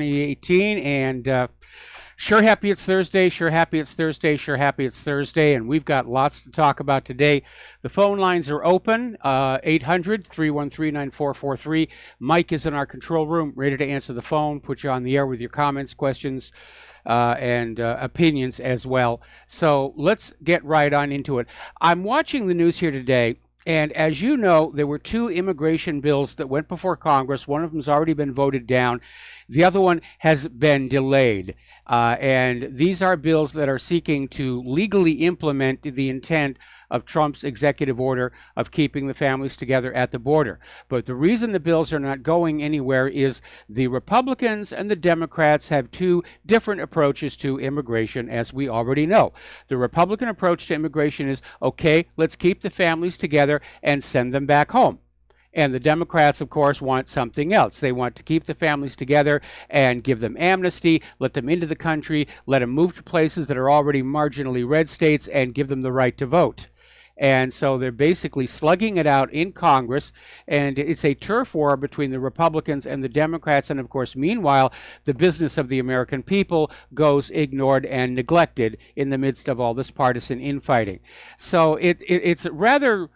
2018, and sure happy it's Thursday, sure happy it's Thursday, sure happy it's Thursday, and we've got lots to talk about today. The phone lines are open, 800-313-9443. Mike is in our control room, ready to answer the phone, put you on the air with your comments, questions, and opinions as well. So let's get right on into it. I'm watching the news here today, and as you know, there were two immigration bills that went before Congress. One of them has already been voted down. The other one has been delayed. And these are bills that are seeking to legally implement the intent of Trump's executive order of keeping the families together at the border. But the reason the bills are not going anywhere is the Republicans and the Democrats have two different approaches to immigration, as we already know. The Republican approach to immigration is, okay, let's keep the families together and send them back home. And the Democrats, of course, want something else. They want to keep the families together and give them amnesty, let them into the country, let them move to places that are already marginally red states, and give them the right to vote. And so they're basically slugging it out in Congress, and it's a turf war between the Republicans and the Democrats. And of course, meanwhile, the business of the American people goes ignored and neglected in the midst of all this partisan infighting. So it's rather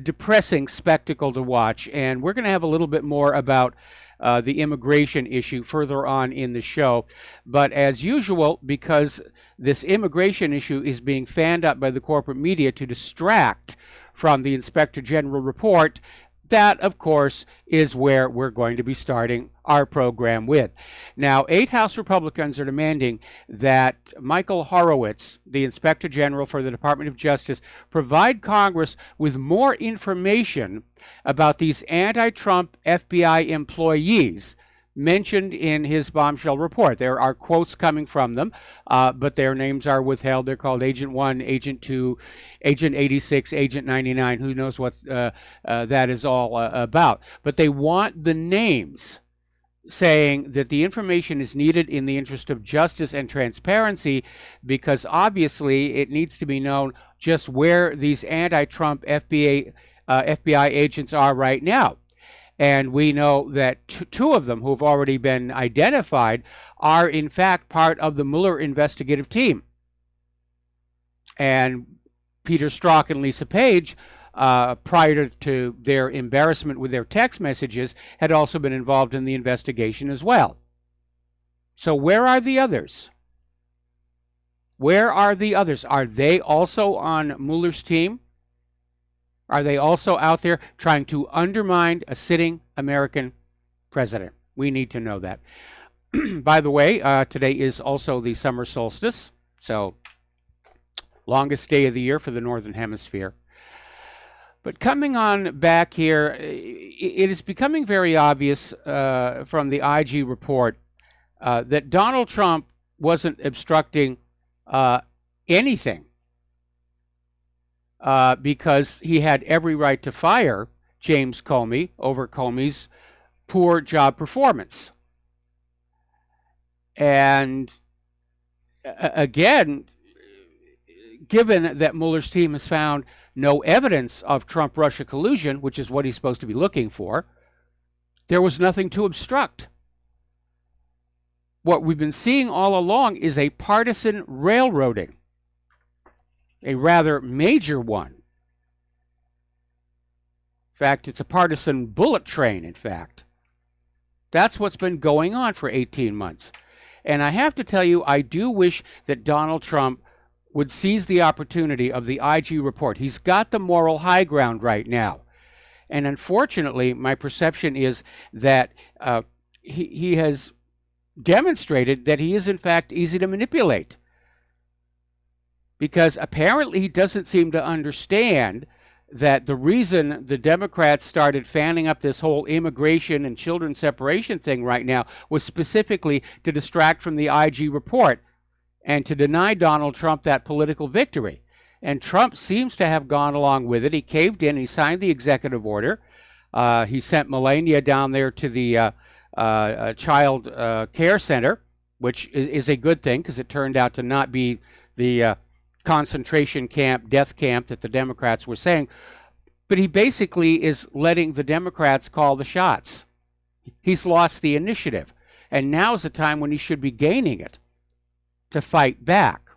depressing spectacle to watch, and we're going to have a little bit more about the immigration issue further on in the show. But as usual, because this immigration issue is being fanned up by the corporate media to distract from the Inspector General report, that, of course, is where we're going to be starting our program with. Now, 8 House Republicans are demanding that Michael Horowitz, the Inspector General for the Department of Justice, provide Congress with more information about these anti-Trump FBI employees mentioned in his bombshell report. There are quotes coming from them, but their names are withheld. They're called Agent 1, Agent 2, Agent 86, Agent 99. Who knows what that is all about. But they want the names, saying that the information is needed in the interest of justice and transparency, because obviously it needs to be known just where these anti-Trump FBI agents are right now. And we know that two of them, who have already been identified, are in fact part of the Mueller investigative team. And Peter Strzok and Lisa Page, prior to their embarrassment with their text messages, had also been involved in the investigation as well. So where are the others? Where are the others? Are they also on Mueller's team? Are they also out there trying to undermine a sitting American president? We need to know that. By the way, today is also the summer solstice, so longest day of the year for the Northern Hemisphere. But coming on back here, it is becoming very obvious from the IG report that Donald Trump wasn't obstructing anything. Because he had every right to fire James Comey over Comey's poor job performance. And again, given that Mueller's team has found no evidence of Trump-Russia collusion, which is what he's supposed to be looking for, there was nothing to obstruct. What we've been seeing all along is a partisan railroading. A rather major one. In fact, it's a partisan bullet train, in fact. That's what's been going on for 18 months. And I have to tell you, I do wish that Donald Trump would seize the opportunity of the IG report. He's got the moral high ground right now. And unfortunately, my perception is that he has demonstrated that he is, in fact, easy to manipulate. Because apparently he doesn't seem to understand that the reason the Democrats started fanning up this whole immigration and children separation thing right now was specifically to distract from the IG report and to deny Donald Trump that political victory. And Trump seems to have gone along with it. He caved in, he signed the executive order. He sent Melania down there to the child care center, which is a good thing because it turned out to not be the concentration camp, death camp that the Democrats were saying. But he basically is letting the Democrats call the shots. He's lost the initiative. And now's the time when he should be gaining it to fight back.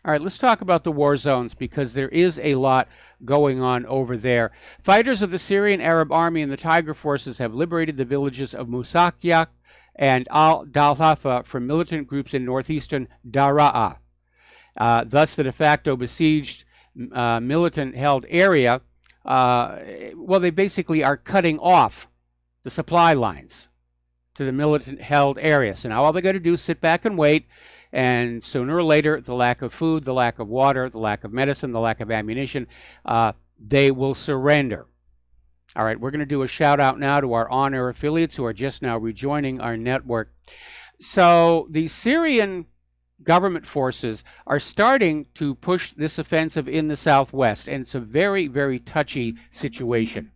All right, let's talk about the war zones, because there is a lot going on over there. Fighters of the Syrian Arab Army and the Tiger forces have liberated the villages of Musakyak and Al-Dalhafa from militant groups in northeastern Daraa. Thus, the de facto besieged militant-held area, well, they basically are cutting off the supply lines to the militant-held area. So now all they got to do is sit back and wait, and sooner or later, the lack of food, the lack of water, the lack of medicine, the lack of ammunition, they will surrender. All right, we're going to do a shout-out now to our on-air affiliates who are just now rejoining our network. So the Syrian government forces are starting to push this offensive in the southwest, and it's a very, very touchy situation,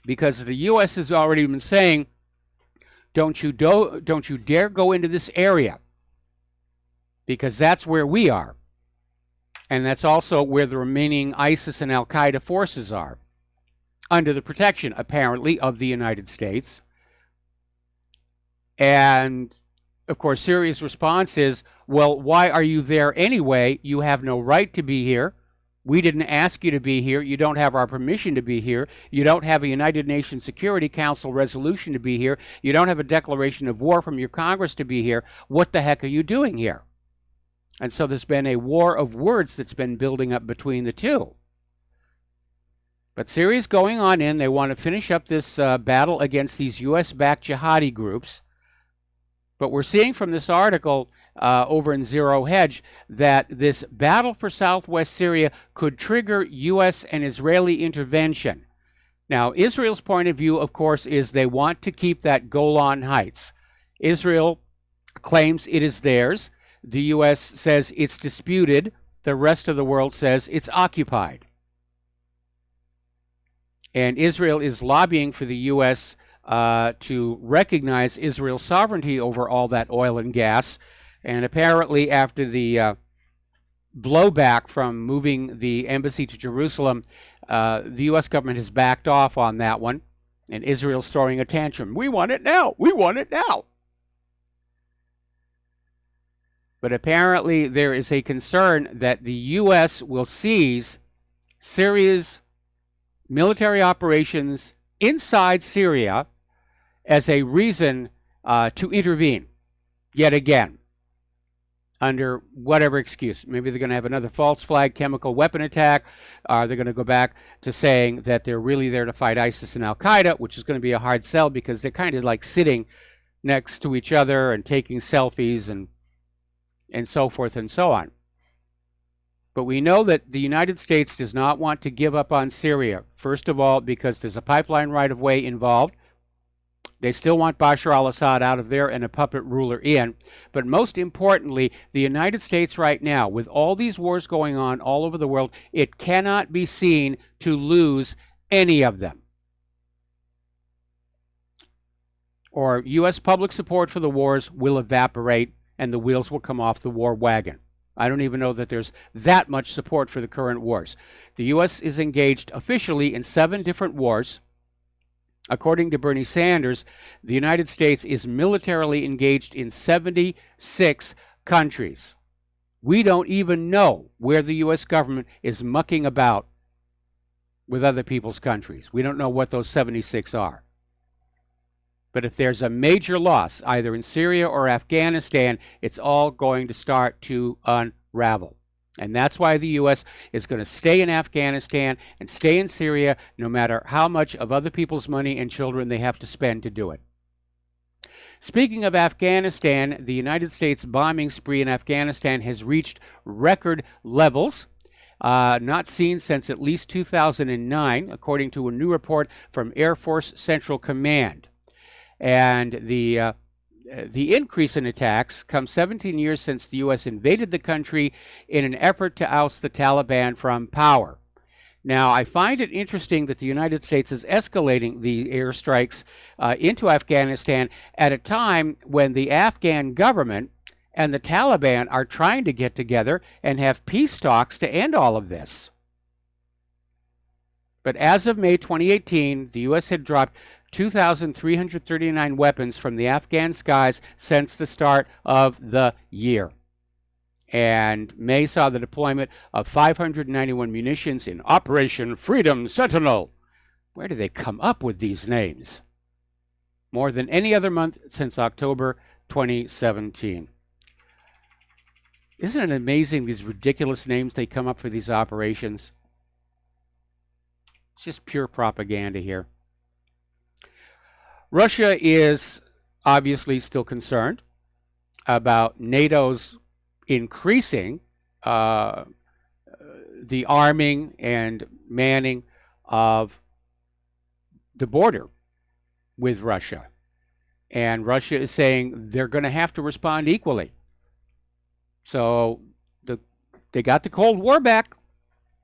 because the U.S. has already been saying, don't you dare go into this area, because that's where we are. And that's also where the remaining ISIS and Al-Qaeda forces are, under the protection, apparently, of the United States. And, of course, Syria's response is, well, why are you there anyway? You have no right to be here. We didn't ask you to be here. You don't have our permission to be here. You don't have a United Nations Security Council resolution to be here. You don't have a declaration of war from your Congress to be here. What the heck are you doing here? And so there's been a war of words that's been building up between the two. But Syria's going on in. They want to finish up this battle against these U.S.-backed jihadi groups. But we're seeing from this article over in Zero Hedge that this battle for southwest Syria could trigger U.S. and Israeli intervention. Now, Israel's point of view, of course, is they want to keep that Golan Heights. Israel claims it is theirs. The U.S. says it's disputed. The rest of the world says it's occupied. And Israel is lobbying for the U.S. To recognize Israel's sovereignty over all that oil and gas. And apparently, after the blowback from moving the embassy to Jerusalem, the U.S. government has backed off on that one. And Israel's throwing a tantrum. We want it now. We want it now. But apparently there is a concern that the U.S. will seize Syria's military operations inside Syria as a reason to intervene yet again, under whatever excuse. Maybe they're going to have another false flag chemical weapon attack. They're going to go back to saying that they're really there to fight ISIS and Al-Qaeda, which is going to be a hard sell, because they're kind of like sitting next to each other and taking selfies and so forth and so on. But we know that the United States does not want to give up on Syria. First of all, because there's a pipeline right-of-way involved. They still want Bashar al-Assad out of there and a puppet ruler in. But most importantly, the United States right now, with all these wars going on all over the world, it cannot be seen to lose any of them. Or U.S. public support for the wars will evaporate and the wheels will come off the war wagon. I don't even know that there's that much support for the current wars. The U.S. is engaged officially in 7 different wars. According to Bernie Sanders, the United States is militarily engaged in 76 countries. We don't even know where the U.S. government is mucking about with other people's countries. We don't know what those 76 are. But if there's a major loss, either in Syria or Afghanistan, it's all going to start to unravel. And that's why the U.S. is going to stay in Afghanistan and stay in Syria, no matter how much of other people's money and children they have to spend to do it. Speaking of Afghanistan, the United States bombing spree in Afghanistan has reached record levels, not seen since at least 2009, according to a new report from Air Force Central Command. And the increase in attacks comes 17 years since the U.S. invaded the country in an effort to oust the Taliban from power. Now, I find it interesting that the United States is escalating the airstrikes into Afghanistan at a time when the Afghan government and the Taliban are trying to get together and have peace talks to end all of this. But as of May 2018, the U.S. had dropped 2,339 weapons from the Afghan skies since the start of the year. And May saw the deployment of 591 munitions in Operation Freedom Sentinel. Where do they come up with these names? More than any other month since October 2017. Isn't it amazing, these ridiculous names they come up for these operations? It's just pure propaganda here. Russia is obviously still concerned about NATO's increasing the arming and manning of the border with Russia. And Russia is saying they're going to have to respond equally. So they got the Cold War back,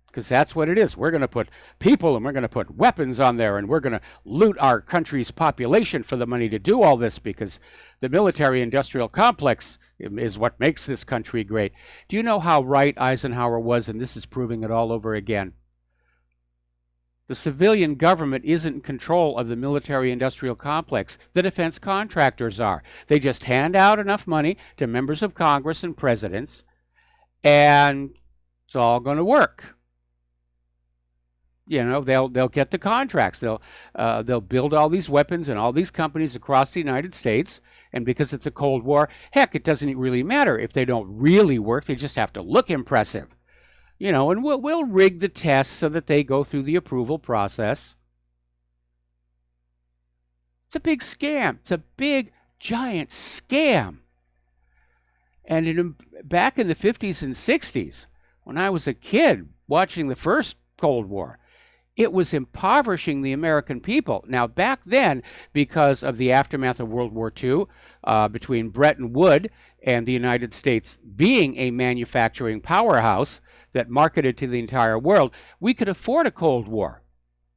because that's what it is. We're going to put people and we're going to put weapons on there, and we're going to loot our country's population for the money to do all this, because the military-industrial complex is what makes this country great. Do you know how right Eisenhower was? And this is proving it all over again. The civilian government isn't in control of the military-industrial complex. The defense contractors are. They just hand out enough money to members of Congress and presidents, and it's all going to work. You know, they'll get the contracts. They'll build all these weapons in all these companies across the United States. And because it's a Cold War, heck, it doesn't really matter if they don't really work. They just have to look impressive. You know, and we'll rig the tests so that they go through the approval process. It's a big scam. It's a big, giant scam. And back in the 50s and 60s, when I was a kid watching the first Cold War, it was impoverishing the American people. Now, back then, because of the aftermath of World War II, between Bretton Woods and the United States being a manufacturing powerhouse that marketed to the entire world, we could afford a Cold War.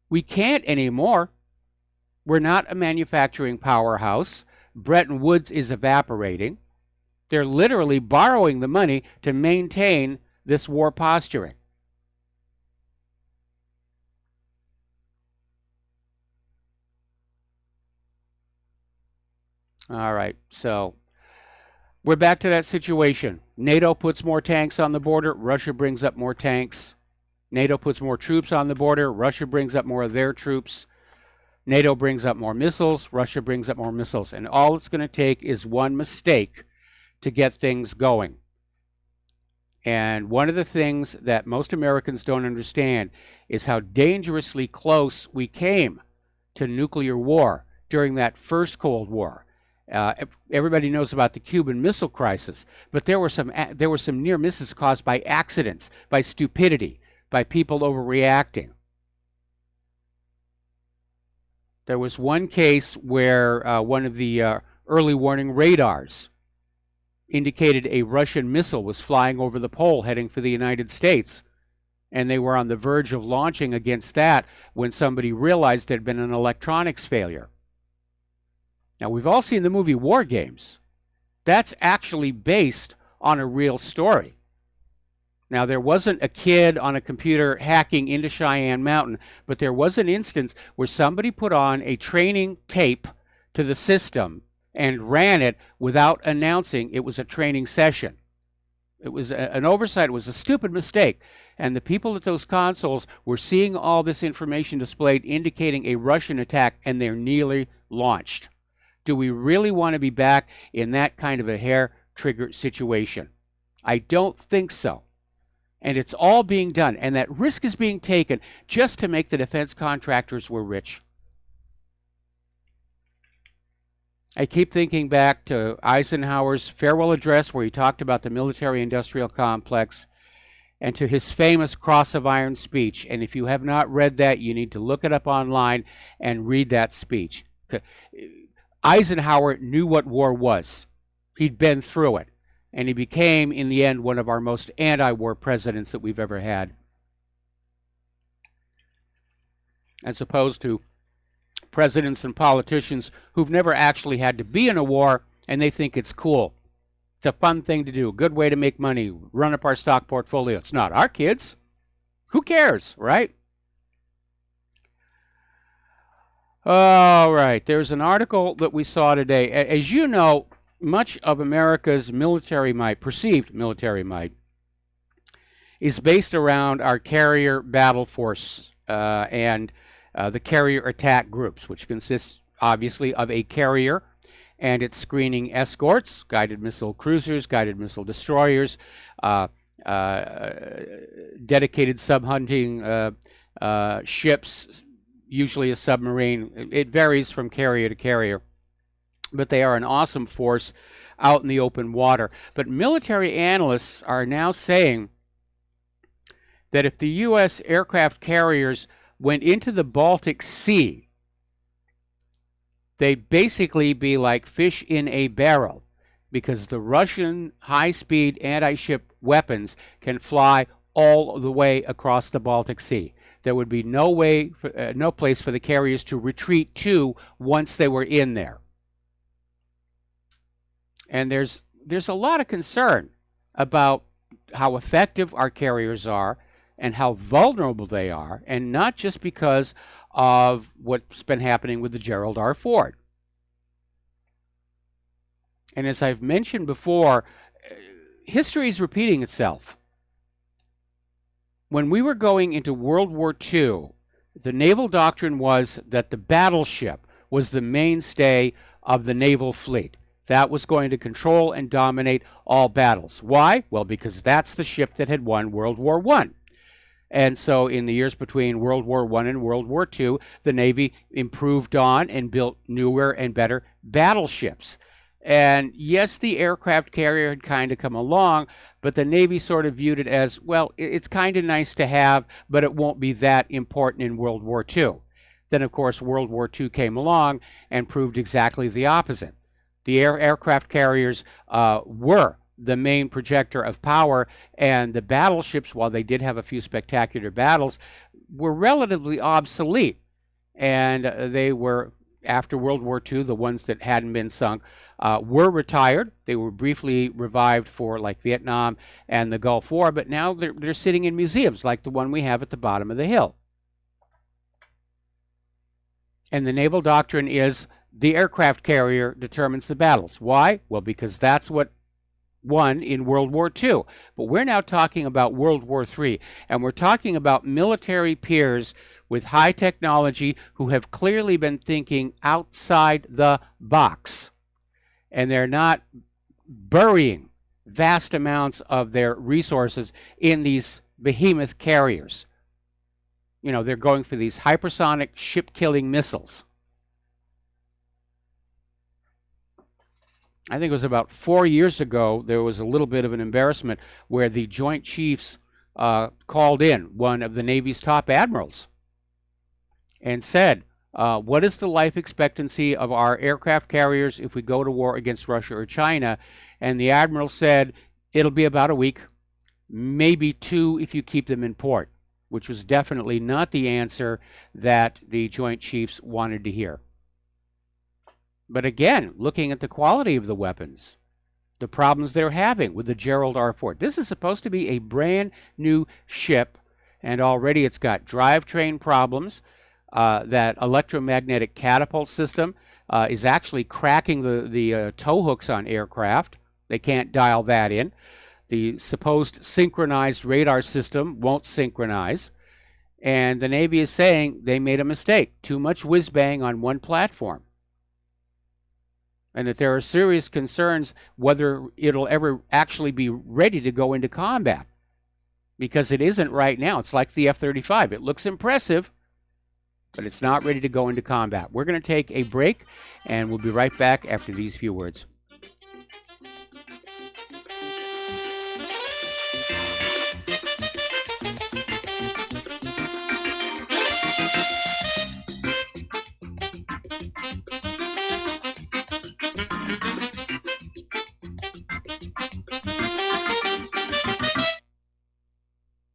We can't anymore. We're not a manufacturing powerhouse. Bretton Woods is evaporating. They're literally borrowing the money to maintain this war posturing. All right, so we're back to that situation. NATO puts more tanks on the border. Russia brings up more tanks. NATO puts more troops on the border. Russia brings up more of their troops. NATO brings up more missiles. Russia brings up more missiles. And all it's going to take is one mistake to get things going. And one of the things that most Americans don't understand is how dangerously close we came to nuclear war during that first Cold War. Everybody knows about the Cuban Missile Crisis, but there were some near misses caused by accidents, by stupidity, by people overreacting. There was one case where one of the early warning radars indicated a Russian missile was flying over the pole heading for the United States, and they were on the verge of launching against that when somebody realized there had been an electronics failure. Now, we've all seen the movie War Games. That's actually based on a real story. Now, there wasn't a kid on a computer hacking into Cheyenne Mountain, but there was an instance where somebody put on a training tape to the system and ran it without announcing it was a training session. It was an oversight. It was a stupid mistake. And the people at those consoles were seeing all this information displayed indicating a Russian attack, and they're nearly launched. Do we really want to be back in that kind of a hair-trigger situation? I don't think so. And it's all being done, and that risk is being taken just to make the defense contractors were rich. I keep thinking back to Eisenhower's farewell address where he talked about the military-industrial complex, and to his famous Cross of Iron speech. And if you have not read that, you need to look it up online and read that speech. Eisenhower knew what war was. He'd been through it. And he became, in the end, one of our most anti-war presidents that we've ever had. As opposed to presidents and politicians who've never actually had to be in a war, and they think it's cool. It's a fun thing to do, a good way to make money, run up our stock portfolio. It's not our kids. Who cares, right? All right. There's an article that we saw today. As you know, much of America's military might, perceived military might, is based around our carrier battle force and the carrier attack groups, which consists obviously of a carrier and its screening escorts, guided missile cruisers, guided missile destroyers, dedicated sub-hunting ships, usually a submarine. It varies from carrier to carrier, but they are an awesome force out in the open water. But military analysts are now saying that if the U.S. aircraft carriers went into the Baltic Sea, they'd basically be like fish in a barrel, because the Russian high-speed anti-ship weapons can fly all the way across the Baltic Sea. There would be no place for the carriers to retreat to once they were in there. And there's a lot of concern about how effective our carriers are and how vulnerable they are, and not just because of what's been happening with the Gerald R. Ford. And as I've mentioned before, history is repeating itself. When we were going into World War II, the naval doctrine was that the battleship was the mainstay of the naval fleet. That was going to control and dominate all battles. Why? Well, because that's the ship that had won World War I. And so in the years between World War I and World War II, the Navy improved on and built newer and better battleships. And yes, the aircraft carrier had kind of come along, but the Navy sort of viewed it as, well, it's kind of nice to have, but it won't be that important in World War II. Then, of course, World War II came along and proved exactly the opposite. The aircraft carriers were the main projector of power, and the battleships, while they did have a few spectacular battles, were relatively obsolete. And they were, after World War II, the ones that hadn't been sunk were retired. They were briefly revived for like Vietnam and the Gulf War, but now they're sitting in museums like the one we have at the bottom of the hill. And the naval doctrine is the aircraft carrier determines the battles. Why? Well, because that's what won in World War II. But we're now talking about World War III, and we're talking about military peers with high technology who have clearly been thinking outside the box. And they're not burying vast amounts of their resources in these behemoth carriers. You know, they're going for these hypersonic ship-killing missiles. I think it was about 4 years ago, there was a little bit of an embarrassment where the Joint Chiefs called in one of the Navy's top admirals and said, what is the life expectancy of our aircraft carriers if we go to war against Russia or China? And the admiral said, it'll be about a week, maybe 2 if you keep them in port, which was definitely not the answer that the Joint Chiefs wanted to hear. But again, looking at the quality of the weapons, the problems they're having with the Gerald R. Ford. This is supposed to be a brand new ship, and already it's got drivetrain problems. That electromagnetic catapult system is actually cracking the tow hooks on aircraft. They can't dial that in. The supposed synchronized radar system won't synchronize. And the Navy is saying they made a mistake. Too much whiz-bang on one platform. And that there are serious concerns whether it'll ever actually be ready to go into combat. Because it isn't right now. It's like the F-35. It looks impressive, but it's not ready to go into combat. We're going to take a break, and we'll be right back after these few words.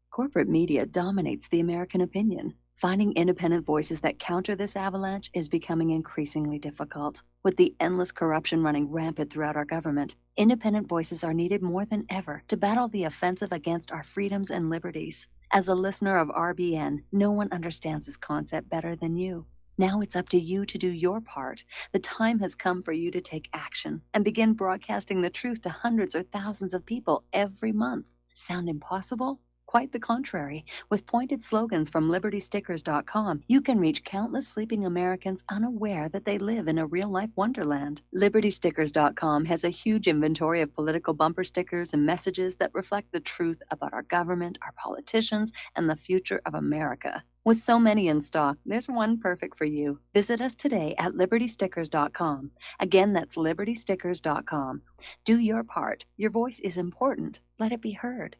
Corporate media dominates the American opinion. Finding independent voices that counter this avalanche is becoming increasingly difficult. With the endless corruption running rampant throughout our government, independent voices are needed more than ever to battle the offensive against our freedoms and liberties. As a listener of RBN, no one understands this concept better than you. Now it's up to you to do your part. The time has come for you to take action and begin broadcasting the truth to hundreds or thousands of people every month. Sound impossible? Quite the contrary. With pointed slogans from LibertyStickers.com, you can reach countless sleeping Americans unaware that they live in a real-life wonderland. LibertyStickers.com has a huge inventory of political bumper stickers and messages that reflect the truth about our government, our politicians, and the future of America. With so many in stock, there's one perfect for you. Visit us today at LibertyStickers.com. Again, that's LibertyStickers.com. Do your part. Your voice is important. Let it be heard.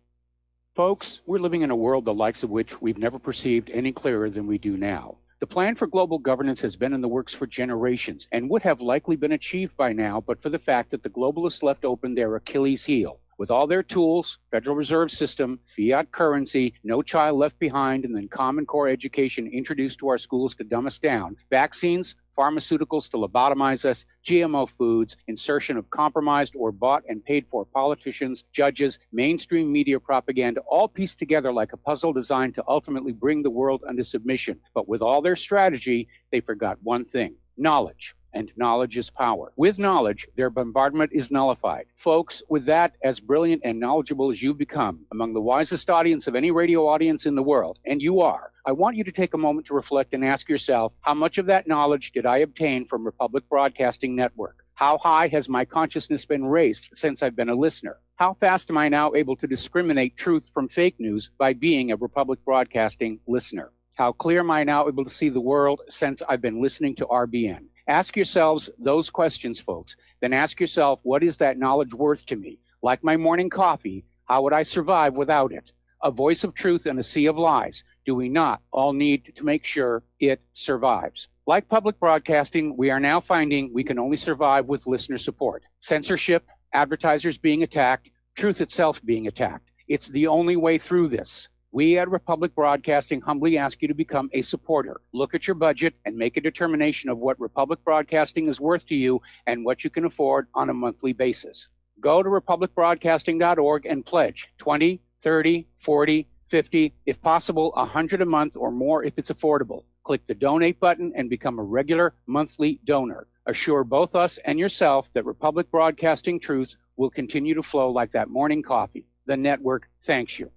Folks, we're living in a world the likes of which we've never perceived any clearer than we do now. The plan for global governance has been in the works for generations and would have likely been achieved by now, but for the fact that the globalists left open their Achilles heel. With all their tools, Federal Reserve System, fiat currency, no child left behind, and then Common Core education introduced to our schools to dumb us down, vaccines, pharmaceuticals to lobotomize us, GMO foods, insertion of compromised or bought and paid for politicians, judges, mainstream media propaganda, all pieced together like a puzzle designed to ultimately bring the world under submission. But with all their strategy, they forgot one thing: knowledge. And knowledge is power. With knowledge, their bombardment is nullified. Folks, with that, as brilliant and knowledgeable as you've become, among the wisest audience of any radio audience in the world, and you are, I want you to take a moment to reflect and ask yourself, how much of that knowledge did I obtain from Republic Broadcasting Network? How high has my consciousness been raised since I've been a listener? How fast am I now able to discriminate truth from fake news by being a Republic Broadcasting listener? How clear am I now able to see the world since I've been listening to RBN? Ask yourselves those questions, folks. Then ask yourself, what is that knowledge worth to me? Like my morning coffee, how would I survive without it? A voice of truth in a sea of lies. Do we not all need to make sure it survives? Like public broadcasting, we are now finding we can only survive with listener support. Censorship, advertisers being attacked, truth itself being attacked. It's the only way through this. We at Republic Broadcasting humbly ask you to become a supporter. Look at your budget and make a determination of what Republic Broadcasting is worth to you and what you can afford on a monthly basis. Go to republicbroadcasting.org and pledge 20, 30, 40, 50, if possible, 100 a month or more if it's affordable. Click the donate button and become a regular monthly donor. Assure both us and yourself that Republic Broadcasting truth will continue to flow like that morning coffee. The network thanks you.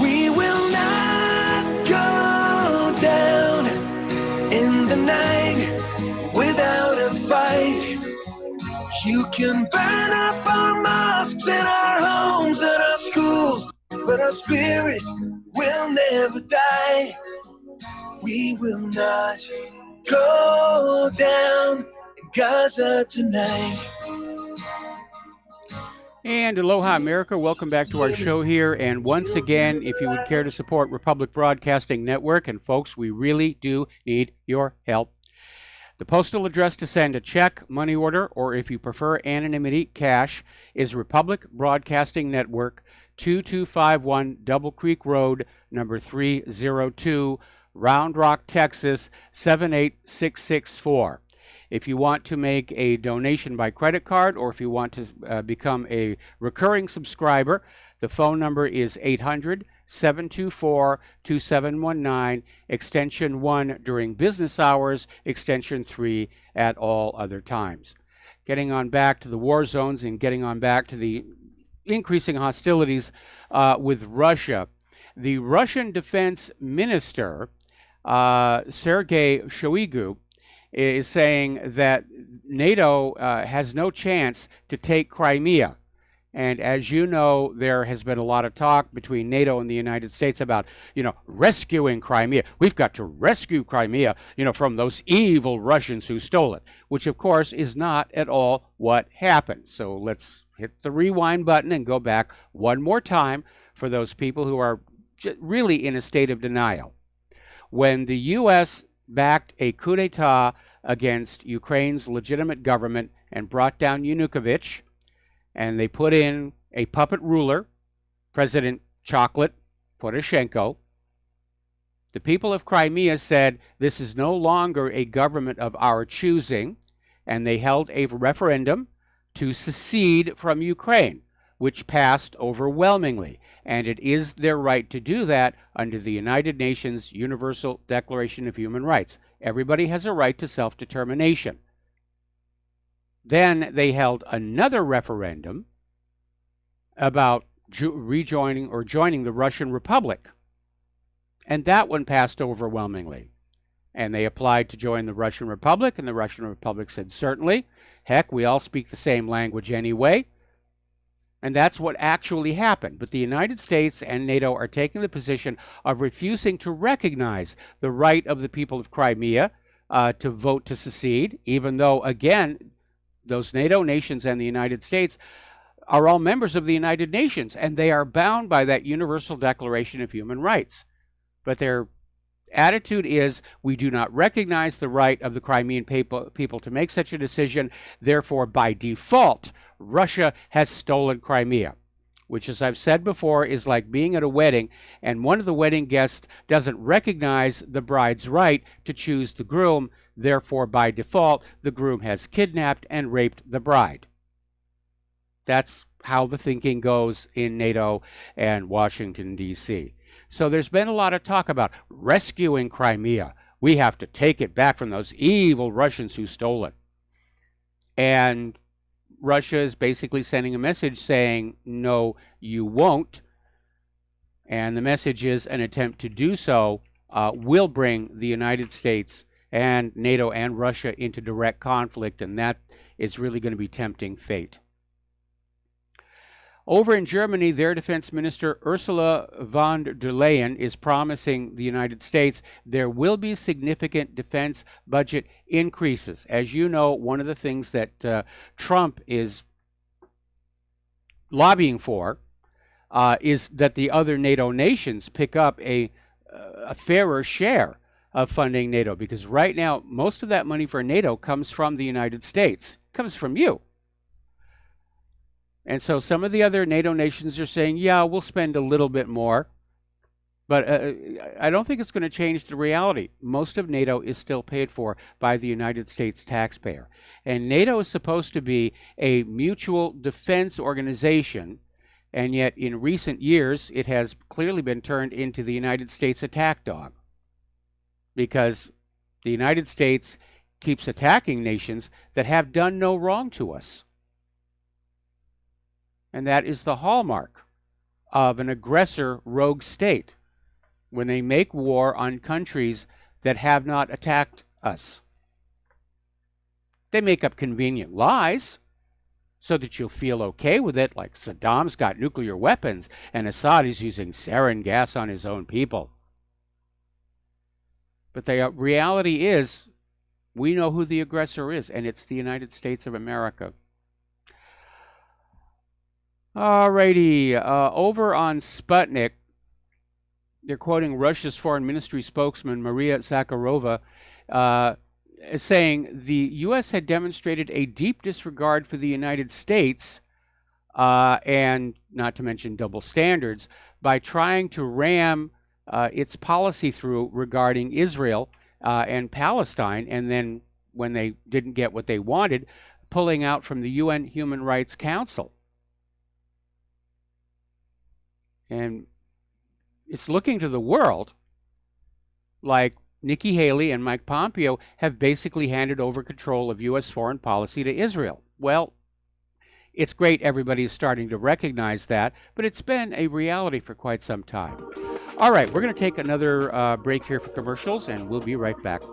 We will not go down in the night without a fight. You can burn up our mosques and our homes and our schools, but our spirit will never die. We will not go down in Gaza tonight. And aloha, America. Welcome back to our show here. And once again, if you would care to support Republic Broadcasting Network, and folks, we really do need your help. The postal address to send a check, money order, or if you prefer anonymity, cash, is Republic Broadcasting Network, 2251 Double Creek Road, number 302, Round Rock, Texas, 78664. If you want to make a donation by credit card, or if you want to become a recurring subscriber, the phone number is 800-724-2719, extension 1 during business hours, extension 3 at all other times. Getting on back to the war zones and getting on back to the increasing hostilities with Russia. The Russian Defense Minister, Sergei Shoigu, is saying that NATO has no chance to take Crimea. And as you know, there has been a lot of talk between NATO and the United States about, rescuing Crimea. We've got to rescue Crimea, from those evil Russians who stole it, which of course is not at all what happened. So let's hit the rewind button and go back one more time for those people who are really in a state of denial. When the U.S. backed a coup d'etat against Ukraine's legitimate government and brought down Yanukovych, and they put in a puppet ruler, President Chocolate Poroshenko, the people of Crimea said, this is no longer a government of our choosing, and they held a referendum to secede from Ukraine. which passed overwhelmingly, and it is their right to do that under the United Nations Universal Declaration of Human Rights. Everybody has a right to self-determination. Then they held another referendum about rejoining or joining the Russian Republic, and that one passed overwhelmingly. And they applied to join the Russian Republic, and the Russian Republic said, certainly. Heck, we all speak the same language anyway. And that's what actually happened. But the United States and NATO are taking the position of refusing to recognize the right of the people of Crimea to vote to secede, even though, again, those NATO nations and the United States are all members of the United Nations, and they are bound by that Universal Declaration of Human Rights. But their attitude is, we do not recognize the right of the Crimean people to make such a decision. Therefore, by default, Russia has stolen Crimea, which, as I've said before, is like being at a wedding and one of the wedding guests doesn't recognize the bride's right to choose the groom. Therefore, by default, the groom has kidnapped and raped the bride. That's how the thinking goes in NATO and Washington, D.C. So there's been a lot of talk about rescuing Crimea. We have to take it back from those evil Russians who stole it. And Russia is basically sending a message saying, no, you won't. And the message is an attempt to do so will bring the United States and NATO and Russia into direct conflict, and that is really going to be tempting fate. Over in Germany, their defense minister, Ursula von der Leyen, is promising the United States there will be significant defense budget increases. As you know, one of the things that Trump is lobbying for is that the other NATO nations pick up a fairer share of funding NATO, because right now, most of that money for NATO comes from the United States, comes from you. And so some of the other NATO nations are saying, yeah, we'll spend a little bit more. But I don't think it's going to change the reality. Most of NATO is still paid for by the United States taxpayer. And NATO is supposed to be a mutual defense organization. And yet in recent years, it has clearly been turned into the United States attack dog. Because the United States keeps attacking nations that have done no wrong to us. And that is the hallmark of an aggressor rogue state, when they make war on countries that have not attacked us. They make up convenient lies so that you'll feel okay with it, like Saddam's got nuclear weapons and Assad is using sarin gas on his own people. But the reality is, we know who the aggressor is, and it's the United States of America. Alrighty, over on Sputnik, they're quoting Russia's foreign ministry spokesman, Maria Zakharova, saying the U.S. had demonstrated a deep disregard for the United States, and not to mention double standards, by trying to ram its policy through regarding Israel and Palestine, and then when they didn't get what they wanted, pulling out from the UN Human Rights Council. And it's looking to the world like Nikki Haley and Mike Pompeo have basically handed over control of U.S. foreign policy to Israel. Well, it's great everybody is starting to recognize that, but it's been a reality for quite some time. All right, we're going to take another break here for commercials, and we'll be right back.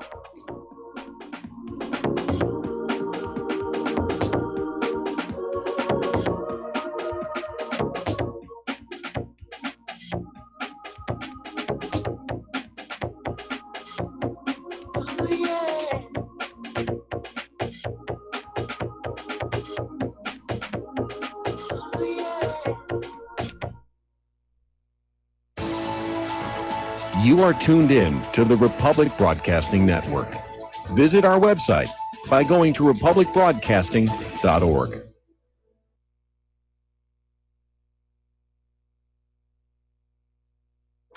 You are tuned in to the Republic Broadcasting Network. Visit our website by going to republicbroadcasting.org.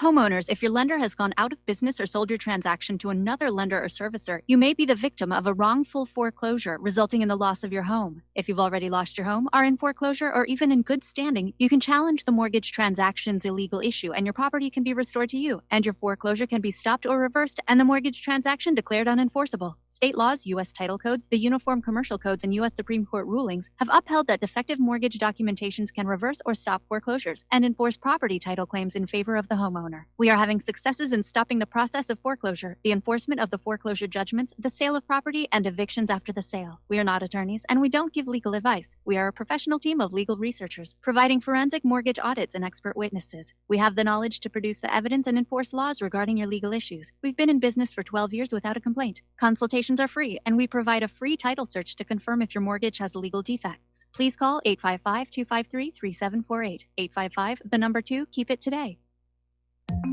Homeowners, if your lender has gone out of business or sold your transaction to another lender or servicer, you may be the victim of a wrongful foreclosure, resulting in the loss of your home. If you've already lost your home, are in foreclosure, or even in good standing, you can challenge the mortgage transaction's illegal issue, and your property can be restored to you, and your foreclosure can be stopped or reversed, and the mortgage transaction declared unenforceable. State laws, U.S. title codes, the Uniform Commercial Codes, and U.S. Supreme Court rulings have upheld that defective mortgage documentations can reverse or stop foreclosures and enforce property title claims in favor of the homeowner. We are having successes in stopping the process of foreclosure, the enforcement of the foreclosure judgments, the sale of property, and evictions after the sale. We are not attorneys, and we don't give legal advice. We are a professional team of legal researchers, providing forensic mortgage audits and expert witnesses. We have the knowledge to produce the evidence and enforce laws regarding your legal issues. We've been in business for 12 years without a complaint. Consultations are free, and we provide a free title search to confirm if your mortgage has legal defects. Please call 855-253-3748. 855, the number 2, keep it today.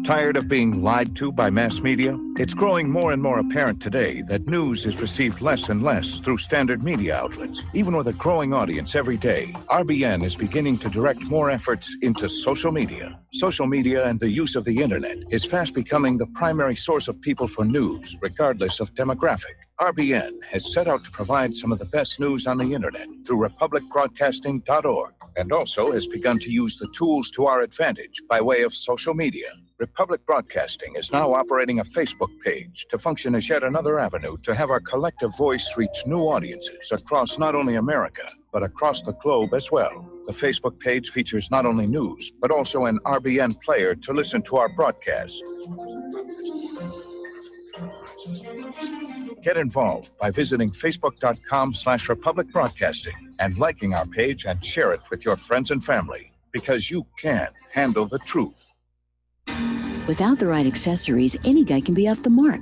Tired of being lied to by mass media? It's growing more and more apparent today that news is received less and less through standard media outlets. Even with a growing audience every day, RBN is beginning to direct more efforts into social media. Social media and the use of the internet is fast becoming the primary source of people for news, regardless of demographic. RBN has set out to provide some of the best news on the internet through republicbroadcasting.org, and also has begun to use the tools to our advantage by way of social media. Republic Broadcasting is now operating a Facebook page to function as yet another avenue to have our collective voice reach new audiences across not only America, but across the globe as well. The Facebook page features not only news, but also an RBN player to listen to our broadcasts. Get involved by visiting facebook.com/Republic Broadcasting and liking our page and share it with your friends and family, because you can handle the truth. Without the right accessories, any guy can be off the mark.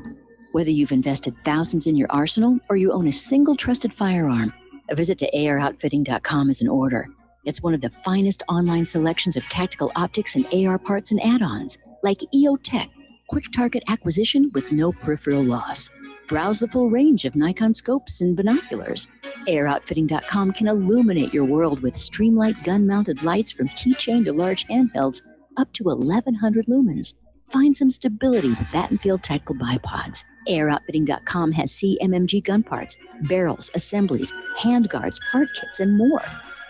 Whether you've invested thousands in your arsenal or you own a single trusted firearm, a visit to AROutfitting.com is in order. It's one of the finest online selections of tactical optics and AR parts and add-ons, like EOTech, quick target acquisition with no peripheral loss. Browse the full range of Nikon scopes and binoculars. AROutfitting.com can illuminate your world with Streamlight gun-mounted lights from keychain to large handhelds, up to 1,100 lumens. Find some stability with Battenfield tactical bipods. AROutfitting.com has CMMG gun parts, barrels, assemblies, handguards, part kits, and more,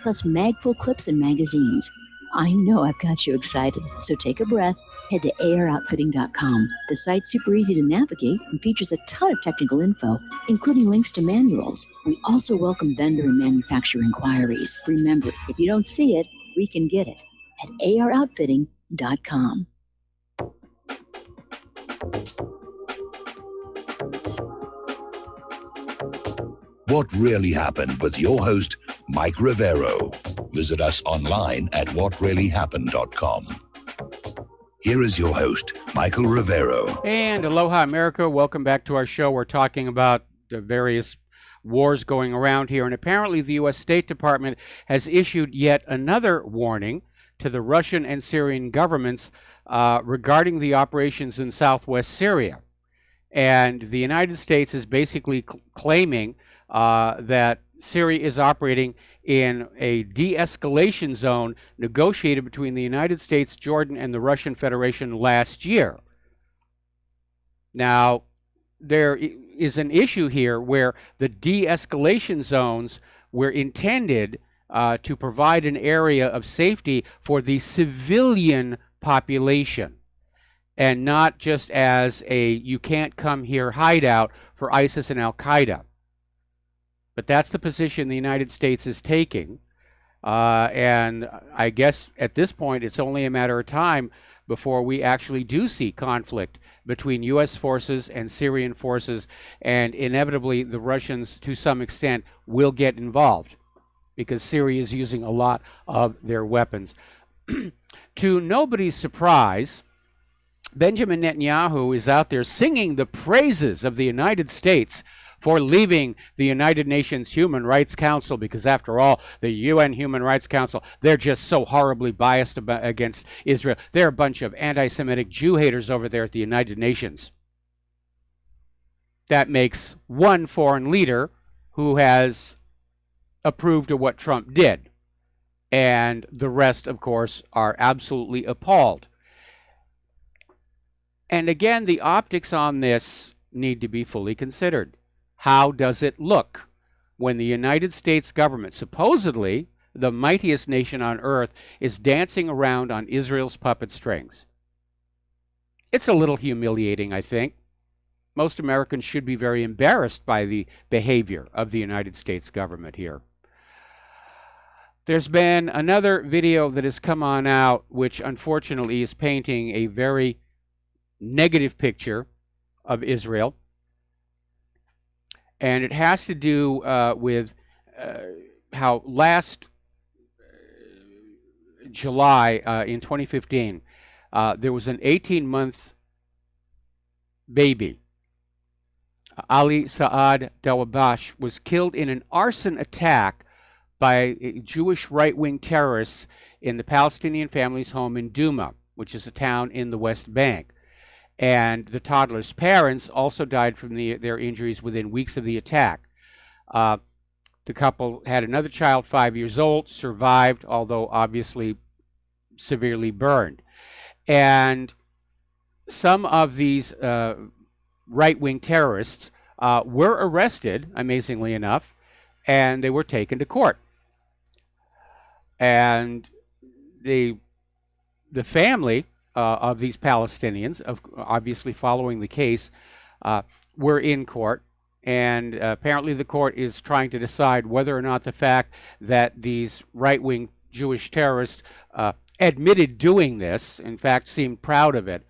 plus mag-full clips and magazines. I know I've got you excited, so take a breath. Head to AROutfitting.com. The site's super easy to navigate and features a ton of technical info, including links to manuals. We also welcome vendor and manufacturer inquiries. Remember, if you don't see it, we can get it at AROutfitting.com. What Really Happened with your host, Mike Rivero. Visit us online at whatreallyhappened.com. Here is your host, Michael Rivero. And aloha, America. Welcome back to our show. We're talking about the various wars going around here. And apparently the U.S. State Department has issued yet another warning to the Russian and Syrian governments regarding the operations in southwest Syria. And the United States is basically claiming that Syria is operating in a de-escalation zone negotiated between the United States, Jordan, and the Russian Federation last year. Now, there is an issue here where the de-escalation zones were intended to provide an area of safety for the civilian population, and not just as a you can't come here hideout for ISIS and Al-Qaeda. But that's the position the United States is taking. And I guess at this point, it's only a matter of time before we actually do see conflict between U.S. forces and Syrian forces. And inevitably, the Russians, to some extent, will get involved because Syria is using a lot of their weapons. To nobody's surprise, Benjamin Netanyahu is out there singing the praises of the United States for leaving the United Nations Human Rights Council, because after all, the UN Human Rights Council, they're just so horribly biased against Israel. They're a bunch of anti-Semitic Jew haters over there at the United Nations. That makes one foreign leader who has approved of what Trump did. And the rest, of course, are absolutely appalled. And again, the optics on this need to be fully considered. How does it look when the United States government, supposedly the mightiest nation on earth, is dancing around on Israel's puppet strings? It's a little humiliating, I think. Most Americans should be very embarrassed by the behavior of the United States government here. There's been another video that has come on out, which unfortunately is painting a very negative picture of Israel. And it has to do with how last July in 2015, there was an 18-month baby. Ali Saad Dawabash was killed in an arson attack by Jewish right-wing terrorists in the Palestinian family's home in Duma, which is a town in the West Bank. And the toddler's parents also died from their injuries within weeks of the attack. The couple had another child, 5 years old, survived, although obviously severely burned. And some of these right-wing terrorists were arrested, amazingly enough, and they were taken to court. And the family of these Palestinians, obviously following the case, were in court. And apparently the court is trying to decide whether or not the fact that these right-wing Jewish terrorists admitted doing this, in fact seemed proud of it,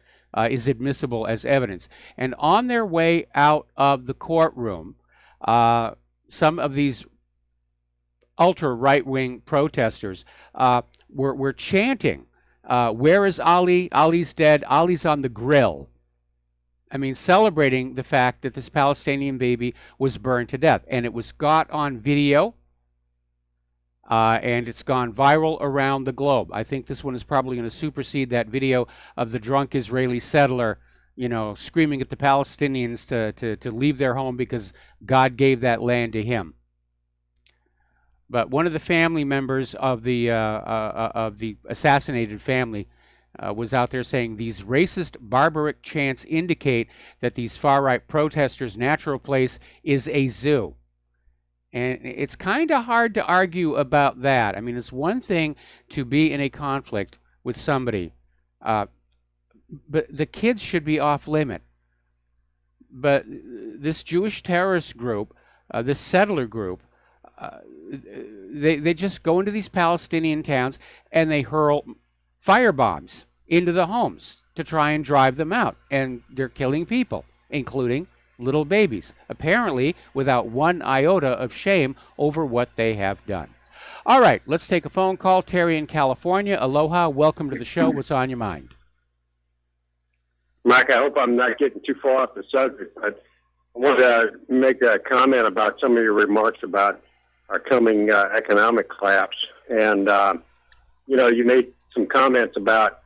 is admissible as evidence. And on their way out of the courtroom, some of these ultra right-wing protesters were chanting, "Where is Ali? Ali's dead. Ali's on the grill." I mean, celebrating the fact that this Palestinian baby was burned to death. And it was got on video, and it's gone viral around the globe. I think this one is probably going to supersede that video of the drunk Israeli settler, screaming at the Palestinians to leave their home because God gave that land to him. But one of the family members of the assassinated family was out there saying these racist, barbaric chants indicate that these far-right protesters' natural place is a zoo. And it's kind of hard to argue about that. I mean, it's one thing to be in a conflict with somebody, but the kids should be off limit. But this Jewish terrorist group, this settler group, they just go into these Palestinian towns and they hurl firebombs into the homes to try and drive them out. And they're killing people, including little babies, apparently without one iota of shame over what they have done. All right, let's take a phone call. Terry in California. Aloha. Welcome to the show. What's on your mind? Mike, I hope I'm not getting too far off the subject, but I wanted to make a comment about some of your remarks about our coming economic collapse. And, you made some comments about,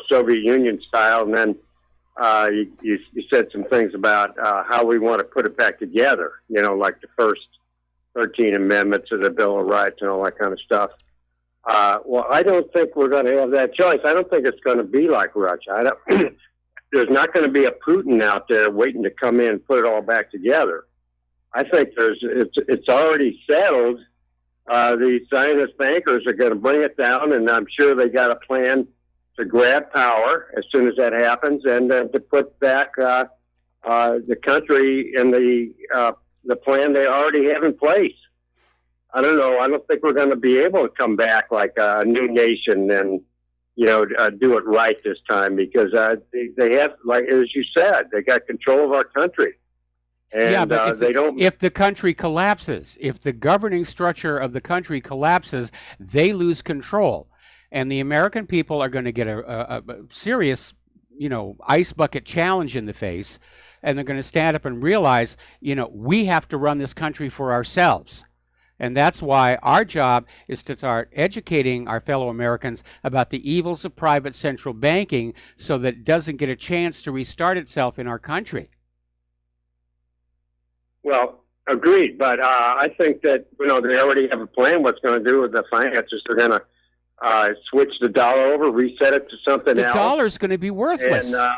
Soviet Union style, and then you said some things about how we want to put it back together, like the first 13 amendments of the Bill of Rights and all that kind of stuff. Well, I don't think we're going to have that choice. I don't think it's going to be like Russia. There's not going to be a Putin out there waiting to come in and put it all back together. I think it's already settled. The Zionist bankers are going to bring it down, and I'm sure they got a plan to grab power as soon as that happens, and to put back the country in the plan they already have in place. I don't know. I don't think we're going to be able to come back like a new nation and do it right this time, because they have, like as you said, they got control of our country. And yeah, but don't. If the country collapses, if the governing structure of the country collapses, they lose control. And the American people are going to get a serious, ice bucket challenge in the face. And they're going to stand up and realize, we have to run this country for ourselves. And that's why our job is to start educating our fellow Americans about the evils of private central banking so that it doesn't get a chance to restart itself in our country. Well, agreed. But I think that, they already have a plan what's going to do with the finances. They're going to switch the dollar over, reset it to something else. The dollar's going to be worthless. And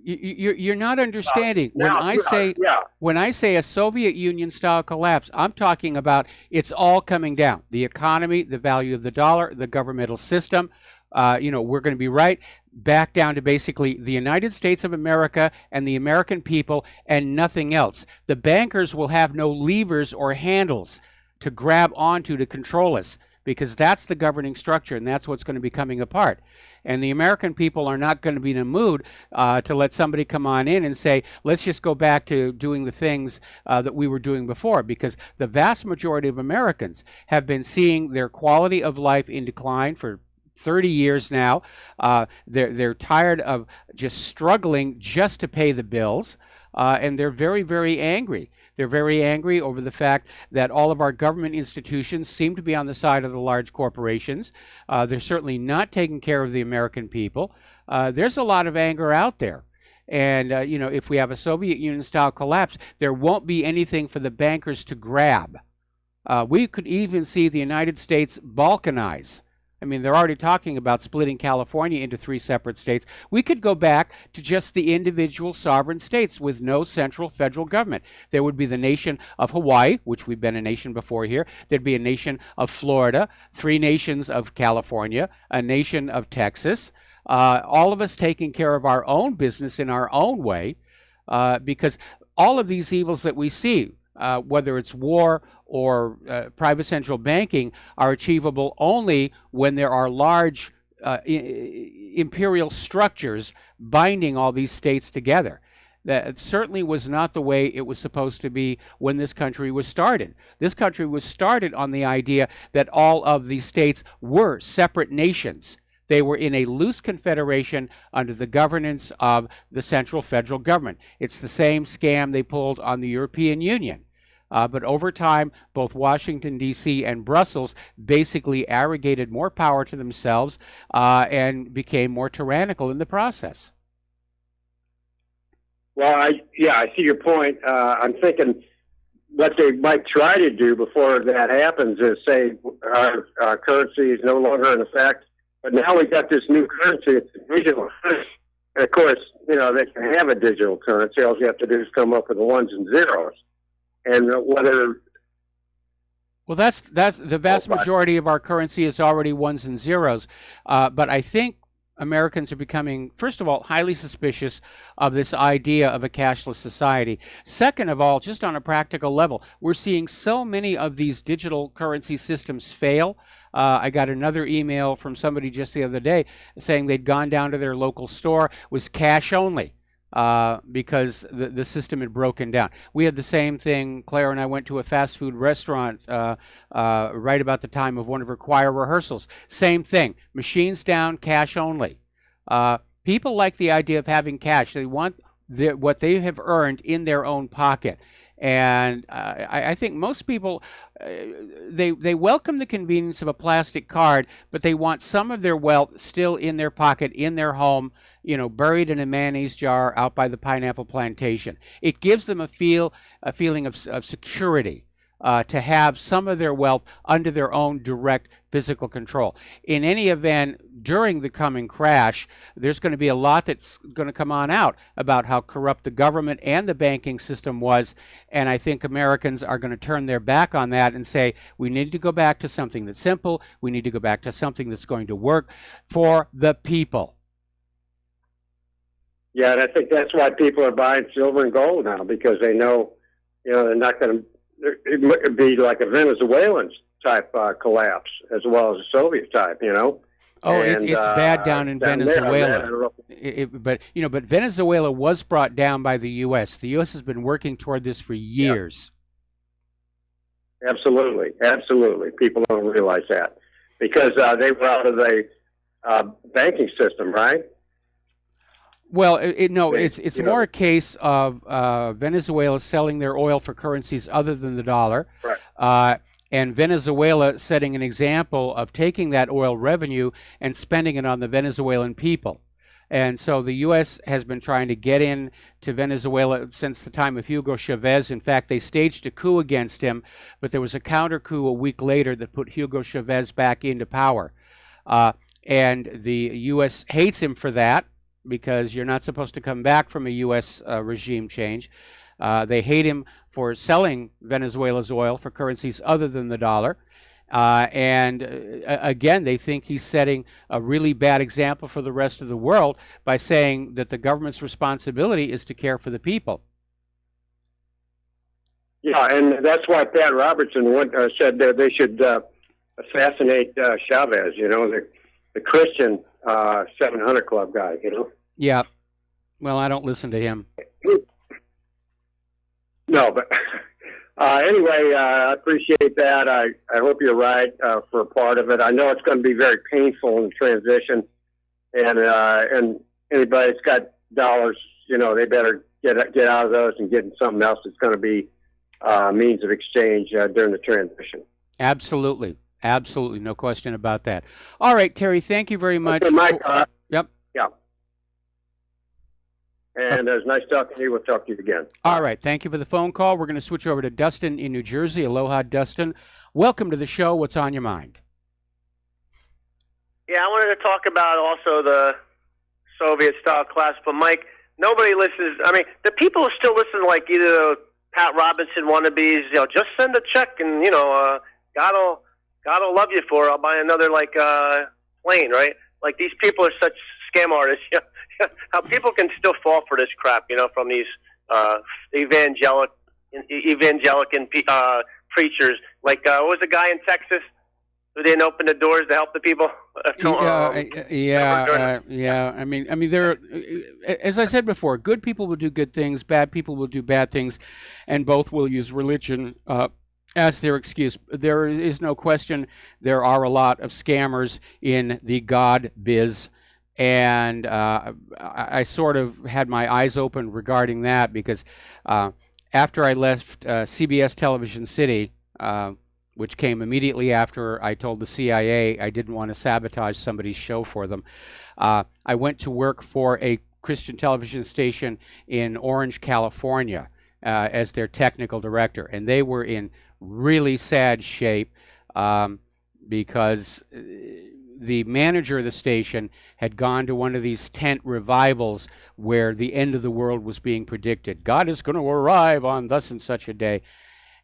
You're not understanding. When Now, I say yeah, when I say a Soviet Union style collapse, I'm talking about it's all coming down. The economy, the value of the dollar, the governmental system. We're going to be right back down to basically the United States of America and the American people and nothing else. The bankers will have no levers or handles to grab onto to control us, because that's the governing structure, and that's what's going to be coming apart. And the American people are not going to be in a mood to let somebody come on in and say, let's just go back to doing the things that we were doing before, because the vast majority of Americans have been seeing their quality of life in decline for 30 years now. They're tired of just struggling just to pay the bills, and they're very, very angry. They're very angry over the fact that all of our government institutions seem to be on the side of the large corporations. They're certainly not taking care of the American people. There's a lot of anger out there. And, if we have a Soviet Union-style collapse, there won't be anything for the bankers to grab. We could even see the United States balkanize. I mean, they're already talking about splitting California into 3 separate states. We could go back to just the individual sovereign states with no central federal government. There would be the nation of Hawaii, which we've been a nation before here. There'd be a nation of Florida, 3 nations of California, a nation of Texas, all of us taking care of our own business in our own way, because all of these evils that we see, whether it's war or private central banking, are achievable only when there are large imperial structures binding all these states together. That certainly was not the way it was supposed to be when this country was started. This country was started on the idea that all of these states were separate nations. They were in a loose confederation under the governance of the central federal government. It's the same scam they pulled on the European Union. But over time, both Washington, D.C. and Brussels basically arrogated more power to themselves and became more tyrannical in the process. well, I see your point. I'm thinking what they might try to do before that happens is say our currency is no longer in effect, but now we got this new currency. It's a digital currency. And of course, they can have a digital currency. All you have to do is come up with the ones and zeros. And whether... Well, that's the vast majority of our currency is already ones and zeros. But I think Americans are becoming, first of all, highly suspicious of this idea of a cashless society. Second of all, just on a practical level, we're seeing so many of these digital currency systems fail. I got another email from somebody just the other day saying they'd gone down to their local store, was cash only. Because the system had broken down. We had the same thing. Claire and I went to a fast food restaurant right about the time of one of her choir rehearsals. Same thing. Machines down, cash only. People like the idea of having cash. They want what they have earned in their own pocket. And I think most people, they welcome the convenience of a plastic card, but they want some of their wealth still in their pocket, in their home, buried in a mayonnaise jar out by the pineapple plantation. It gives them a feeling of security to have some of their wealth under their own direct physical control. In any event, during the coming crash, there's going to be a lot that's going to come on out about how corrupt the government and the banking system was, and I think Americans are going to turn their back on that and say, we need to go back to something that's simple, we need to go back to something that's going to work for the people. Yeah, and I think that's why people are buying silver and gold now, because they know, they're not going to... It would be like a Venezuelan type collapse as well as a Soviet type, Oh, and, it's bad down in Venezuela. But Venezuela was brought down by the U.S. The U.S. has been working toward this for years. Yeah. Absolutely. People don't realize that because they were out of the banking system, right? Well, it's more a case of Venezuela selling their oil for currencies other than the dollar, right. And Venezuela setting an example of taking that oil revenue and spending it on the Venezuelan people. And so the U.S. has been trying to get in to Venezuela since the time of Hugo Chavez. In fact, they staged a coup against him, but there was a counter coup a week later that put Hugo Chavez back into power. And the U.S. hates him for that. because you're not supposed to come back from a U.S. Regime change. They hate him for selling Venezuela's oil for currencies other than the dollar. Again, they think he's setting a really bad example for the rest of the world by saying that the government's responsibility is to care for the people. Yeah, and that's why Pat Robertson said that they should assassinate Chavez, the Christian 700 Club guy, Yeah. Well, I don't listen to him. No, but anyway, I appreciate that. I hope you're right for a part of it. I know it's going to be very painful in the transition, and anybody that's got dollars, they better get out of those and get in something else that's going to be means of exchange during the transition. Absolutely. Absolutely. No question about that. All right, Terry, thank you very much. Okay, Mike, yep. Yeah. And it was nice talking to you. We'll talk to you again. All right. Thank you for the phone call. We're going to switch over to Dustin in New Jersey. Aloha, Dustin. Welcome to the show. What's on your mind? Yeah, I wanted to talk about also the Soviet-style collapse, but Mike, nobody listens. I mean, the people who still listen, like either Pat Robinson wannabes, just send a check and, God'll love you for it. I'll buy another, plane, right? Like, these people are such scam artists. How people can still fall for this crap, from these evangelic preachers. Like, what was the guy in Texas who didn't open the doors to help the people? Yeah. I mean, there. As I said before, good people will do good things, bad people will do bad things, and both will use religion as their excuse. There is no question there are a lot of scammers in the God biz. And I sort of had my eyes open regarding that because after I left CBS Television City, which came immediately after I told the CIA I didn't want to sabotage somebody's show for them, I went to work for a Christian television station in Orange, California, as their technical director. And they were in really sad shape because the manager of the station had gone to one of these tent revivals where the end of the world was being predicted. God is going to arrive on thus and such a day.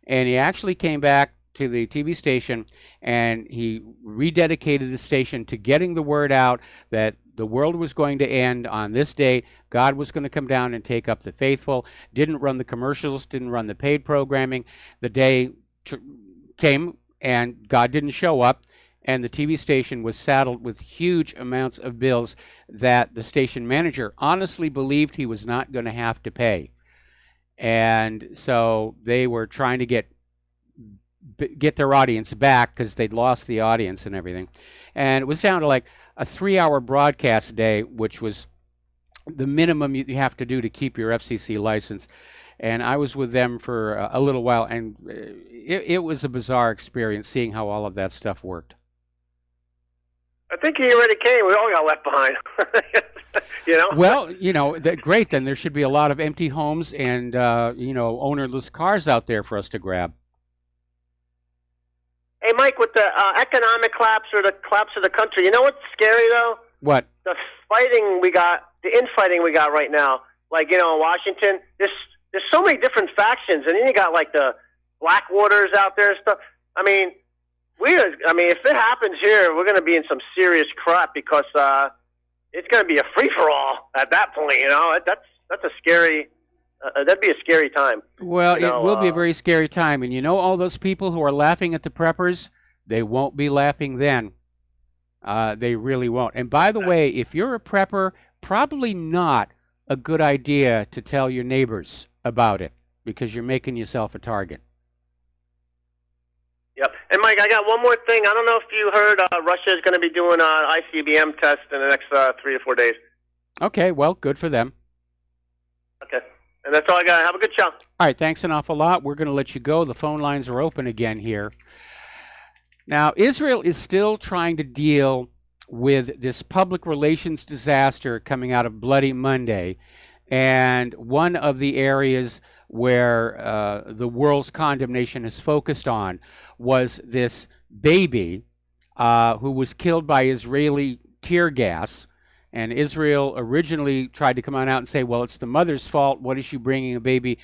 And he actually came back to the TV station and he rededicated the station to getting the word out that the world was going to end on this date. God was going to come down and take up the faithful. Didn't run the commercials, didn't run the paid programming. The day came and God didn't show up. And the TV station was saddled with huge amounts of bills that the station manager honestly believed he was not going to have to pay. And so they were trying to get their audience back because they'd lost the audience and everything. And it was down to like a 3-hour broadcast day, which was the minimum you have to do to keep your FCC license. And I was with them for a little while, and it was a bizarre experience seeing how all of that stuff worked. I think he already came. We all got left behind. Well, great. Then there should be a lot of empty homes and ownerless cars out there for us to grab. Hey, Mike, with the economic collapse or the collapse of the country, you know what's scary though? What? The infighting we got right now. Like in Washington, there's so many different factions, and then you got like the Blackwaters out there and stuff. I mean, if it happens here, we're going to be in some serious crap because it's going to be a free for all at that point. That's a scary. That'd be a scary time. Well, it will be a very scary time, and all those people who are laughing at the preppers, they won't be laughing then. They really won't. And by the way, if you're a prepper, probably not a good idea to tell your neighbors about it because you're making yourself a target. Yep. And Mike, I got one more thing. I don't know if you heard Russia is going to be doing an ICBM test in the next 3 to 4 days. Okay, well, good for them. Okay. And that's all I got. Have a good show. All right, thanks an awful lot. We're going to let you go. The phone lines are open again here. Now, Israel is still trying to deal with this public relations disaster coming out of Bloody Monday. And one of the areas where the world's condemnation is focused on was this baby who was killed by Israeli tear gas And Israel originally tried to come on out and say, well, it's the mother's fault. What is she bringing a baby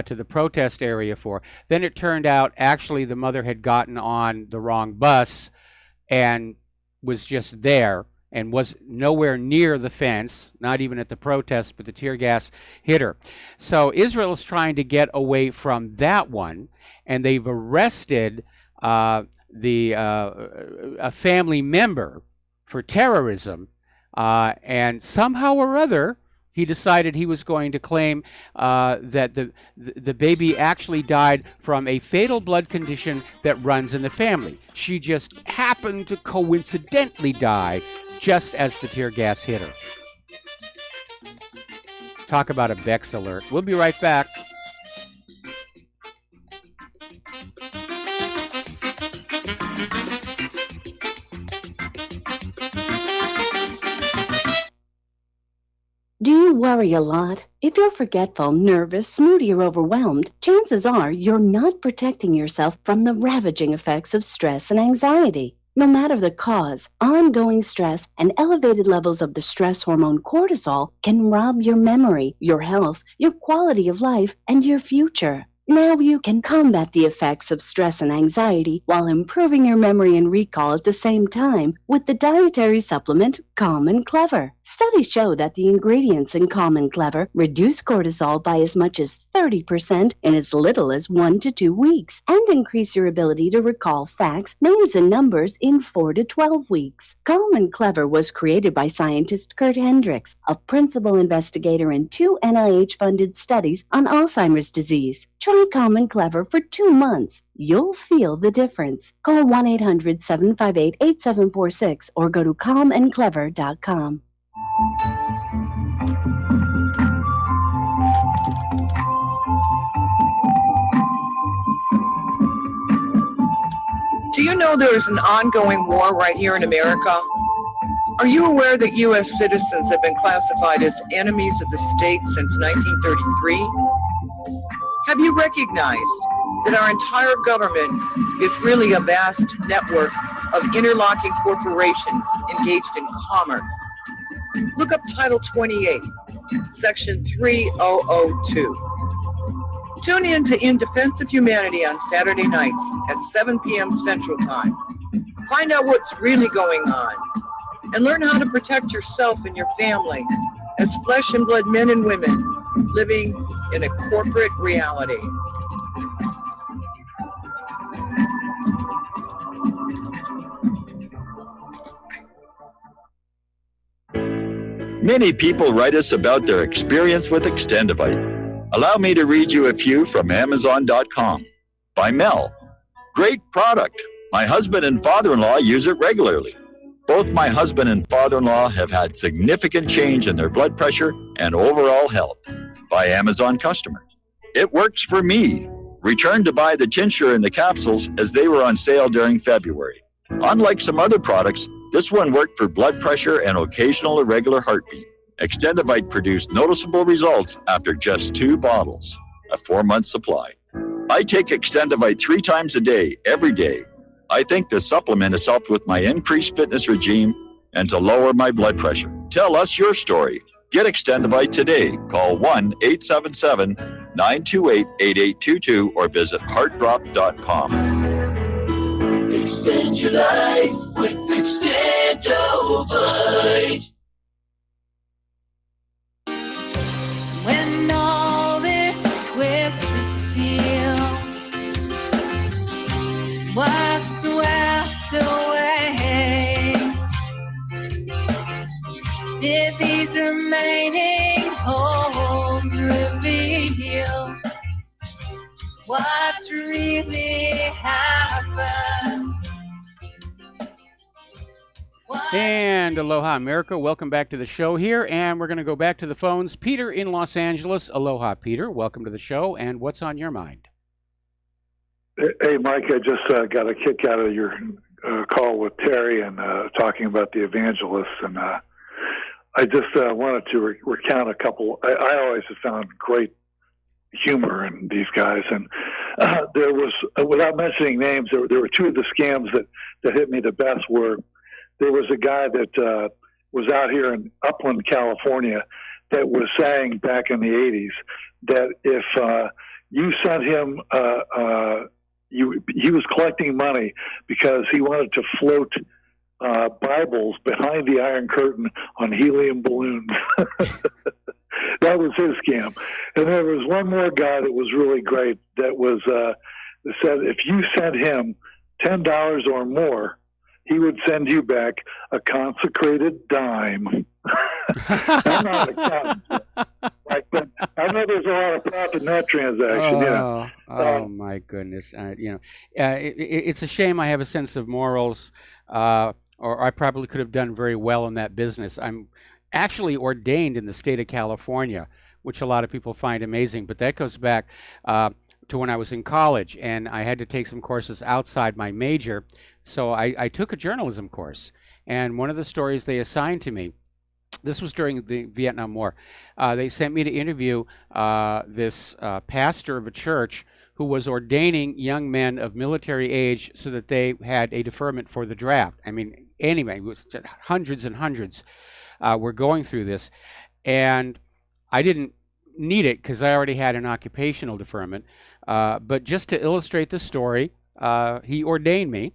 to the protest area for? Then it turned out actually the mother had gotten on the wrong bus and was just there and was nowhere near the fence, not even at the protest, but the tear gas hit her. So Israel is trying to get away from that one, and they've arrested a family member for terrorism, and somehow or other, he decided he was going to claim that the baby actually died from a fatal blood condition that runs in the family. She just happened to coincidentally die just as the tear gas hit her. Talk about a Bex alert. We'll be right back. Do you worry a lot? If you're forgetful, nervous, moody, or overwhelmed, chances are you're not protecting yourself from the ravaging effects of stress and anxiety. No matter the cause, ongoing stress and elevated levels of the stress hormone cortisol can rob your memory, your health, your quality of life, and your future. Now you can combat the effects of stress and anxiety while improving your memory and recall at the same time with the dietary supplement Calm and Clever. Studies show that the ingredients in Calm and Clever reduce cortisol by as much as 30% in as little as 1 to 2 weeks and increase your ability to recall facts, names, and numbers in 4 to 12 weeks. Calm and Clever was created by scientist Kurt Hendricks, a principal investigator in 2 NIH-funded studies on Alzheimer's disease. Try Calm and Clever for 2 months. You'll feel the difference. Call 1-800-758-8746 or go to calmandclever.com. Do you know there is an ongoing war right here in America? Are you aware that U.S. citizens have been classified as enemies of the state since 1933? Have you recognized that our entire government is really a vast network of interlocking corporations engaged in commerce? Look up Title 28, Section 3002. Tune in to In Defense of Humanity on Saturday nights at 7 p.m. Central Time. Find out what's really going on and learn how to protect yourself and your family as flesh and blood men and women living in a corporate reality. Many people write us about their experience with Extendivite. Allow me to read you a few from Amazon.com. By Mel. Great product. My husband and father-in-law use it regularly. Both my husband and father-in-law have had significant change in their blood pressure and overall health. By Amazon customer. It works for me. Returned to buy the tincture and the capsules as they were on sale during February. Unlike some other products, this one worked for blood pressure and occasional irregular heartbeat. Extendivite produced noticeable results after just 2 bottles, a 4-month supply. I take Extendivite 3 times a day, every day. I think this supplement has helped with my increased fitness regime and to lower my blood pressure. Tell us your story. Get Extendivite today. Call 1-877-928-8822 or visit heartdrop.com. Extend your life with Extendivite. When all this twisted steel was swept away, did these remaining holes reveal what's really happened? And aloha, America. Welcome back to the show here. And we're going to go back to the phones. Peter in Los Angeles. Aloha, Peter. Welcome to the show. And what's on your mind? Hey, Mike, I just got a kick out of your call with Terry and talking about the evangelists. And I just wanted to recount a couple. I always have found great humor in these guys. And there was, without mentioning names, there were 2 of the scams that hit me the best were, there was a guy that was out here in Upland, California, that was saying back in the 80s that if you sent him, he was collecting money because he wanted to float Bibles behind the Iron Curtain on helium balloons. That was his scam. And there was one more guy that was really great that was that said if you sent him $10 or more, he would send you back a consecrated dime. I'm not an accountant, right? But I know there's a lot of profit in that transaction. Oh my goodness! It's a shame I have a sense of morals, or I probably could have done very well in that business. I'm actually ordained in the state of California, which a lot of people find amazing, but that goes back to when I was in college, and I had to take some courses outside my major. So I took a journalism course, and one of the stories they assigned to me, this was during the Vietnam War, they sent me to interview this pastor of a church who was ordaining young men of military age so that they had a deferment for the draft. I mean, anyway, it was hundreds and hundreds were going through this, and I didn't need it because I already had an occupational deferment. But just to illustrate the story, he ordained me.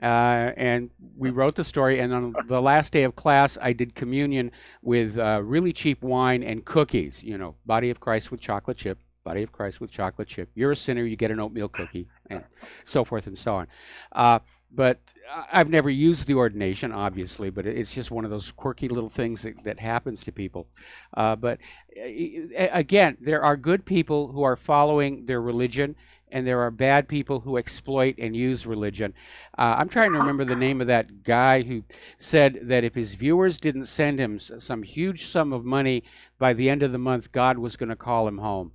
And we wrote the story, and on the last day of class, I did communion with really cheap wine and cookies. You know, body of Christ with chocolate chip, body of Christ with chocolate chip. You're a sinner, you get an oatmeal cookie, and so forth and so on. But I've never used the ordination, obviously, but it's just one of those quirky little things that happens to people. But again, there are good people who are following their religion, and there are bad people who exploit and use religion. I'm trying to remember the name of that guy who said that if his viewers didn't send him some huge sum of money by the end of the month, God was going to call him home.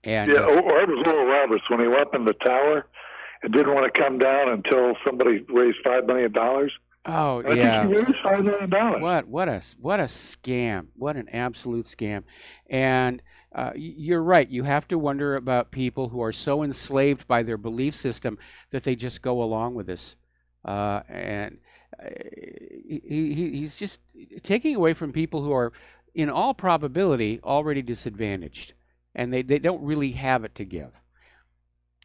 And or it was Oral Roberts when he went up in the tower and didn't want to come down until somebody raised $5 million. Oh, I yeah. think he raised $5 million. What a scam. What an absolute scam. And you're right. You have to wonder about people who are so enslaved by their belief system that they just go along with this. And he's just taking away from people who are, in all probability, already disadvantaged. And they don't really have it to give.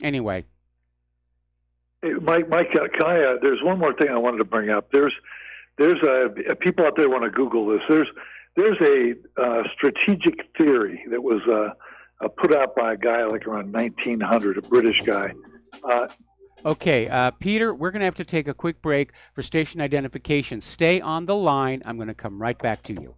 Anyway. Hey, Mike, there's one more thing I wanted to bring up. There's people out there want to Google this. There's a strategic theory that was put out by a guy like around 1900, a British guy. Okay, Peter, we're going to have to take a quick break for station identification. Stay on the line. I'm going to come right back to you.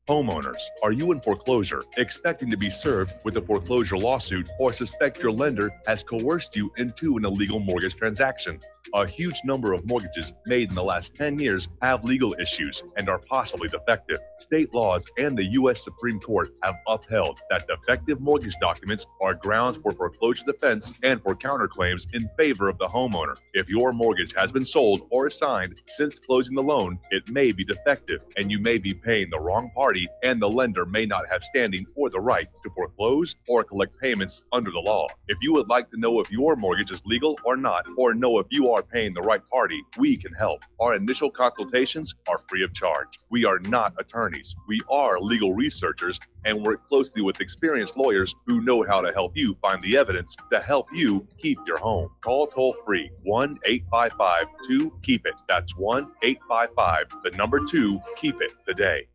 Homeowners, are you in foreclosure, expecting to be served with a foreclosure lawsuit, or suspect your lender has coerced you into an illegal mortgage transaction? A huge number of mortgages made in the last 10 years have legal issues and are possibly defective. State laws and the U.S. Supreme Court have upheld that defective mortgage documents are grounds for foreclosure defense and for counterclaims in favor of the homeowner. If your mortgage has been sold or assigned since closing the loan, it may be defective and you may be paying the wrong party, and the lender may not have standing or the right to foreclose or collect payments under the law. If you would like to know if your mortgage is legal or not, or know if you are paying the right party, we can help. Our initial consultations are free of charge. We are not attorneys. We are legal researchers and work closely with experienced lawyers who know how to help you find the evidence to help you keep your home. Call toll free 1-855-2-KEEP-IT. That's 1-855-2-KEEP-IT today.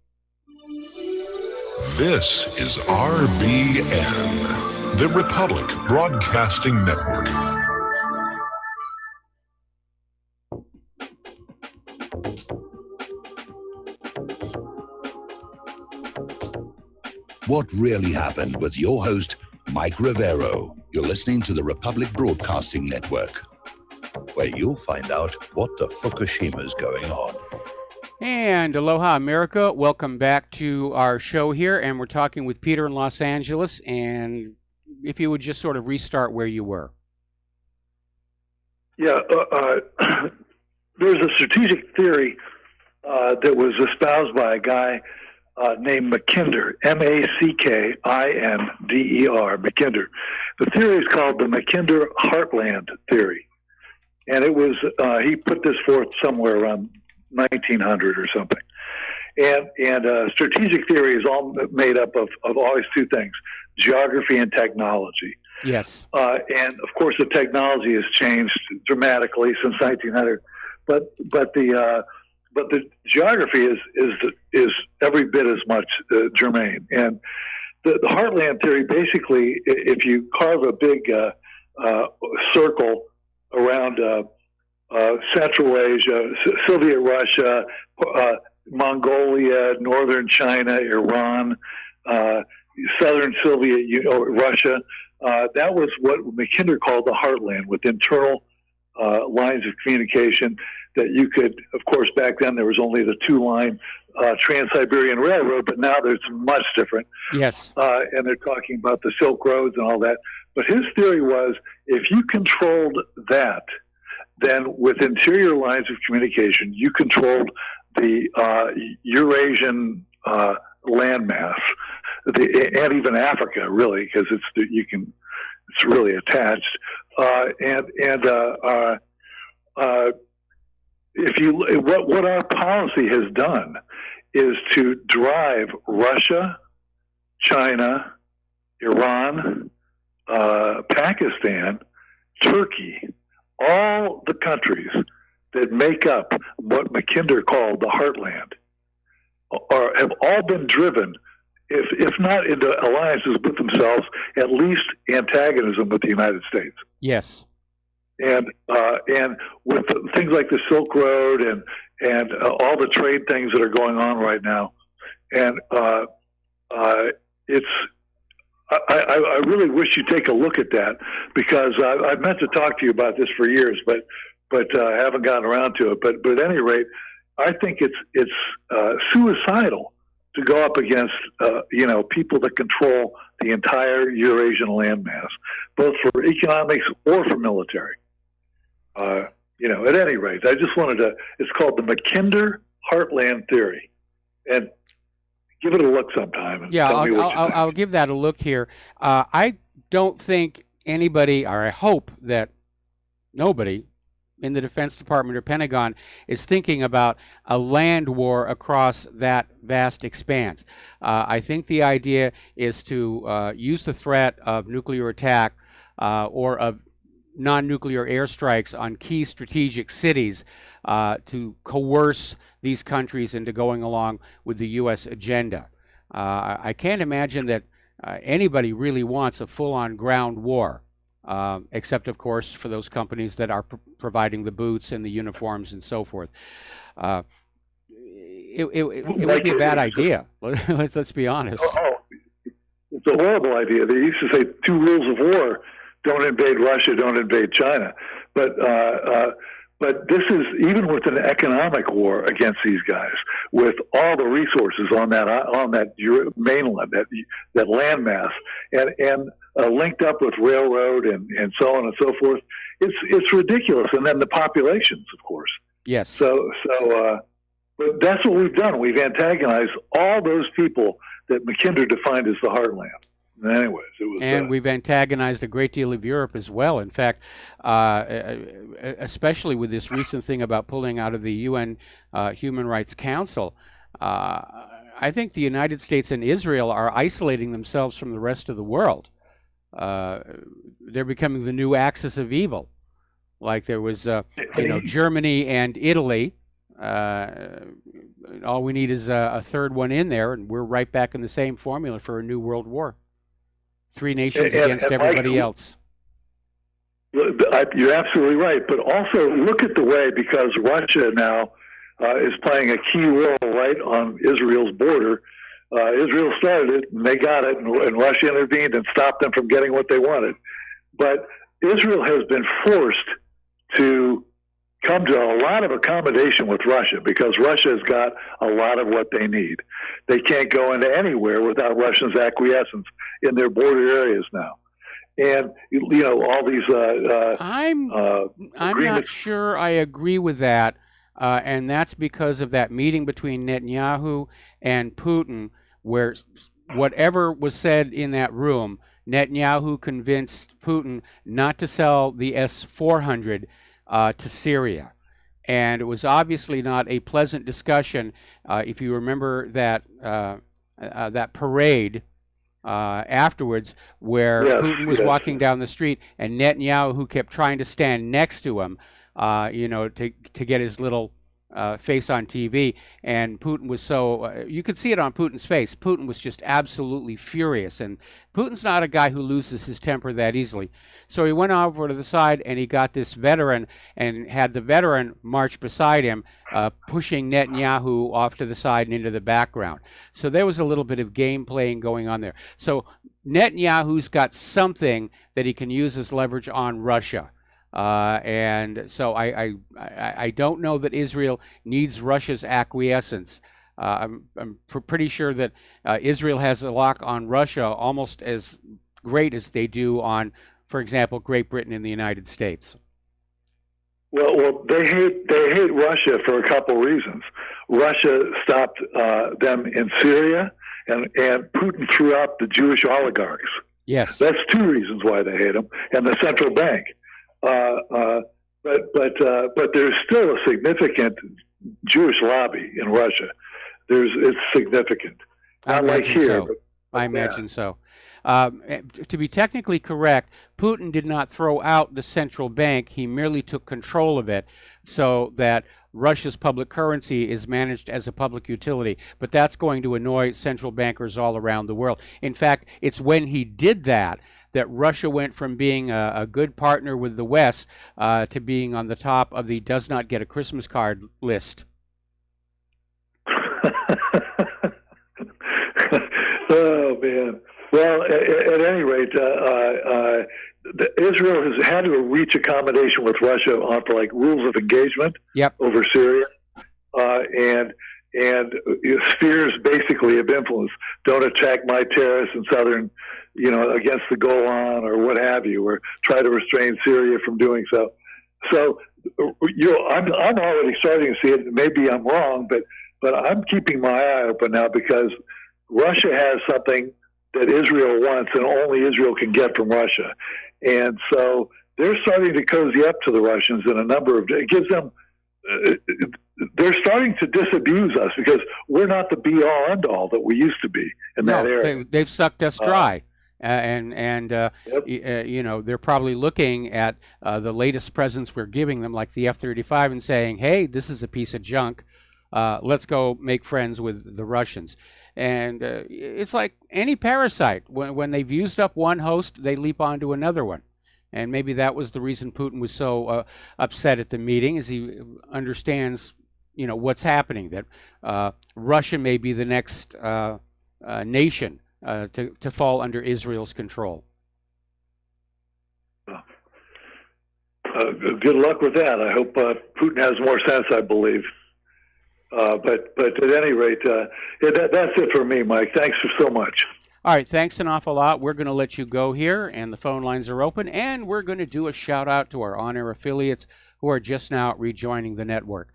This is RBN, the Republic Broadcasting Network. What Really Happened with your host, Mike Rivero. You're listening to the Republic Broadcasting Network, where you'll find out what the Fukushima's going on. And aloha, America. Welcome back to our show here. And we're talking with Peter in Los Angeles. And if you would just sort of restart where you were. Yeah, there's a strategic theory that was espoused by a guy named Mackinder, Mackinder, Mackinder. The theory is called the Mackinder Heartland Theory. And it was, he put this forth somewhere around 1900 or something. And strategic theory is all made up of always two things, geography and technology. Yes. And of course, the technology has changed dramatically since 1900, but the geography is every bit as much germane. And the Heartland Theory, basically, if you carve a big circle around Central Asia, Soviet Russia, Mongolia, Northern China, Iran, Southern Soviet Russia. That was what Mackinder called the heartland, with internal lines of communication that you could, of course, back then there was only the two-line Trans-Siberian Railroad, but now there's much different. Yes. And they're talking about the Silk Roads and all that. But his theory was, if you controlled that, then with interior lines of communication, you controlled the Eurasian landmass, and even Africa, really, because it's really attached. What our policy has done is to drive Russia, China, Iran, Pakistan, Turkey, all the countries that make up what Mackinder called the heartland, have all been driven, if not into alliances with themselves, at least antagonism with the United States. Yes. And with things like the Silk Road and all the trade things that are going on right now, and I really wish you'd take a look at that, because I meant to talk to you about this for years, but I haven't gotten around to it. But at any rate, I think it's suicidal to go up against people that control the entire Eurasian landmass, both for economics or for military. At any rate, I just wanted to. It's called the Mackinder Heartland Theory, and give it a look sometime. Yeah, I'll give that a look here. I don't think anybody, or I hope that nobody in the Defense Department or Pentagon is thinking about a land war across that vast expanse. I think the idea is to use the threat of nuclear attack or of non-nuclear airstrikes on key strategic cities to coerce these countries into going along with the U.S. agenda. I can't imagine that anybody really wants a full-on ground war, except, of course, for those companies that are providing the boots and the uniforms and so forth. It would be a bad idea. Let's be honest. It's a horrible idea. They used to say 2 rules of war: don't invade Russia, don't invade China. But this is, even with an economic war against these guys, with all the resources on that mainland, that landmass, and linked up with railroad and so on and so forth, it's ridiculous. And then the populations, of course. Yes. So but that's what we've done. We've antagonized all those people that Mackinder defined as the heartland. Anyways, it was, and we've antagonized a great deal of Europe as well. In fact, especially with this recent thing about pulling out of the UN Human Rights Council, I think the United States and Israel are isolating themselves from the rest of the world. They're becoming the new axis of evil. Like there was, Germany and Italy. All we need is a third one in there, and we're right back in the same formula for a new world war. 3 nations against everybody else. You're absolutely right. But also look at the way, because Russia now is playing a key role right on Israel's border, Israel started it, and they got it, and Russia intervened and stopped them from getting what they wanted. But Israel has been forced to come to a lot of accommodation with Russia because Russia has got a lot of what they need. They can't go into anywhere without Russia's acquiescence in their border areas now. And, all these I'm not sure I agree with that. And that's because of that meeting between Netanyahu and Putin, where whatever was said in that room, Netanyahu convinced Putin not to sell the S-400 to Syria. And it was obviously not a pleasant discussion. If you remember that that parade afterwards, where Putin was walking down the street, and Netanyahu, who kept trying to stand next to him, to get his little face on TV, and Putin was so you could see it on Putin's face. Putin was just absolutely furious, and Putin's not a guy who loses his temper that easily. So he went over to the side and he got this veteran and had the veteran march beside him, pushing Netanyahu off to the side and into the background. So there was a little bit of game playing going on there. So Netanyahu's got something that he can use as leverage on Russia. And so I don't know that Israel needs Russia's acquiescence. I'm pretty sure that Israel has a lock on Russia almost as great as they do on, for example, Great Britain and the United States. Well, they hate Russia for a couple reasons. Russia stopped them in Syria, and Putin threw out the Jewish oligarchs. Yes, that's two reasons why they hate them, and the central bank. But there's still a significant Jewish lobby in Russia. It's significant. Not like here. So. I imagine so. To be technically correct, Putin did not throw out the central bank. He merely took control of it so that Russia's public currency is managed as a public utility. But that's going to annoy central bankers all around the world. In fact, it's when he did that Russia went from being a good partner with the West to being on the top of the does not get a Christmas card list. Oh, man. Well, at any rate, Israel has had to reach accommodation with Russia on rules of engagement over Syria. And spheres basically of influence. Don't attack my terrorists in southern, against the Golan or what have you, or try to restrain Syria from doing so. So, I'm already starting to see it. Maybe I'm wrong, but I'm keeping my eye open now because Russia has something that Israel wants and only Israel can get from Russia. And so they're starting to cozy up to the Russians in a number of, it gives them, they're starting to disabuse us because we're not the be-all, end-all that we used to be in that area. They've sucked us dry. They're probably looking at the latest presents we're giving them, like the F-35, and saying, hey, this is a piece of junk. Let's go make friends with the Russians. And it's like any parasite. When they've used up one host, they leap onto another one. And maybe that was the reason Putin was so upset at the meeting, is he understands, what's happening, that Russia may be the next nation to fall under Israel's control. Good luck with that. I hope Putin has more sense, I believe. But at any rate, that's it for me, Mike. Thanks so much. All right, thanks an awful lot. We're going to let you go here, and the phone lines are open, and we're going to do a shout-out to our on-air affiliates who are just now rejoining the network.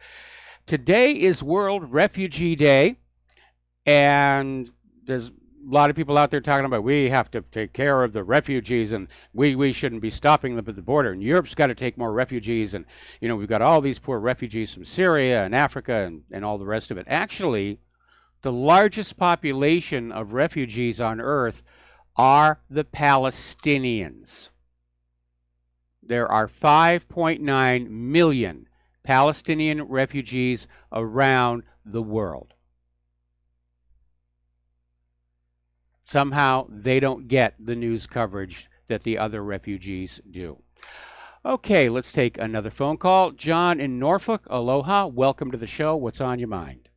Today is World Refugee Day, and there's a lot of people out there talking about we have to take care of the refugees, and we shouldn't be stopping them at the border, and Europe's got to take more refugees, and we've got all these poor refugees from Syria and Africa and all the rest of it. Actually, the largest population of refugees on earth are the Palestinians. There are 5.9 million Palestinian refugees around the world. Somehow they don't get the news coverage that the other refugees do. Okay, let's take another phone call. John in Norfolk, aloha. Welcome to the show. What's on your mind?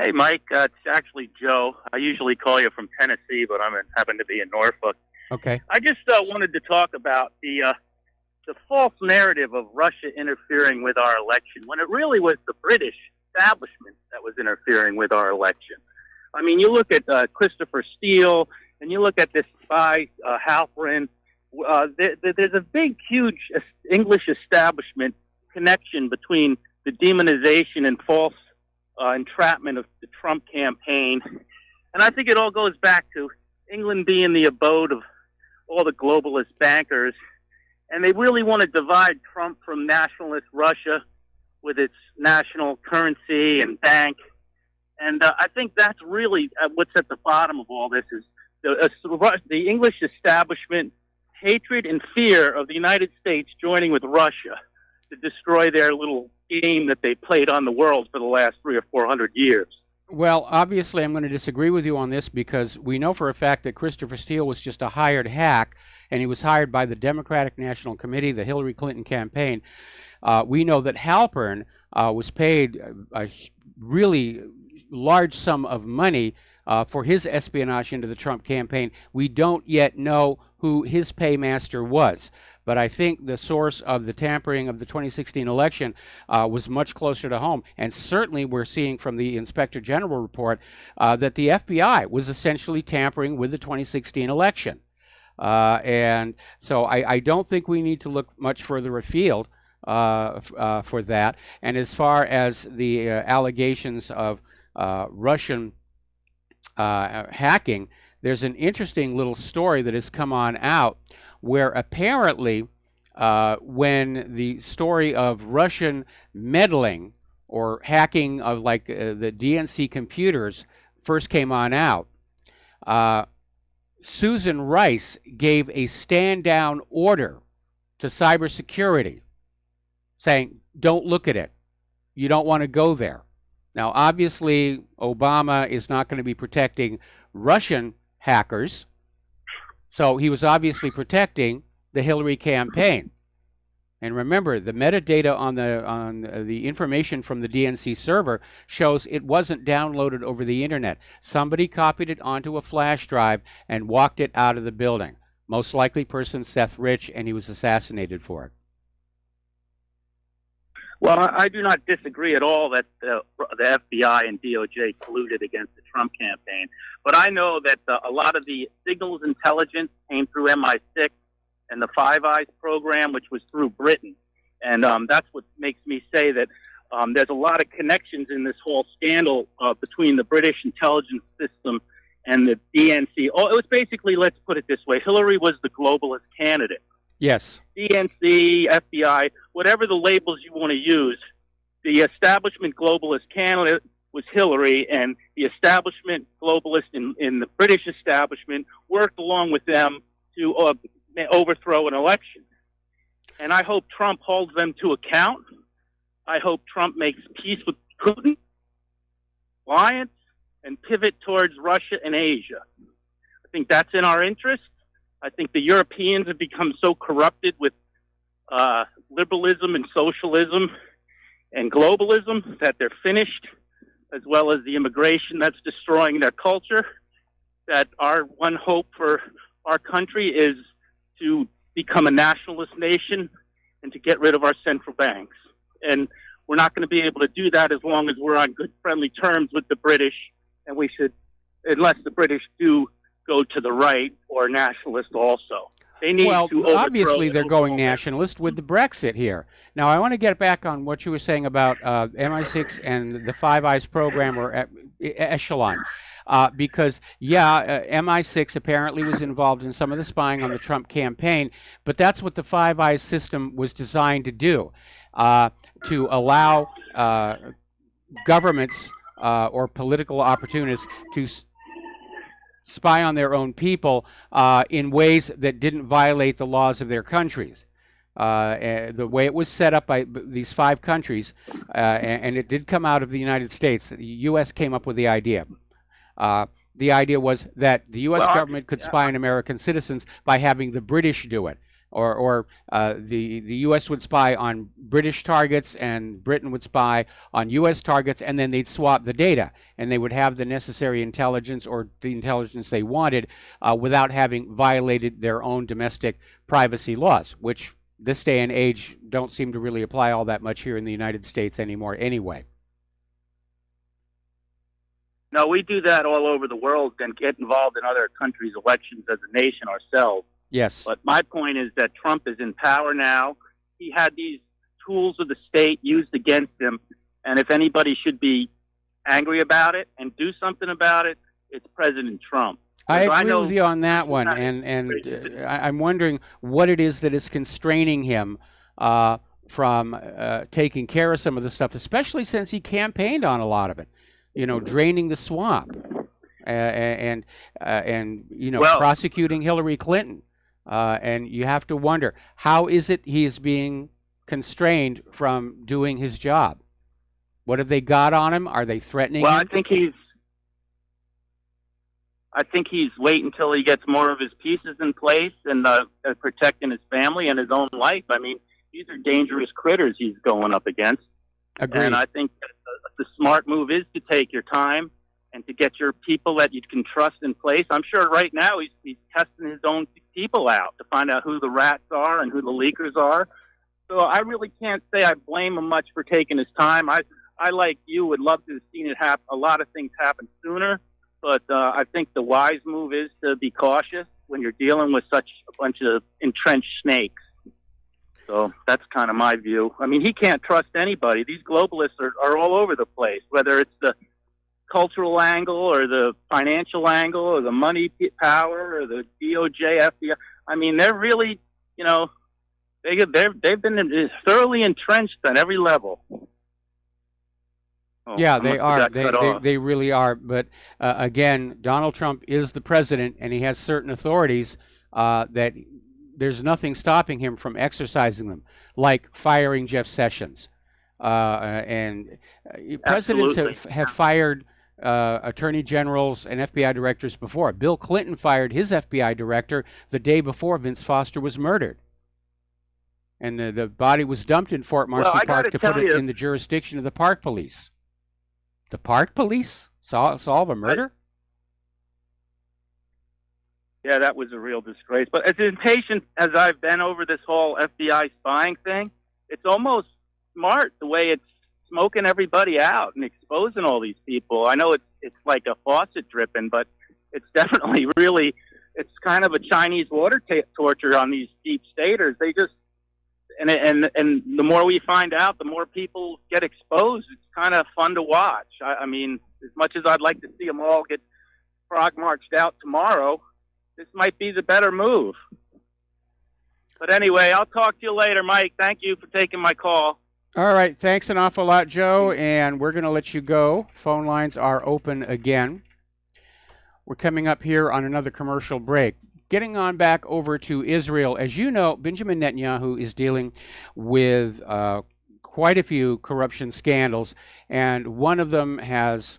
Hey, Mike. It's actually Joe. I usually call you from Tennessee, but happen to be in Norfolk. Okay. I just wanted to talk about the false narrative of Russia interfering with our election, when it really was the British establishment that was interfering with our election. I mean, you look at Christopher Steele, and you look at this spy, Halperin. There's a big, huge English establishment connection between the demonization and false entrapment of the Trump campaign. And I think it all goes back to England being the abode of all the globalist bankers. And they really want to divide Trump from nationalist Russia with its national currency and bank. And I think that's really what's at the bottom of all this is the English establishment hatred and fear of the United States joining with Russia to destroy their little game that they played on the world for the last 300 or 400 years. Well, obviously, I'm going to disagree with you on this because we know for a fact that Christopher Steele was just a hired hack, and he was hired by the Democratic National Committee, the Hillary Clinton campaign. We know that Halpern was paid a really large sum of money for his espionage into the Trump campaign. We don't yet know who his paymaster was. But I think the source of the tampering of the 2016 election was much closer to home. And certainly we're seeing from the Inspector General report that the FBI was essentially tampering with the 2016 election. And so I don't think we need to look much further afield for that. And as far as the allegations of Russian hacking, there's an interesting little story that has come on out where apparently when the story of Russian meddling or hacking of like the DNC computers first came on out, Susan Rice gave a stand-down order to cybersecurity saying, don't look at it. You don't want to go there. Now, obviously, Obama is not going to be protecting Russian hackers, so he was obviously protecting the Hillary campaign. And remember, the metadata on the information from the DNC server shows it wasn't downloaded over the internet. Somebody copied it onto a flash drive and walked it out of the building. Most likely person, Seth Rich, and he was assassinated for it. Well, I do not disagree at all that the FBI and DOJ colluded against the Trump campaign. But I know that a lot of the signals intelligence came through MI6 and the Five Eyes program, which was through Britain. And that's what makes me say that there's a lot of connections in this whole scandal between the British intelligence system and the DNC. Oh, it was basically, let's put it this way, Hillary was the globalist candidate. Yes. DNC, FBI, whatever the labels you want to use, the establishment globalist candidate was Hillary, and the establishment globalist in the British establishment worked along with them to overthrow an election. And I hope Trump holds them to account. I hope Trump makes peace with Putin, alliance, and pivot towards Russia and Asia. I think that's in our interest. I think the Europeans have become so corrupted with liberalism and socialism and globalism that they're finished, as well as the immigration that's destroying their culture, that our one hope for our country is to become a nationalist nation and to get rid of our central banks. And we're not going to be able to do that as long as we're on good, friendly terms with the British, and we should, unless the British do go to the right or nationalist also. They need to obviously they're going nationalist with the Brexit here. Now, I want to get back on what you were saying about MI6 and the Five Eyes program or Echelon. Because, MI6 apparently was involved in some of the spying on the Trump campaign, but that's what the Five Eyes system was designed to do, to allow governments or political opportunists to spy on their own people in ways that didn't violate the laws of their countries. The way it was set up by these 5 countries, and it did come out of the United States. The U.S. came up with the idea. The idea was that the U.S. government could spy on American citizens by having the British do it. the U.S. would spy on British targets and Britain would spy on U.S. targets, and then they'd swap the data, and they would have the necessary intelligence or the intelligence they wanted without having violated their own domestic privacy laws, which this day and age don't seem to really apply all that much here in the United States anymore anyway. No, we do that all over the world and get involved in other countries' elections as a nation ourselves. Yes. But my point is that Trump is in power now. He had these tools of the state used against him, and if anybody should be angry about it and do something about it, it's President Trump. I agree with you on that one, and I'm wondering what it is that is constraining him from taking care of some of the stuff, especially since he campaigned on a lot of it. You know, draining the swamp, and you know, prosecuting Hillary Clinton, and you have to wonder, how is it he is being constrained from doing his job? What have they got on him? Are they threatening him? I think he's waiting until he gets more of his pieces in place and protecting his family and his own life. I mean, these are dangerous critters he's going up against. Agreed. And I think that the smart move is to take your time and to get your people that you can trust in place. I'm sure right now he's testing his own people out to find out who the rats are and who the leakers are. So I really can't say I blame him much for taking his time. I like you, would love to have seen it happen. A lot of things happen sooner, but I think the wise move is to be cautious when you're dealing with such a bunch of entrenched snakes. So that's kind of my view. I mean, he can't trust anybody. These globalists are all over the place, whether it's the cultural angle or the financial angle or the money power or the DOJ, FBI. I mean, they're really, you know, they've been thoroughly entrenched on every level. Oh, yeah, they are. They really are. But again, Donald Trump is the president, and he has certain authorities that there's nothing stopping him from exercising them, like firing Jeff Sessions. And presidents have fired attorney generals and FBI directors before. Bill Clinton fired his FBI director the day before Vince Foster was murdered. And the body was dumped in Fort Marcy Park to put it in the jurisdiction of the Park Police. The Park Police solve a murder? Yeah, that was a real disgrace. But as impatient as I've been over this whole FBI spying thing, it's almost smart the way it's smoking everybody out and exposing all these people. I know it's like a faucet dripping, but it's definitely really, it's kind of a Chinese water torture on these deep staters. They just, and the more we find out, the more people get exposed. It's kind of fun to watch. I mean, as much as I'd like to see them all get frog marched out tomorrow, this might be the better move. But anyway, I'll talk to you later, Mike. Thank you for taking my call. All right. Thanks an awful lot, Joe. And we're going to let you go. Phone lines are open again. We're coming up here on another commercial break. Getting on back over to Israel. As you know, Benjamin Netanyahu is dealing with quite a few corruption scandals, and one of them has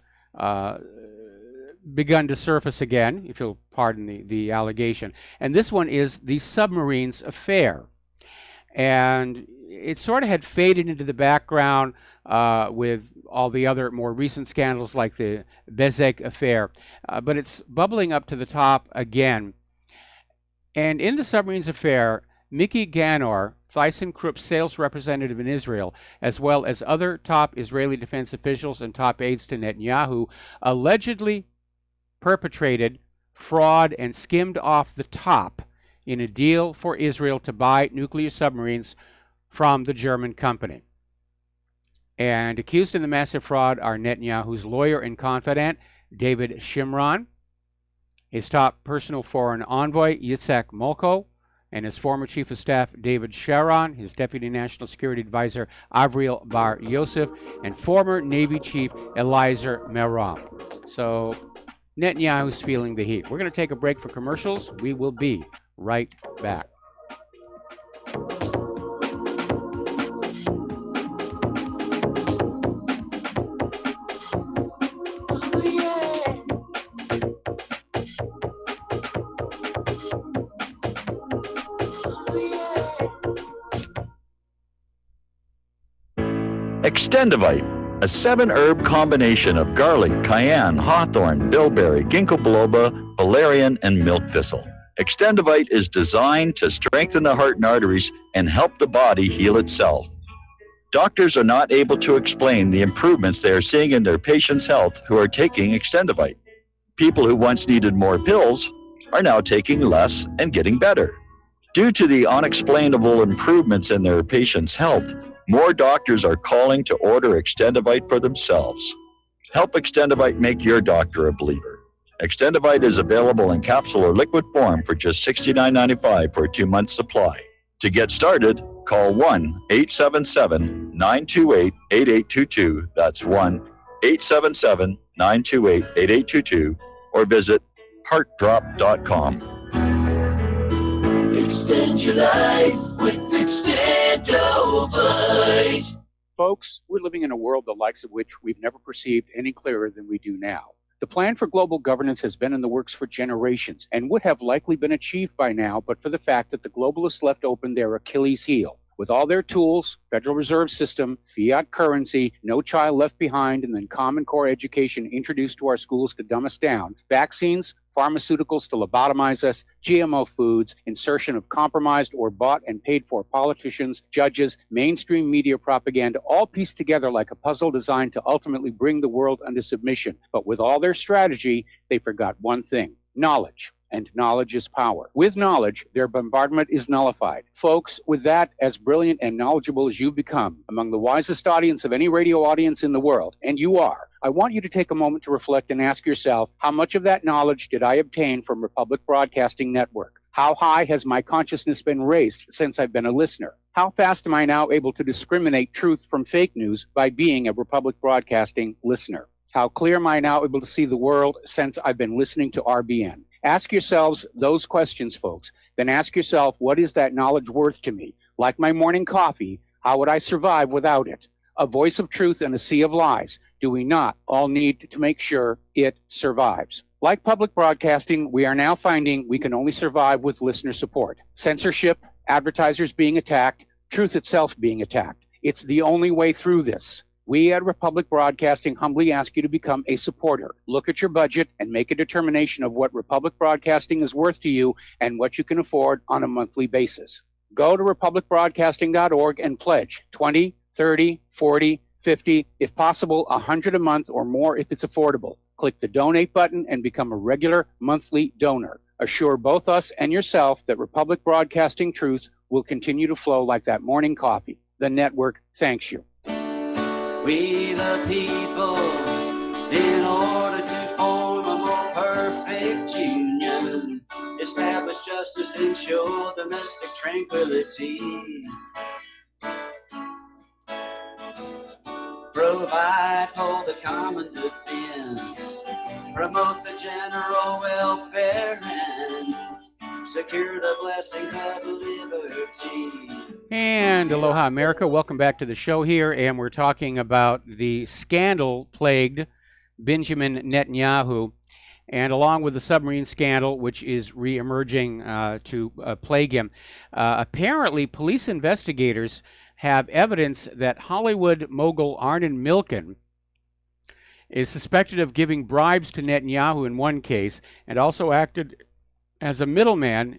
begun to surface again, if you'll pardon the allegation. And this one is the submarines affair. And it sort of had faded into the background with all the other more recent scandals like the Bezek affair. But it's bubbling up to the top again. And in the submarines affair, Miki Ganor, ThyssenKrupp's sales representative in Israel, as well as other top Israeli defense officials and top aides to Netanyahu, allegedly perpetrated fraud and skimmed off the top in a deal for Israel to buy nuclear submarines from the German company. And accused in the massive fraud are Netanyahu's lawyer and confidant, David Shimron, his top personal foreign envoy, Yitzhak Molko, and his former chief of staff, David Sharon, his deputy national security advisor, Avriel Bar Yosef, and former Navy chief, Eliezer Meron. So Netanyahu's feeling the heat. We're going to take a break for commercials. We will be right back. Oh, yeah. Extendivite, a 7-herb combination of garlic, cayenne, hawthorn, bilberry, ginkgo biloba, valerian, and milk thistle. Extendivite is designed to strengthen the heart and arteries and help the body heal itself. Doctors are not able to explain the improvements they are seeing in their patients' health who are taking Extendivite. People who once needed more pills are now taking less and getting better. Due to the unexplainable improvements in their patients' health, more doctors are calling to order Extendivite for themselves. Help Extendivite make your doctor a believer. Extendivite is available in capsule or liquid form for just $69.95 for a 2-month supply. To get started, call 1-877-928-8822. That's 1-877-928-8822 or visit heartdrop.com. Extend your life with Extendovite. Folks, we're living in a world the likes of which we've never perceived any clearer than we do now. The plan for global governance has been in the works for generations and would have likely been achieved by now, but for the fact that the globalists left open their Achilles heel. With all their tools, Federal Reserve System, fiat currency, no child left behind, and then Common Core education introduced to our schools to dumb us down, vaccines, pharmaceuticals to lobotomize us, GMO foods, insertion of compromised or bought and paid for politicians, judges, mainstream media propaganda, all pieced together like a puzzle designed to ultimately bring the world under submission. But with all their strategy, they forgot one thing: knowledge. And knowledge is power. With knowledge, their bombardment is nullified. Folks, with that, as brilliant and knowledgeable as you've become, among the wisest audience of any radio audience in the world, and you are, I want you to take a moment to reflect and ask yourself, how much of that knowledge did I obtain from Republic Broadcasting Network? How high has my consciousness been raised since I've been a listener? How fast am I now able to discriminate truth from fake news by being a Republic Broadcasting listener? How clear am I now able to see the world since I've been listening to RBN? Ask yourselves those questions, folks. Then ask yourself, what is that knowledge worth to me? Like my morning coffee, how would I survive without it? A voice of truth in a sea of lies. Do we not all need to make sure it survives? Like public broadcasting, we are now finding we can only survive with listener support. Censorship, advertisers being attacked, truth itself being attacked. It's the only way through this. We at Republic Broadcasting humbly ask you to become a supporter. Look at your budget and make a determination of what Republic Broadcasting is worth to you and what you can afford on a monthly basis. Go to republicbroadcasting.org and pledge 20, 30, 40, 50, if possible, 100 a month or more if it's affordable. Click the donate button and become a regular monthly donor. Assure both us and yourself that Republic Broadcasting truth will continue to flow like that morning coffee. The network thanks you. We the people, in order to form a more perfect union, establish justice, ensure domestic tranquility, provide for the common defense, promote the general welfare, and secure the blessings of liberty. And aloha, America. Welcome back to the show here. And we're talking about the scandal-plagued Benjamin Netanyahu. And along with the submarine scandal, which is re-emerging to plague him, apparently police investigators have evidence that Hollywood mogul Arnon Milchan is suspected of giving bribes to Netanyahu in one case and also acted as a middleman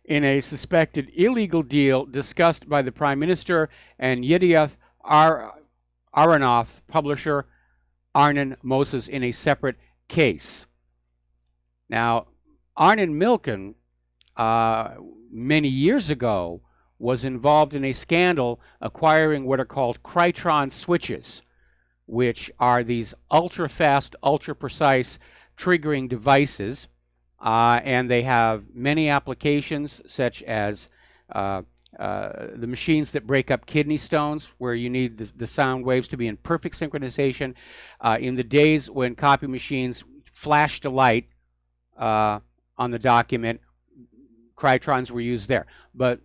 in a suspected illegal deal discussed by the Prime Minister and Yedioth Aharonoth publisher Arnon Moses in a separate case. Now, Arnon Milchan, many years ago, was involved in a scandal acquiring what are called Krytron switches, which are these ultra-fast, ultra-precise triggering devices. And they have many applications, such as the machines that break up kidney stones, where you need the sound waves to be in perfect synchronization. In the days when copy machines flashed a light on the document, Krytrons were used there. But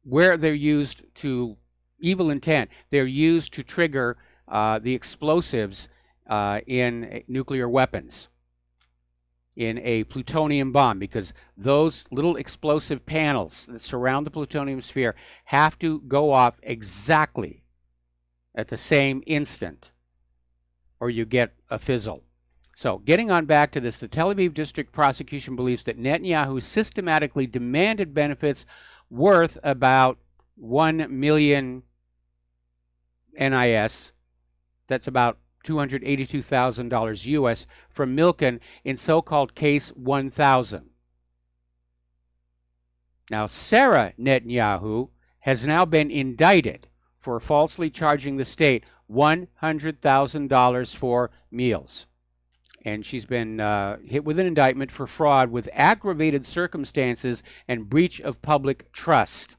where they're used to evil intent, they're used to trigger the explosives in nuclear weapons, in a plutonium bomb, because those little explosive panels that surround the plutonium sphere have to go off exactly at the same instant, or you get a fizzle. So, getting on back to this, the Tel Aviv district prosecution believes that Netanyahu systematically demanded benefits worth about 1 million NIS, that's about $282,000 US, from Milken in so-called Case 1000. Now, Sarah Netanyahu has now been indicted for falsely charging the state $100,000 for meals. And she's been hit with an indictment for fraud with aggravated circumstances and breach of public trust.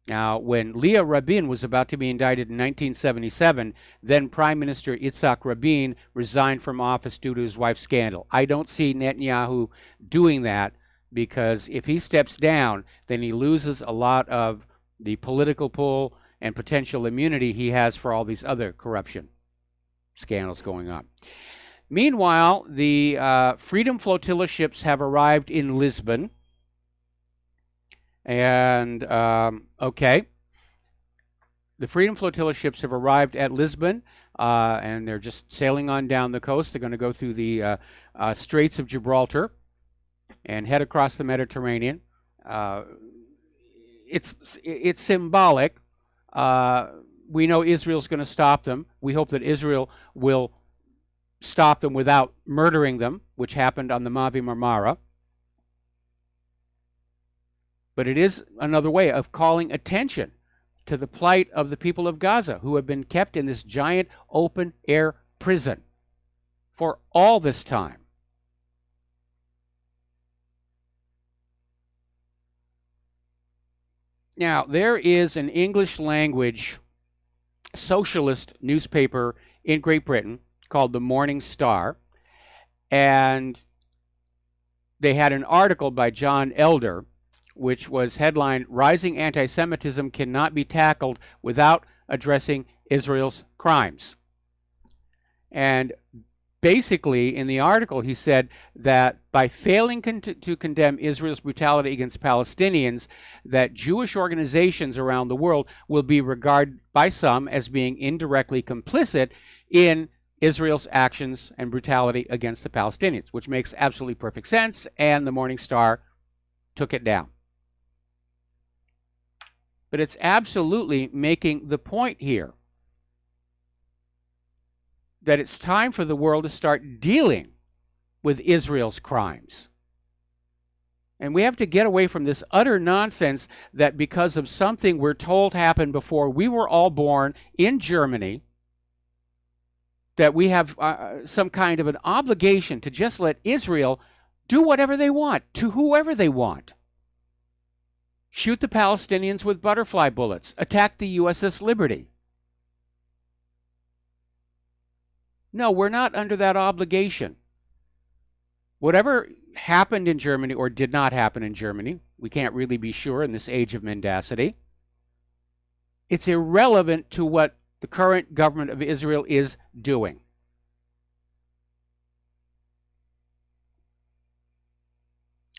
Now, when Leah Rabin was about to be indicted in 1977, then Prime Minister Yitzhak Rabin resigned from office due to his wife's scandal. I don't see Netanyahu doing that, because if he steps down, then he loses a lot of the political pull and potential immunity he has for all these other corruption scandals going on. Meanwhile, the Freedom Flotilla ships have arrived in Lisbon. And, okay, the Freedom Flotilla ships have arrived at Lisbon, and they're just sailing on down the coast. They're going to go through the Straits of Gibraltar and head across the Mediterranean. It's symbolic. We know Israel's going to stop them. We hope that Israel will stop them without murdering them, which happened on the Mavi Marmara. But it is another way of calling attention to the plight of the people of Gaza, who have been kept in this giant open-air prison for all this time. Now, there is an English-language socialist newspaper in Great Britain called the Morning Star, and they had an article by John Elder, which was headlined, "Rising Anti-Semitism Cannot Be Tackled Without Addressing Israel's Crimes." And basically, in the article, he said that by failing to condemn Israel's brutality against Palestinians, that Jewish organizations around the world will be regarded by some as being indirectly complicit in Israel's actions and brutality against the Palestinians, which makes absolutely perfect sense, and the Morning Star took it down. But it's absolutely making the point here that it's time for the world to start dealing with Israel's crimes. And we have to get away from this utter nonsense that because of something we're told happened before we were all born in Germany, that we have some kind of an obligation to just let Israel do whatever they want to whoever they want. Shoot the Palestinians with butterfly bullets. Attack the USS Liberty. No, we're not under that obligation. Whatever happened in Germany or did not happen in Germany, we can't really be sure in this age of mendacity. It's irrelevant to what the current government of Israel is doing.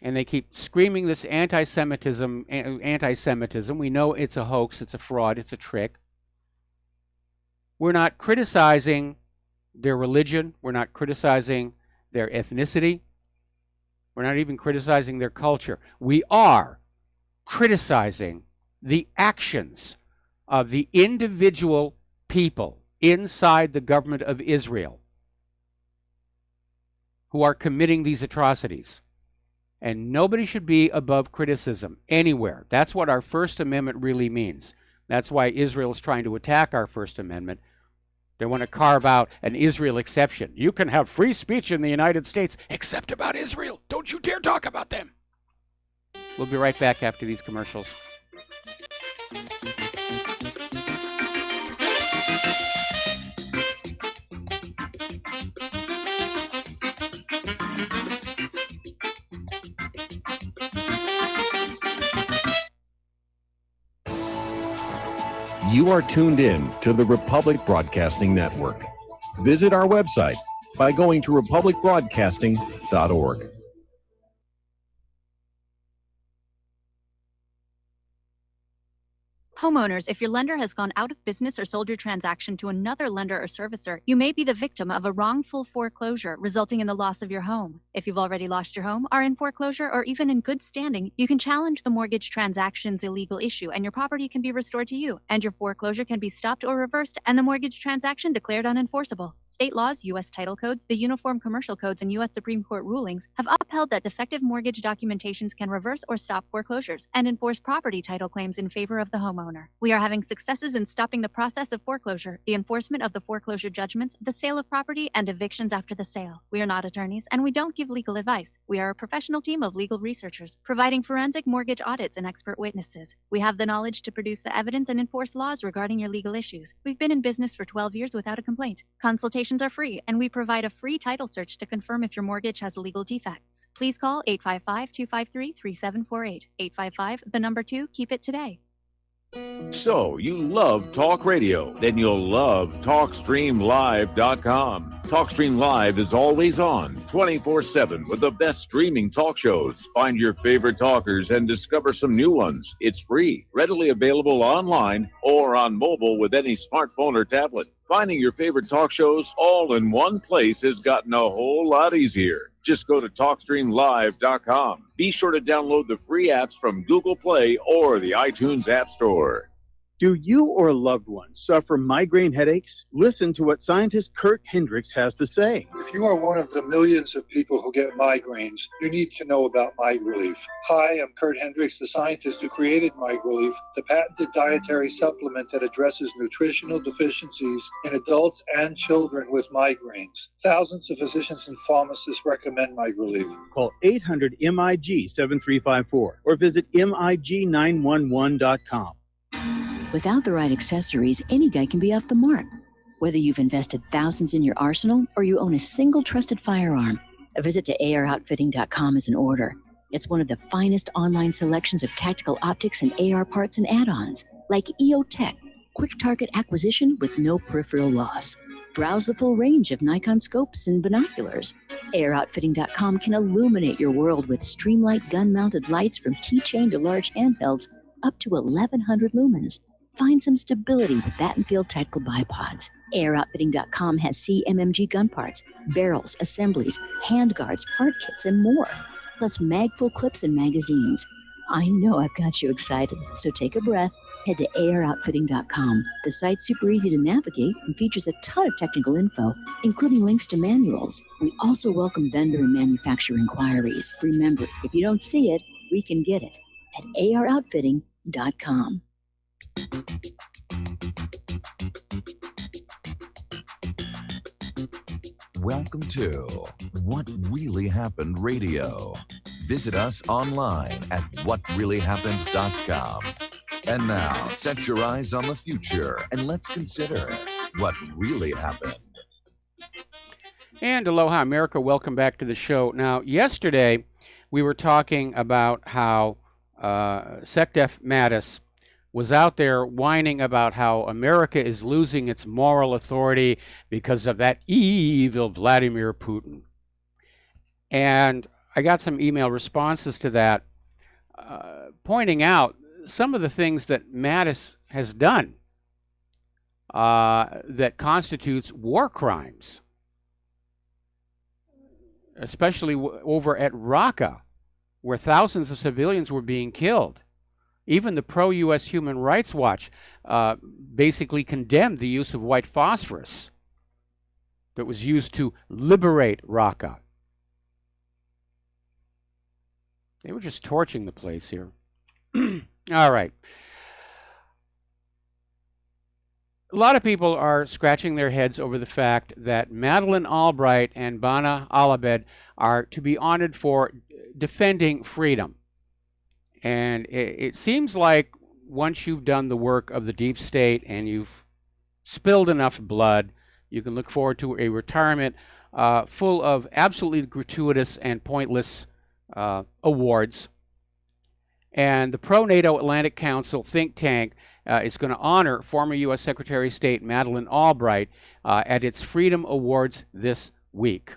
And they keep screaming this anti-Semitism. We know it's a hoax, it's a fraud, it's a trick. We're not criticizing their religion. We're not criticizing their ethnicity. We're not even criticizing their culture. We are criticizing the actions of the individual people inside the government of Israel who are committing these atrocities. And nobody should be above criticism anywhere. That's what our First Amendment really means. That's why Israel is trying to attack our First Amendment. They want to carve out an Israel exception. You can have free speech in the United States, except about Israel. Don't you dare talk about them. We'll be right back after these commercials. You are tuned in to the Republic Broadcasting Network. Visit our website by going to republicbroadcasting.org. Homeowners, if your lender has gone out of business or sold your transaction to another lender or servicer, you may be the victim of a wrongful foreclosure, resulting in the loss of your home. If you've already lost your home, are in foreclosure, or even in good standing, you can challenge the mortgage transaction's illegal issue, and your property can be restored to you, and your foreclosure can be stopped or reversed, and the mortgage transaction declared unenforceable. State laws, U.S. title codes, the Uniform Commercial Codes, and U.S. Supreme Court rulings have upheld that defective mortgage documentations can reverse or stop foreclosures and enforce property title claims in favor of the homeowner. We are having successes in stopping the process of foreclosure, the enforcement of the foreclosure judgments, the sale of property, and evictions after the sale. We are not attorneys, and we don't give legal advice. We are a professional team of legal researchers, providing forensic mortgage audits and expert witnesses. We have the knowledge to produce the evidence and enforce laws regarding your legal issues. We've been in business for 12 years without a complaint. Consultations are free, and we provide a free title search to confirm if your mortgage has legal defects. Please call 855-253-3748. 855, the number 2, keep it today. So, you love talk radio? Then you'll love TalkStreamLive.com. TalkStream Live is always on, 24/7, with the best streaming talk shows. Find your favorite talkers and discover some new ones. It's free, readily available online or on mobile with any smartphone or tablet. Finding your favorite talk shows all in one place has gotten a whole lot easier. Just go to TalkStreamLive.com. Be sure to download the free apps from Google Play or the iTunes App Store. Do you or a loved one suffer migraine headaches? Listen to what scientist Kurt Hendricks has to say. If you are one of the millions of people who get migraines, you need to know about MigRelief. Hi, I'm Kurt Hendricks, the scientist who created MigRelief, the patented dietary supplement that addresses nutritional deficiencies in adults and children with migraines. Thousands of physicians and pharmacists recommend MigRelief. Call 800-MIG-7354 or visit MIG911.com. Without the right accessories, any guy can be off the mark. Whether you've invested thousands in your arsenal or you own a single trusted firearm, a visit to AROutfitting.com is in order. It's one of the finest online selections of tactical optics and AR parts and add-ons, like EOTech, quick target acquisition with no peripheral loss. Browse the full range of Nikon scopes and binoculars. AROutfitting.com can illuminate your world with Streamlight gun-mounted lights from keychain to large handhelds up to 1,100 lumens. Find some stability with Battenfield Tactical Bipods. AirOutfitting.com has CMMG gun parts, barrels, assemblies, handguards, part kits, and more. Plus magful clips and magazines. I know I've got you excited, so take a breath. Head to AirOutfitting.com. The site's super easy to navigate and features a ton of technical info, including links to manuals. We also welcome vendor and manufacturer inquiries. Remember, if you don't see it, we can get it at AROutfitting.com. Welcome to What Really Happened Radio. Visit us online at whatreallyhappened.com. And now, set your eyes on the future and let's consider what really happened. And aloha, America. Welcome back to the show. Now, yesterday we were talking about how SecDef Mattis was out there whining about how America is losing its moral authority because of that evil Vladimir Putin. And I got some email responses to that, pointing out some of the things that Mattis has done that constitutes war crimes, especially over at Raqqa, where thousands of civilians were being killed. Even the pro-U.S. Human Rights Watch basically condemned the use of white phosphorus that was used to liberate Raqqa. They were just torching the place here. All right. A lot of people are scratching their heads over the fact that Madeleine Albright and Bana Alabed are to be honored for defending freedom. And it seems like once you've done the work of the deep state and you've spilled enough blood, you can look forward to a retirement full of absolutely gratuitous and pointless awards. And the pro-NATO Atlantic Council think tank is going to honor former U.S. Secretary of State Madeleine Albright at its Freedom Awards this week.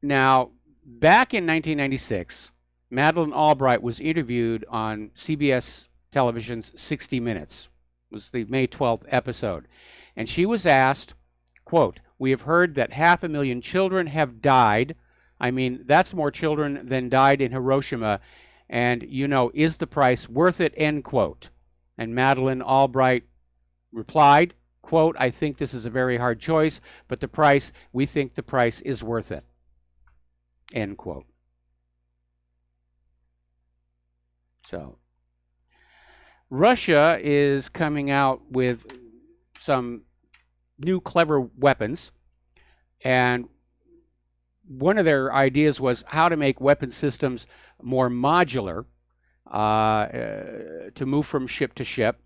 Now, back in 1996, Madeleine Albright was interviewed on CBS Television's 60 Minutes. It was the May 12th episode. And she was asked, quote, "We have heard that 500,000 children have died. I mean, that's more children than died in Hiroshima. And, you know, is the price worth it?" End quote. And Madeleine Albright replied, quote, "I think this is a very hard choice, but we think the price is worth it." End quote. So, Russia is coming out with some new clever weapons, and one of their ideas was how to make weapon systems more modular, to move from ship to ship.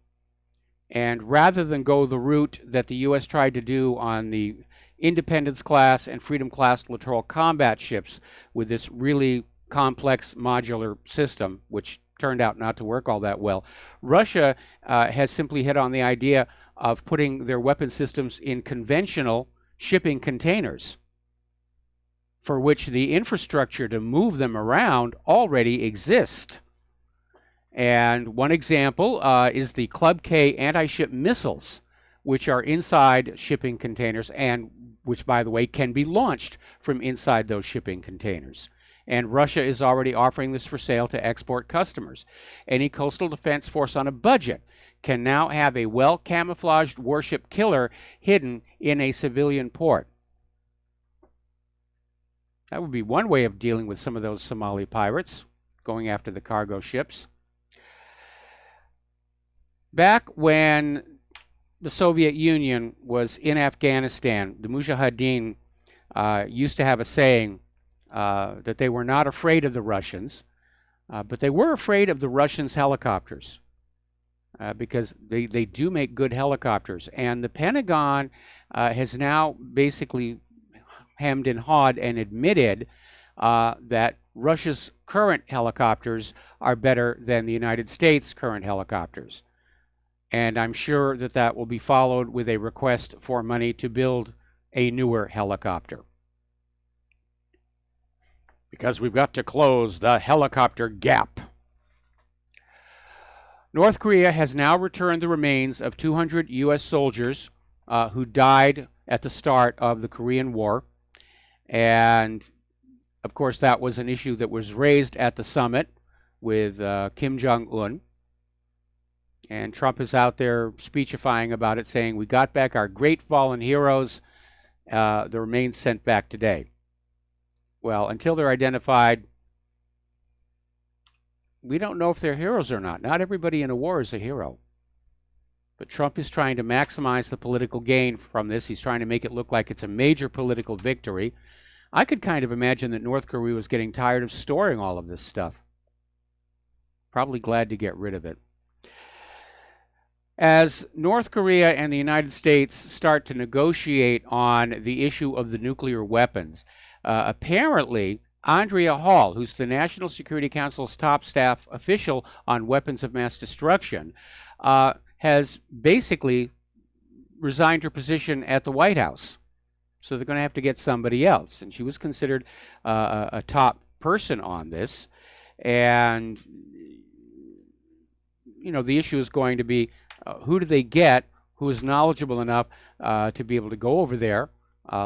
And rather than go the route that the U.S. tried to do on the Independence class and Freedom class littoral combat ships with this really complex modular system, which turned out not to work all that well, Russia has simply hit on the idea of putting their weapon systems in conventional shipping containers, for which the infrastructure to move them around already exists. And one example is the Club K anti-ship missiles, which are inside shipping containers and which, by the way, can be launched from inside those shipping containers. And Russia is already offering this for sale to export customers. Any coastal defense force on a budget can now have a well-camouflaged warship killer hidden in a civilian port. That would be one way of dealing with some of those Somali pirates, going after the cargo ships. Back when the Soviet Union was in Afghanistan, the Mujahideen used to have a saying that they were not afraid of the Russians, but they were afraid of the Russians' helicopters, because they do make good helicopters. And the Pentagon has now basically hemmed and hawed and admitted that Russia's current helicopters are better than the United States' current helicopters. And I'm sure that that will be followed with a request for money to build a newer helicopter, because we've got to close the helicopter gap. North Korea has now returned the remains of 200 U.S. soldiers who died at the start of the Korean War. And, of course, that was an issue that was raised at the summit with Kim Jong-un. And Trump is out there speechifying about it, saying, "We got back our great fallen heroes, the remains sent back today." Well, until they're identified, we don't know if they're heroes or not. Not everybody in a war is a hero. But Trump is trying to maximize the political gain from this. He's trying to make it look like it's a major political victory. I could kind of imagine that North Korea was getting tired of storing all of this stuff. Probably glad to get rid of it. As North Korea and the United States start to negotiate on the issue of the nuclear weapons, apparently Andrea Hall, who's the National Security Council's top staff official on weapons of mass destruction, has basically resigned her position at the White House. So they're going to have to get somebody else. And she was considered a top person on this. And, you know, the issue is going to be, who do they get who is knowledgeable enough to be able to go over there,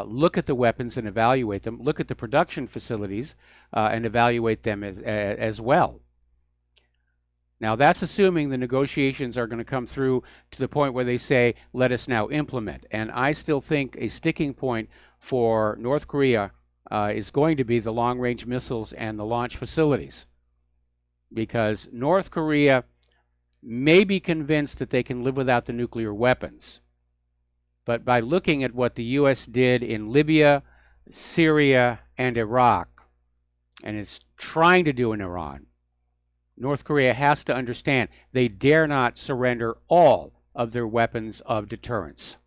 look at the weapons and evaluate them, look at the production facilities and evaluate them as well. Now, that's assuming the negotiations are going to come through to the point where they say, let us now implement. And I still think a sticking point for North Korea is going to be the long-range missiles and the launch facilities, because North Korea may be convinced that they can live without the nuclear weapons. But by looking at what the U.S. did in Libya, Syria, and Iraq, and is trying to do in Iran, North Korea has to understand they dare not surrender all of their weapons of deterrence.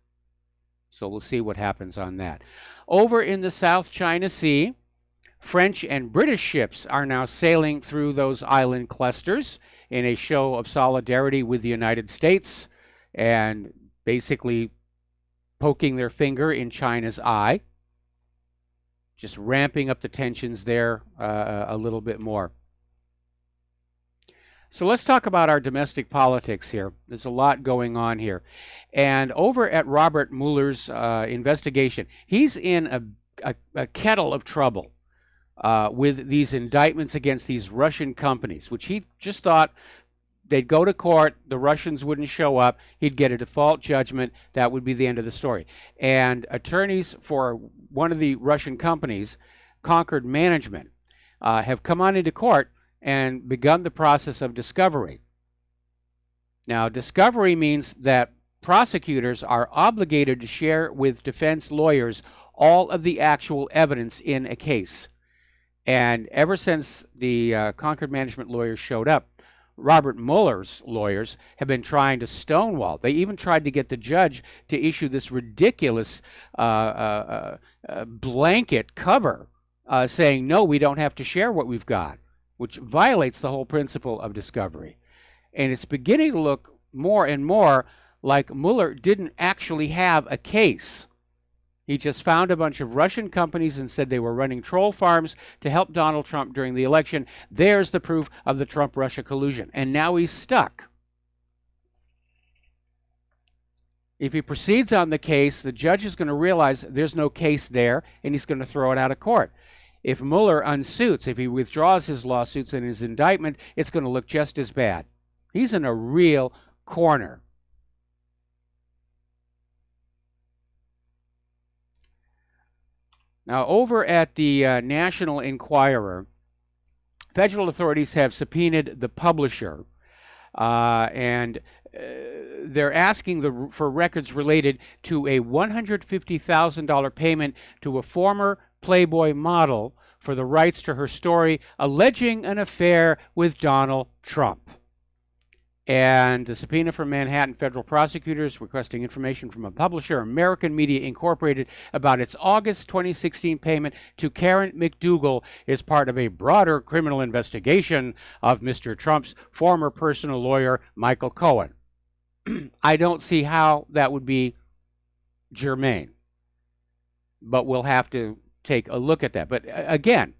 So we'll see what happens on that. Over in the South China Sea, French and British ships are now sailing through those island clusters in a show of solidarity with the United States and basically poking their finger in China's eye, just ramping up the tensions there a little bit more. So let's talk about our domestic politics here. There's a lot going on here. And over at Robert Mueller's investigation, he's in a kettle of trouble with these indictments against these Russian companies, which he just thought they'd go to court, the Russians wouldn't show up, he'd get a default judgment, that would be the end of the story. And attorneys for one of the Russian companies, Concord Management, have come on into court and begun the process of discovery. Now, discovery means that prosecutors are obligated to share with defense lawyers all of the actual evidence in a case. And ever since the Concord Management lawyers showed up, Robert Mueller's lawyers have been trying to stonewall. They even tried to get the judge to issue this ridiculous blanket cover saying, no, we don't have to share what we've got, which violates the whole principle of discovery. And it's beginning to look more and more like Mueller didn't actually have a case. He just found a bunch of Russian companies and said they were running troll farms to help Donald Trump during the election. There's the proof of the Trump-Russia collusion. And now he's stuck. If he proceeds on the case, the judge is going to realize there's no case there, and he's going to throw it out of court. If Mueller unsuits, if he withdraws his lawsuits and his indictment, it's going to look just as bad. He's in a real corner. Now, over at the National Enquirer, federal authorities have subpoenaed the publisher, and they're asking for records related to a $150,000 payment to a former Playboy model for the rights to her story alleging an affair with Donald Trump. And the subpoena from Manhattan federal prosecutors requesting information from a publisher, American Media Incorporated, about its August 2016 payment to Karen McDougal is part of a broader criminal investigation of Mr. Trump's former personal lawyer, Michael Cohen. I don't see how that would be germane, but we'll have to take a look at that. But again,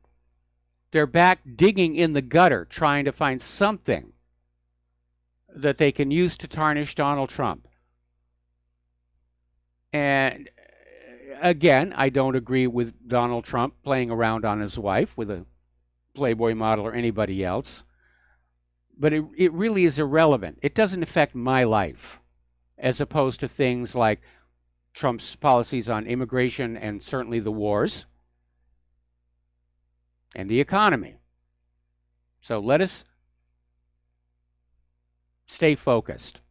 they're back digging in the gutter, trying to find something that they can use to tarnish Donald Trump. And again, I don't agree with Donald Trump playing around on his wife with a Playboy model or anybody else. But it really is irrelevant. It doesn't affect my life, as opposed to things like Trump's policies on immigration and certainly the wars and the economy. So let us stay focused.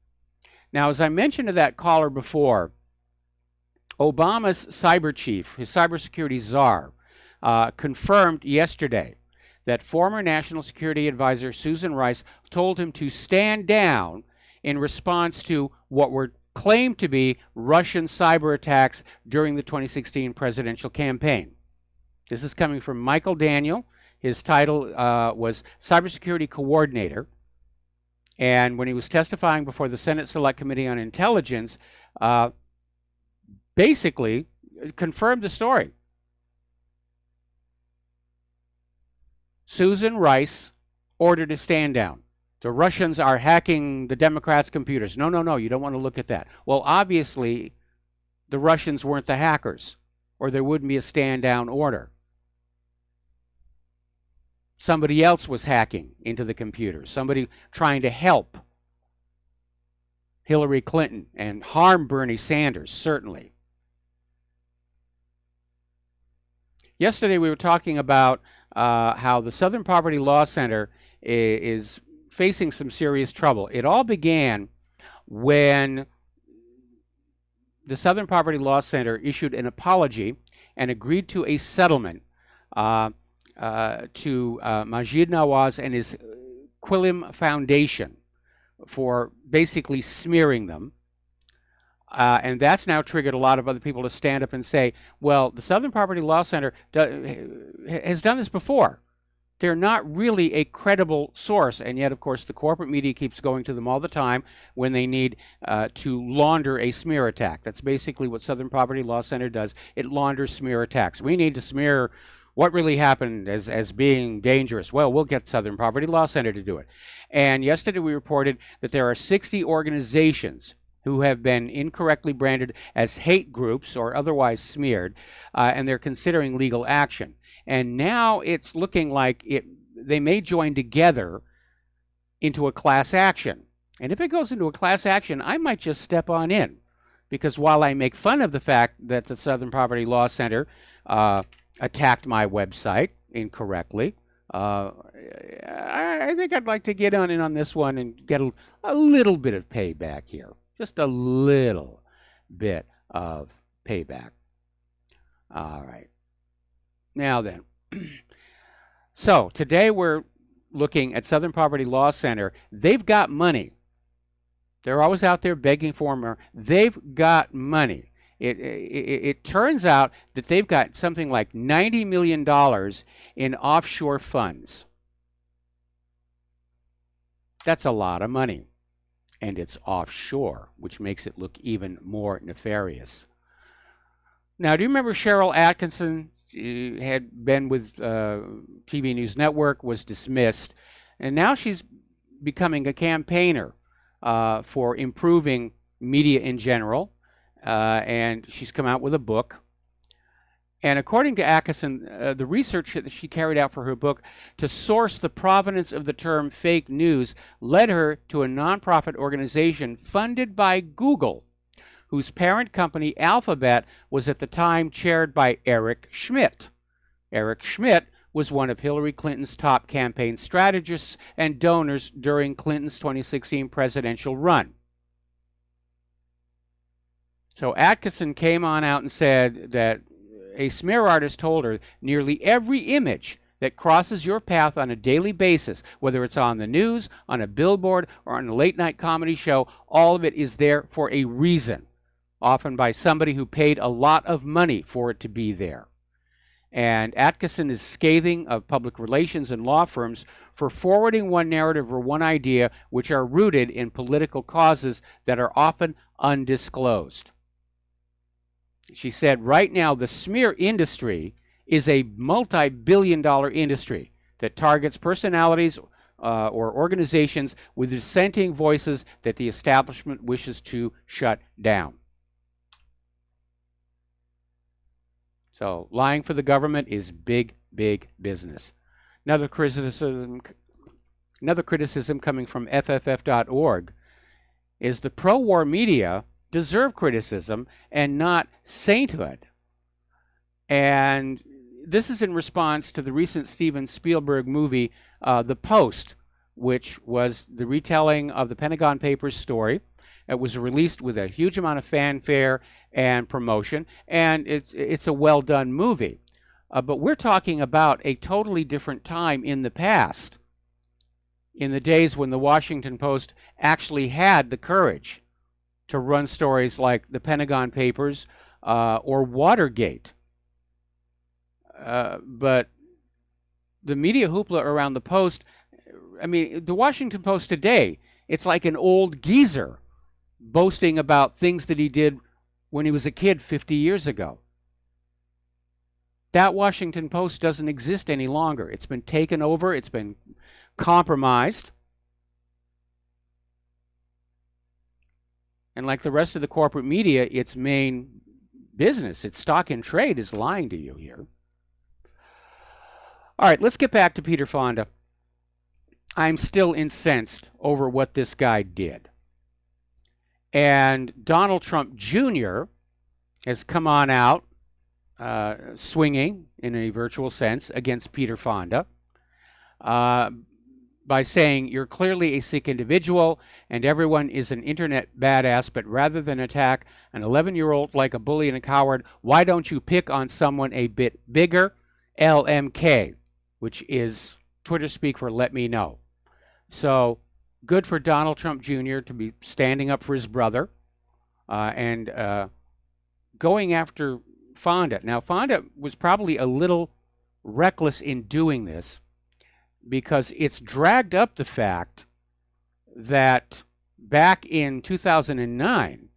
Now, as I mentioned to that caller before, Obama's cyber chief, his cybersecurity czar, confirmed yesterday that former National Security Advisor Susan Rice told him to stand down in response to what were claimed to be Russian cyber attacks during the 2016 presidential campaign. This is coming from Michael Daniel. His title was Cybersecurity Coordinator. And when he was testifying before the Senate Select Committee on Intelligence, basically confirmed the story. Susan Rice ordered to stand down. The Russians are hacking the Democrats' computers. No, you don't want to look at that. Well, obviously, the Russians weren't the hackers, or there wouldn't be a stand down order. Somebody else was hacking into the computers, somebody trying to help Hillary Clinton and harm Bernie Sanders, certainly. Yesterday we were talking about how the Southern Poverty Law Center is facing some serious trouble. It all began when the Southern Poverty Law Center issued an apology and agreed to a settlement to Maajid Nawaz and his Quillim Foundation for basically smearing them. And that's now triggered a lot of other people to stand up and say, well, the Southern Poverty Law Center has done this before. They're not really a credible source. And yet, of course, the corporate media keeps going to them all the time when they need to launder a smear attack. That's basically what Southern Poverty Law Center does. It launders smear attacks. We need to smear what really happened as being dangerous? Well, we'll get Southern Poverty Law Center to do it. And yesterday we reported that there are 60 organizations who have been incorrectly branded as hate groups or otherwise smeared, and they're considering legal action. And now it's looking like they may join together into a class action. And if it goes into a class action, I might just step on in. Because while I make fun of the fact that the Southern Poverty Law Center attacked my website incorrectly, I think I'd like to get in on this one and get a little bit of payback here. Just a little bit of payback. All right. Now then. So today we're looking at Southern Poverty Law Center. They've got money. They're always out there begging for more. They've got money. It turns out that they've got something like $90 million in offshore funds. That's a lot of money. And it's offshore, which makes it look even more nefarious. Now, do you remember Cheryl Atkinson had been with TV News Network, was dismissed, and now she's becoming a campaigner for improving media in general, and she's come out with a book. And according to Atkinson, the research that she carried out for her book to source the provenance of the term fake news led her to a nonprofit organization funded by Google, whose parent company Alphabet was at the time chaired by Eric Schmidt. Eric Schmidt was one of Hillary Clinton's top campaign strategists and donors during Clinton's 2016 presidential run. So Atkinson came on out and said that a smear artist told her nearly every image that crosses your path on a daily basis, whether it's on the news, on a billboard, or on a late-night comedy show, all of it is there for a reason, often by somebody who paid a lot of money for it to be there. And Atkinson is scathing of public relations and law firms for forwarding one narrative or one idea which are rooted in political causes that are often undisclosed. She said, right now, the smear industry is a multi-billion-dollar industry that targets personalities or organizations with dissenting voices that the establishment wishes to shut down. So lying for the government is big, big business. Another criticism coming from FFF.org is the pro-war media deserve criticism and not sainthood. And this is in response to the recent Steven Spielberg movie, The Post, which was the retelling of the Pentagon Papers story. It was released with a huge amount of fanfare and promotion, and it's a well-done movie. But we're talking about a totally different time in the past, in the days when the Washington Post actually had the courage to run stories like the Pentagon Papers or Watergate. But the media hoopla around the Post, I mean, the Washington Post today, it's like an old geezer boasting about things that he did when he was a kid 50 years ago. That Washington Post doesn't exist any longer. It's been taken over. It's been compromised. And like the rest of the corporate media, its main business, its stock in trade, is lying to you here. All right, let's get back to Peter Fonda. I'm still incensed over what this guy did. And Donald Trump Jr. has come on out swinging, in a virtual sense, against Peter Fonda by saying, you're clearly a sick individual and everyone is an internet badass, but rather than attack an 11-year-old like a bully and a coward, why don't you pick on someone a bit bigger? LMK, which is Twitter speak for let me know. So good for Donald Trump Jr. to be standing up for his brother and going after Fonda. Now, Fonda was probably a little reckless in doing this because it's dragged up the fact that back in 2009,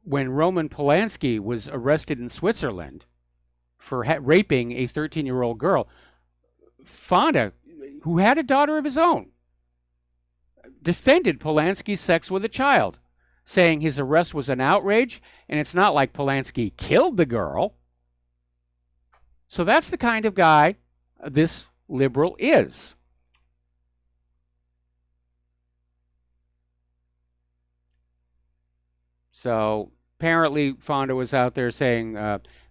when Roman Polanski was arrested in Switzerland, for raping a 13-year-old girl. Fonda, who had a daughter of his own, defended Polanski's sex with a child, saying his arrest was an outrage, and it's not like Polanski killed the girl. So that's the kind of guy this liberal is. So apparently Fonda was out there saying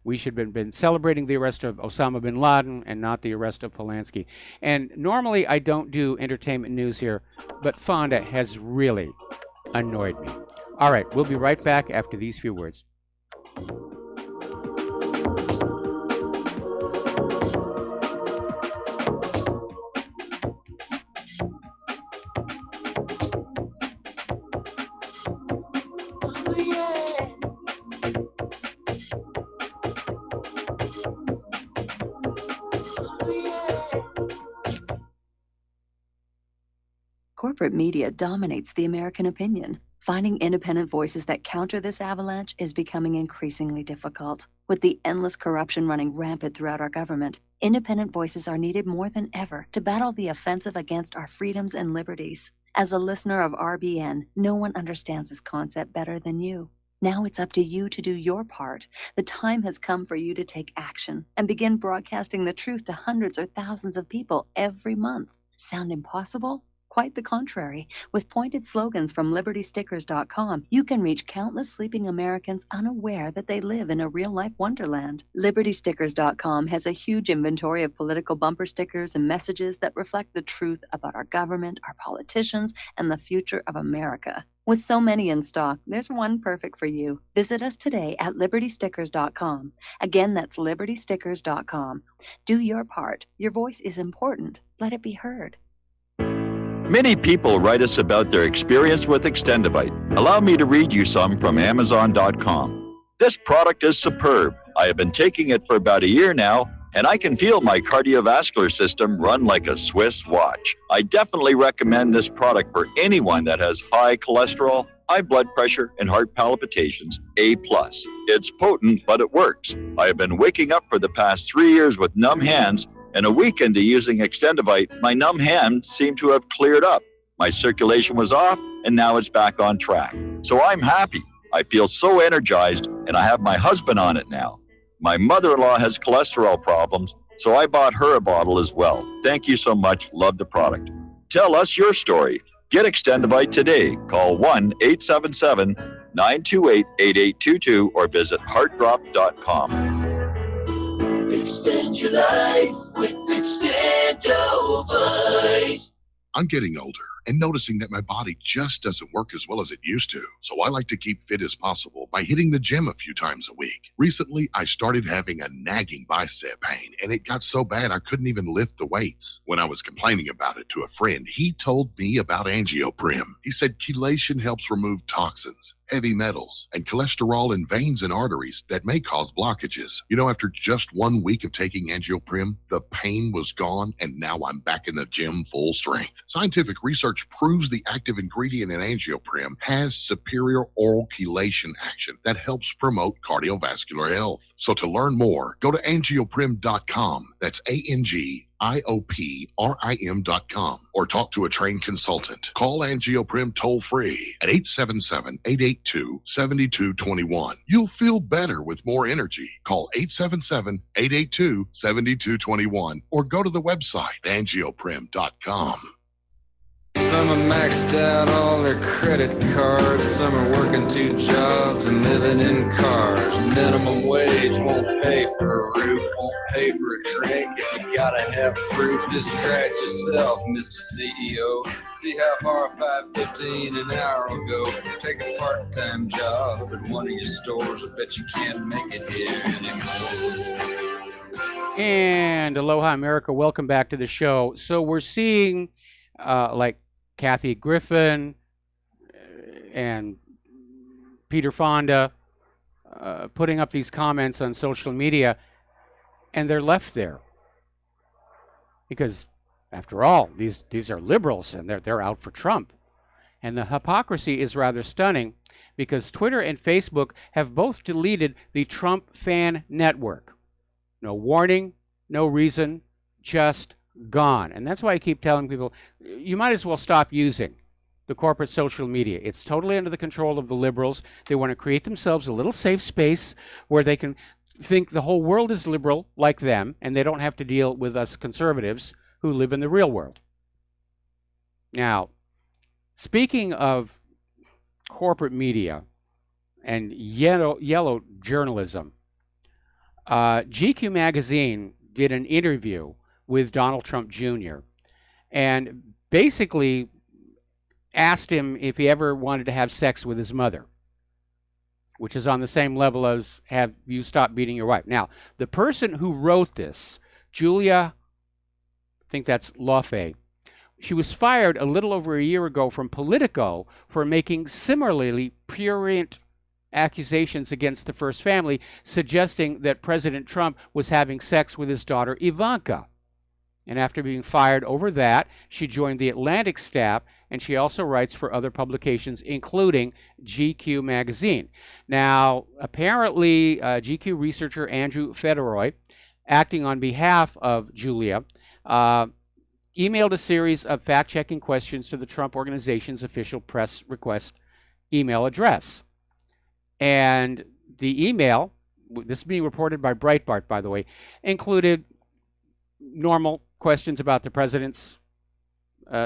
we should have been celebrating the arrest of Osama bin Laden and not the arrest of Polanski. And normally I don't do entertainment news here, but Fonda has really annoyed me. All right, we'll be right back after these few words. Corporate media dominates the American opinion. Finding independent voices that counter this avalanche is becoming increasingly difficult. With the endless corruption running rampant throughout our government, independent voices are needed more than ever to battle the offensive against our freedoms and liberties. As a listener of RBN, no one understands this concept better than you. Now it's up to you to do your part. The time has come for you to take action and begin broadcasting the truth to hundreds or thousands of people every month. Sound impossible? Quite the contrary. With pointed slogans from LibertyStickers.com, you can reach countless sleeping Americans unaware that they live in a real-life wonderland. LibertyStickers.com has a huge inventory of political bumper stickers and messages that reflect the truth about our government, our politicians, and the future of America. With so many in stock, there's one perfect for you. Visit us today at LibertyStickers.com. Again, that's LibertyStickers.com. Do your part. Your voice is important. Let it be heard. Many people write us about their experience with Extendivite. Allow me to read you some from Amazon.com. This product is superb. I have been taking it for about a year now, and I can feel my cardiovascular system run like a Swiss watch. I definitely recommend this product for anyone that has high cholesterol, high blood pressure, and heart palpitations, A+. It's potent, but it works. I have been waking up for the past 3 years with numb hands, and a week into using Extendivite, my numb hands seem to have cleared up. My circulation was off, and now it's back on track. So I'm happy. I feel so energized, and I have my husband on it now. My mother-in-law has cholesterol problems, so I bought her a bottle as well. Thank you so much. Love the product. Tell us your story. Get Extendivite today. Call 1-877-928-8822 or visit heartdrop.com. Extend your life with Extendovite. I'm getting older and noticing that my body just doesn't work as well as it used to. So I like to keep fit as possible by hitting the gym a few times a week. Recently, I started having a nagging bicep pain, and it got so bad I couldn't even lift the weights. When I was complaining about it to a friend, he told me about Angioprim. He said chelation helps remove toxins, heavy metals, and cholesterol in veins and arteries that may cause blockages. You know, after just 1 week of taking Angioprim, the pain was gone, and now I'm back in the gym full strength. Scientific research proves the active ingredient in Angioprim has superior oral chelation action that helps promote cardiovascular health. So to learn more, go to angioprim.com. That's ANGIOPRIM.com, or talk to a trained consultant. Call Angioprim toll free at 877-882-7221. You'll feel better with more energy. Call 877-882-7221 or go to the website angioprim.com. Some are maxed out all their credit cards. Some are working 2 jobs and living in cars. Minimum wage won't pay for a roof, won't pay for a drink. If you gotta have proof, distract yourself, Mr. CEO. See how far 5.15 an hour will go. Take a part-time job at one of your stores. I bet you can't make it here anymore. And aloha, America. Welcome back to the show. So we're seeing like Kathy Griffin and Peter Fonda putting up these comments on social media, and they're left there because, after all, these are liberals and they're out for Trump. And the hypocrisy is rather stunning because Twitter and Facebook have both deleted the Trump Fan Network. No warning, no reason, just gone. And that's why I keep telling people, you might as well stop using the corporate social media. It's totally under the control of the liberals. They want to create themselves a little safe space where they can think the whole world is liberal like them, and they don't have to deal with us conservatives who live in the real world. Now, speaking of corporate media and yellow journalism, GQ magazine did an interview with Donald Trump Jr. and basically asked him if he ever wanted to have sex with his mother, which is on the same level as have you stopped beating your wife. Now, the person who wrote this, Julia, I think that's Lafay, she was fired a little over a year ago from Politico for making similarly prurient accusations against the First Family, suggesting that President Trump was having sex with his daughter Ivanka. And after being fired over that, she joined the Atlantic staff, and she also writes for other publications, including GQ magazine. Now, apparently, GQ researcher Andrew Federoy, acting on behalf of Julia, emailed a series of fact-checking questions to the Trump Organization's official press request email address. And the email, this is being reported by Breitbart, by the way, included normal questions about the president's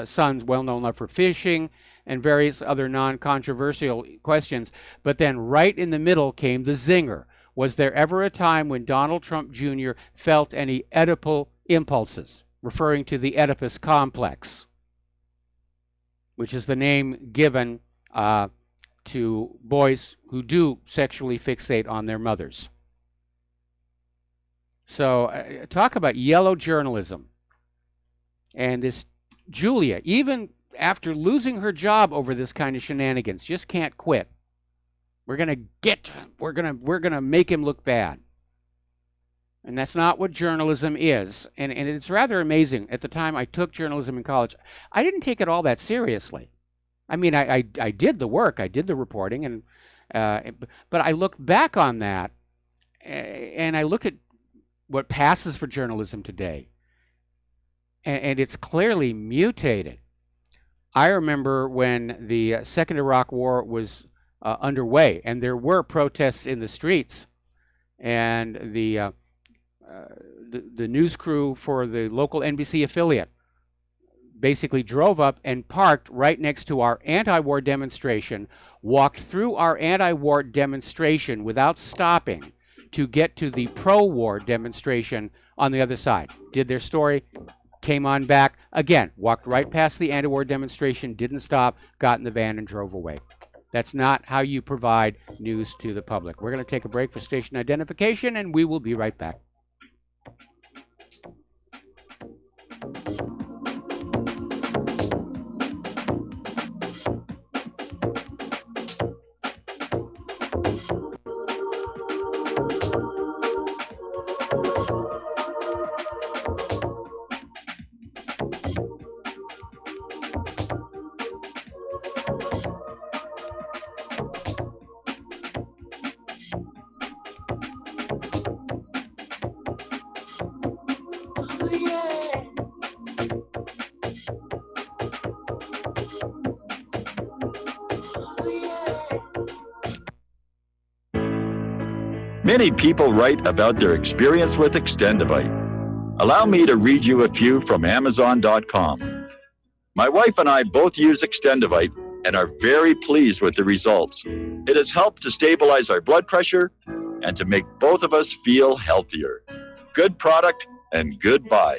son's well-known love for fishing and various other non-controversial questions. But then right in the middle came the zinger. Was there ever a time when Donald Trump Jr. felt any Oedipal impulses, referring to the Oedipus complex, which is the name given to boys who do sexually fixate on their mothers? So talk about yellow journalism. And this Julia, even after losing her job over this kind of shenanigans, just can't quit. We're gonna make him look bad. And that's not what journalism is. And it's rather amazing. At the time I took journalism in college, I didn't take it all that seriously. I mean, I did the work, I did the reporting, and but I look back on that, and I look at what passes for journalism today, and it's clearly mutated. I remember when the Second Iraq War was underway, and there were protests in the streets, and the news crew for the local NBC affiliate basically drove up and parked right next to our anti-war demonstration, walked through our anti-war demonstration without stopping to get to the pro-war demonstration on the other side. Did their story, came on back, again, walked right past the anti-war demonstration, didn't stop, got in the van and drove away. That's not how you provide news to the public. We're going to take a break for station identification, and we will be right back. Many people write about their experience with Extendivite. Allow me to read you a few from Amazon.com. My wife and I both use Extendivite and are very pleased with the results. It has helped to stabilize our blood pressure and to make both of us feel healthier. Good product and good buy.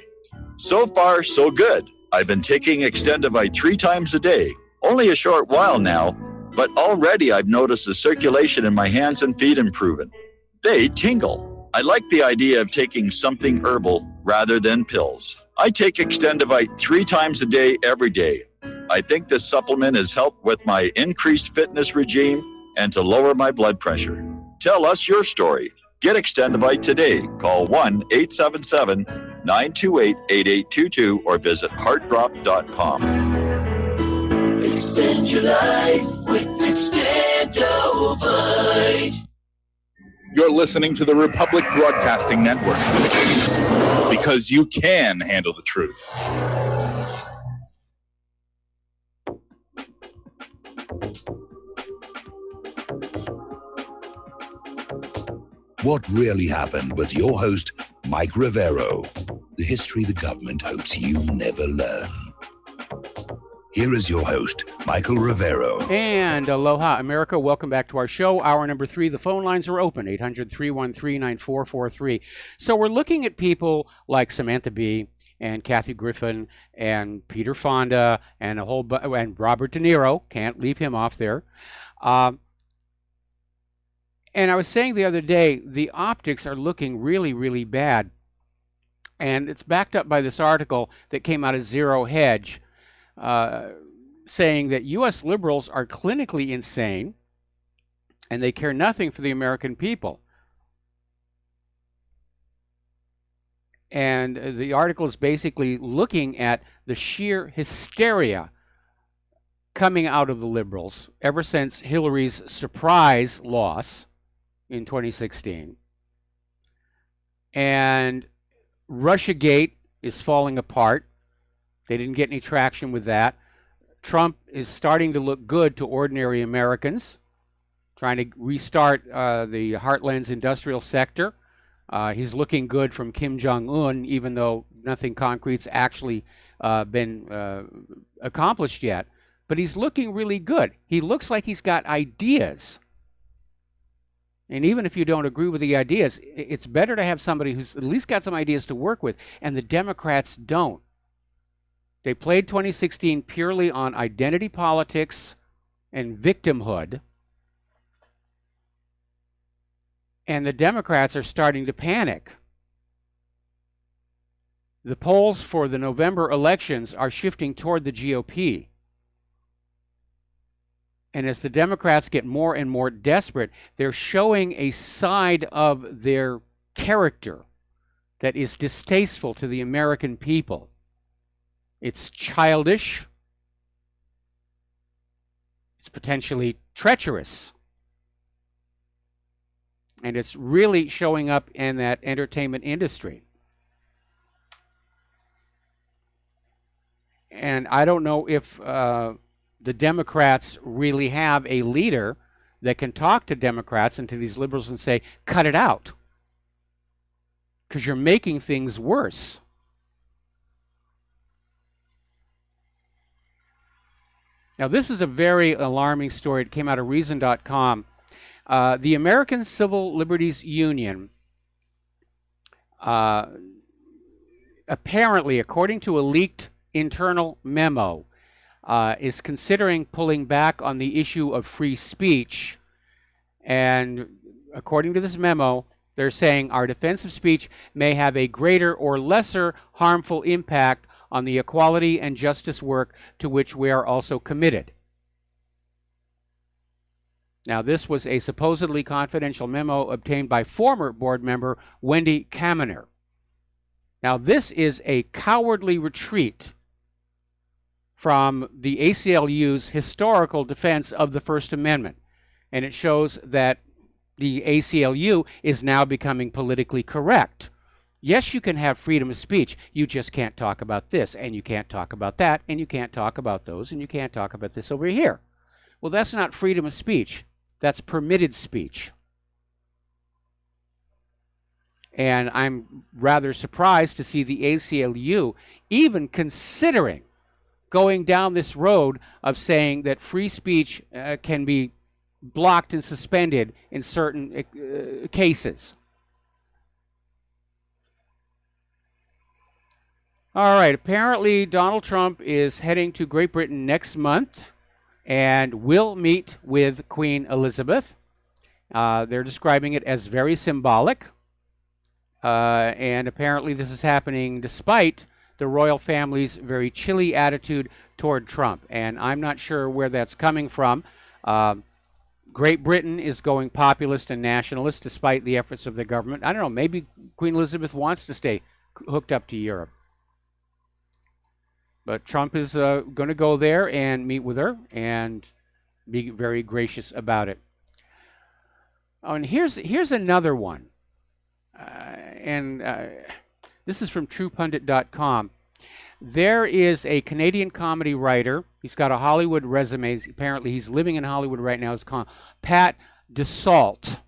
So far, so good. I've been taking Extendivite 3 times a day, only a short while now, but already I've noticed the circulation in my hands and feet improving. They tingle. I like the idea of taking something herbal rather than pills. I take Extendivite 3 times a day, every day. I think this supplement has helped with my increased fitness regime and to lower my blood pressure. Tell us your story. Get Extendivite today. Call 1-877-928-8822 or visit heartdrop.com. Extend your life with Extendovite. You're listening to the Republic Broadcasting Network because you can handle the truth. What Really Happened with your host, Mike Rivero. The history the government hopes you never learn. Here is your host, Michael Rivero. And aloha, America. Welcome back to our show. Hour number 3. The phone lines are open, 800-313-9443. So we're looking at people like Samantha Bee and Kathy Griffin and Peter Fonda and and Robert De Niro. Can't leave him off there. And I was saying the other day, the optics are looking really, really bad. And it's backed up by this article that came out of Zero Hedge, saying that U.S. liberals are clinically insane and they care nothing for the American people. And the article is basically looking at the sheer hysteria coming out of the liberals ever since Hillary's surprise loss in 2016. And Russiagate is falling apart. They didn't get any traction with that. Trump is starting to look good to ordinary Americans, trying to restart the Heartland's industrial sector. He's looking good from Kim Jong-un, even though nothing concrete's actually been accomplished yet. But he's looking really good. He looks like he's got ideas. And even if you don't agree with the ideas, it's better to have somebody who's at least got some ideas to work with. And the Democrats don't. They played 2016 purely on identity politics and victimhood. And the Democrats are starting to panic. The polls for the November elections are shifting toward the GOP. And as the Democrats get more and more desperate, they're showing a side of their character that is distasteful to the American people. It's childish. It's potentially treacherous. And it's really showing up in that entertainment industry. And I don't know if the Democrats really have a leader that can talk to Democrats and to these liberals and say, cut it out, because you're making things worse. Now, this is a very alarming story. It came out of Reason.com. The American Civil Liberties Union, apparently, according to a leaked internal memo, is considering pulling back on the issue of free speech. And according to this memo, they're saying our defense of speech may have a greater or lesser harmful impact on the equality and justice work to which we are also committed. Now, this was a supposedly confidential memo obtained by former board member Wendy Kaminer. Now, this is a cowardly retreat from the ACLU's historical defense of the First Amendment. And it shows that the ACLU is now becoming politically correct. Yes, you can have freedom of speech. You just can't talk about this, and you can't talk about that, and you can't talk about those, and you can't talk about this over here. Well, that's not freedom of speech. That's permitted speech. And I'm rather surprised to see the ACLU even considering going down this road of saying that free speech can be blocked and suspended in certain cases. All right, apparently Donald Trump is heading to Great Britain next month and will meet with Queen Elizabeth. They're describing it as very symbolic. And apparently this is happening despite the royal family's very chilly attitude toward Trump. And I'm not sure where that's coming from. Great Britain is going populist and nationalist despite the efforts of the government. I don't know, maybe Queen Elizabeth wants to stay hooked up to Europe. But Trump is going to go there and meet with her and be very gracious about it. Oh, and here's another one. This is from TruePundit.com. There is a Canadian comedy writer. He's got a Hollywood resume. Apparently, he's living in Hollywood right now. It's called Pat Desault.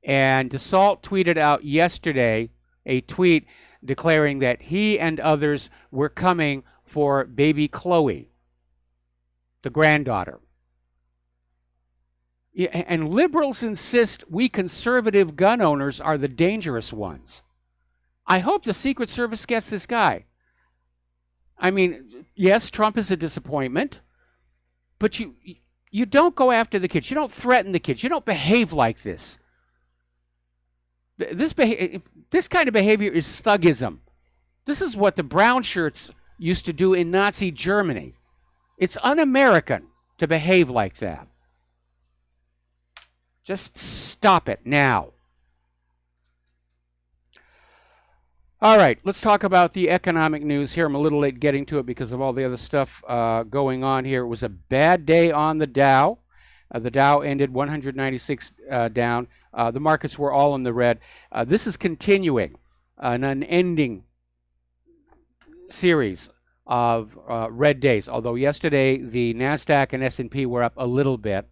And Desault tweeted out yesterday a tweet declaring that he and others were coming for baby Chloe, the granddaughter. Yeah, and liberals insist we conservative gun owners are the dangerous ones. I hope the Secret Service gets this guy. I mean, yes, Trump is a disappointment, but you don't go after the kids. You don't threaten the kids. You don't behave like this. This kind of behavior is thugism. This is what the brown shirts used to do in Nazi Germany. It's un-American to behave like that. Just stop it now. All right, let's talk about the economic news here. I'm a little late getting to it because of all the other stuff going on here. It was a bad day on the Dow. The Dow ended 196 down. The markets were all in the red. This is continuing an unending series of red days, although yesterday the NASDAQ and S&P were up a little bit,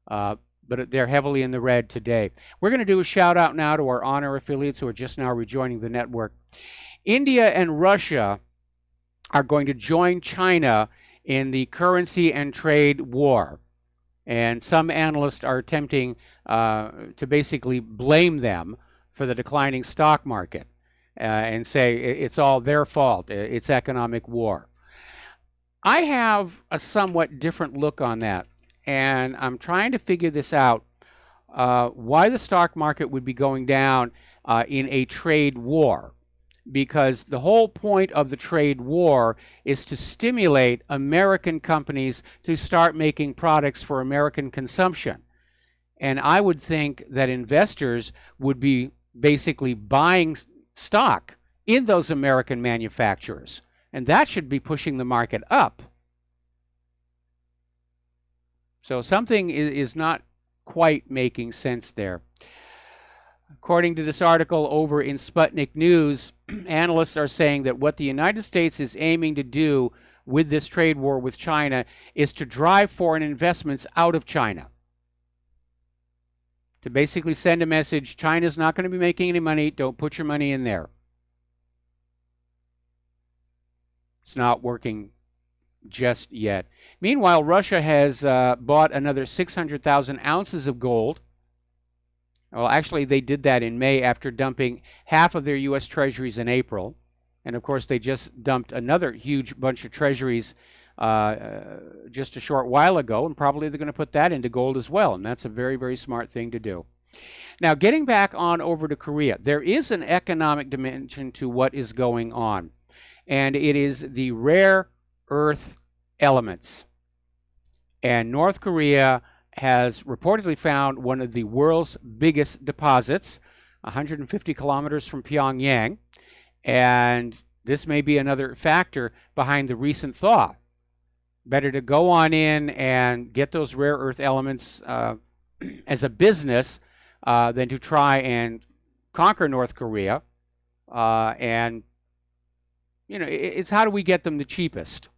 but they're heavily in the red today. We're going to do a shout out now to our Honor affiliates who are just now rejoining the network. India and Russia are going to join China in the currency and trade war. And some analysts are attempting to basically blame them for the declining stock market and say it's all their fault. It's economic war. I have a somewhat different look on that. And I'm trying to figure this out, why the stock market would be going down in a trade war. Because the whole point of the trade war is to stimulate American companies to start making products for American consumption. And I would think that investors would be basically buying stock in those American manufacturers. And that should be pushing the market up. So something is not quite making sense there. According to this article over in Sputnik News, analysts are saying that what the United States is aiming to do with this trade war with China is to drive foreign investments out of China. To basically send a message, China's not going to be making any money, don't put your money in there. It's not working just yet. Meanwhile, Russia has bought another 600,000 ounces of gold. Well, actually, they did that in May after dumping half of their U.S. treasuries in April. And, of course, they just dumped another huge bunch of treasuries just a short while ago, and probably they're going to put that into gold as well. And that's a very, very smart thing to do. Now, getting back on over to Korea, there is an economic dimension to what is going on, and it is the rare earth elements. And North Korea has reportedly found one of the world's biggest deposits, 150 kilometers from Pyongyang. And this may be another factor behind the recent thaw. Better to go on in and get those rare earth elements as a business than to try and conquer North Korea. And, you know, it's how do we get them the cheapest?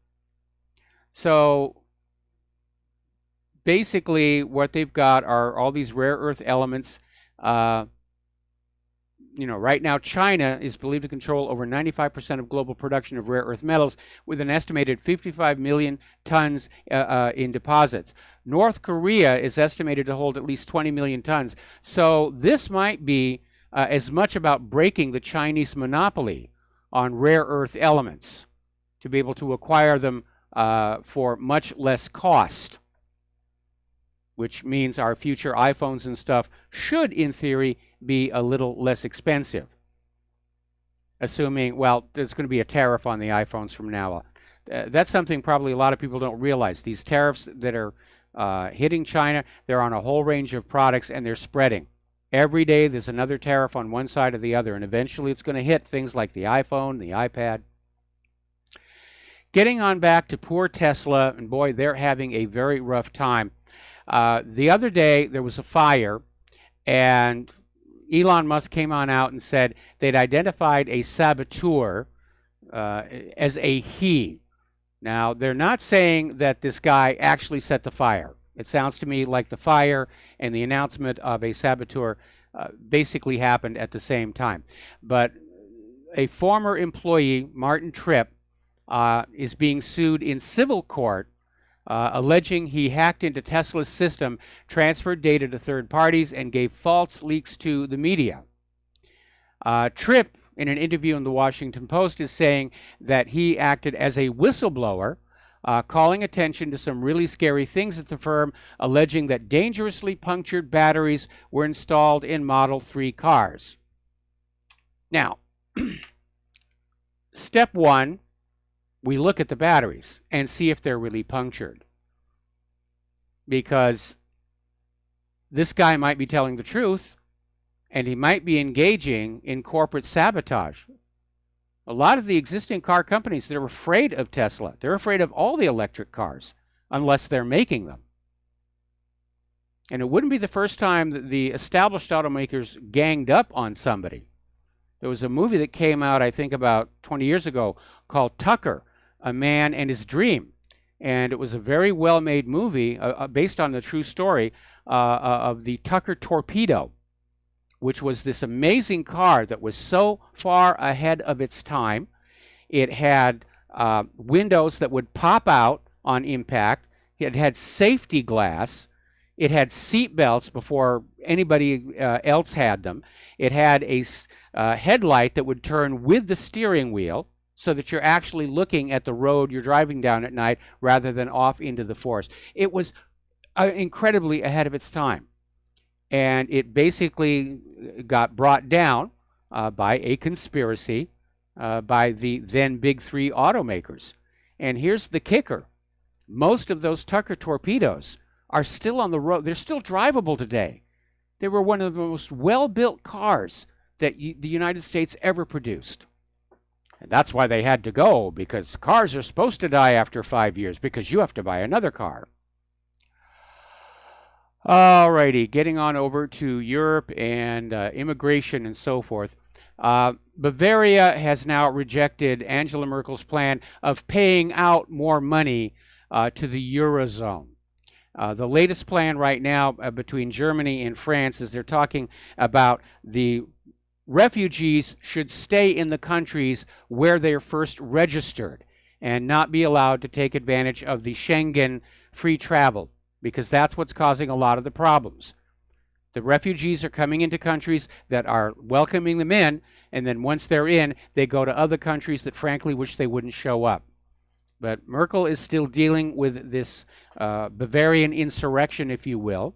So basically what they've got are all these rare earth elements. You know, right now China is believed to control over 95% of global production of rare earth metals with an estimated 55 million tons in deposits. North Korea is estimated to hold at least 20 million tons. So this might be as much about breaking the Chinese monopoly on rare earth elements to be able to acquire them for much less cost, which means our future iPhones and stuff should, in theory, be a little less expensive. Assuming, well, there's going to be a tariff on the iPhones from now on. That's something probably a lot of people don't realize. These tariffs that are hitting China, they're on a whole range of products and they're spreading. Every day there's another tariff on one side or the other, and eventually it's going to hit things like the iPhone, the iPad. Getting on back to poor Tesla, and boy, they're having a very rough time. The other day, there was a fire And Elon Musk came on out and said they'd identified a saboteur as a he. Now, they're not saying that this guy actually set the fire. It sounds to me like the fire and the announcement of a saboteur basically happened at the same time. But a former employee, Martin Tripp, is being sued in civil court, alleging he hacked into Tesla's system, transferred data to third parties, and gave false leaks to the media. Tripp, in an interview in the Washington Post, is saying that he acted as a whistleblower, calling attention to some really scary things at the firm, alleging that dangerously punctured batteries were installed in Model 3 cars. Now, step one, we look at the batteries and see if they're really punctured. Because this guy might be telling the truth, and he might be engaging in corporate sabotage. A lot of the existing car companies, they're afraid of Tesla. They're afraid of all the electric cars, unless they're making them. And it wouldn't be the first time that the established automakers ganged up on somebody. There was a movie that came out, I think, about 20 years ago called Tucker, A Man and His Dream. And it was a very well-made movie based on the true story of the Tucker Torpedo, which was this amazing car that was so far ahead of its time. It had windows that would pop out on impact. It had safety glass. It had seat belts before anybody else had them. It had a headlight that would turn with the steering wheel so that you're actually looking at the road you're driving down at night rather than off into the forest. It was incredibly ahead of its time. And it basically got brought down by a conspiracy by the then big three automakers. And here's the kicker. Most of those Tucker torpedoes are still on the road. They're still drivable today. They were one of the most well-built cars that the United States ever produced. And that's why they had to go, because cars are supposed to die after 5 years because you have to buy another car. Alrighty, getting on over to Europe and immigration and so forth. Bavaria has now rejected Angela Merkel's plan of paying out more money to the Eurozone. The latest plan right now between Germany and France is they're talking about the refugees should stay in the countries where they're first registered and not be allowed to take advantage of the Schengen free travel, because that's what's causing a lot of the problems. The refugees are coming into countries that are welcoming them in, and then once they're in, they go to other countries that frankly wish they wouldn't show up. But Merkel is still dealing with this Bavarian insurrection, if you will.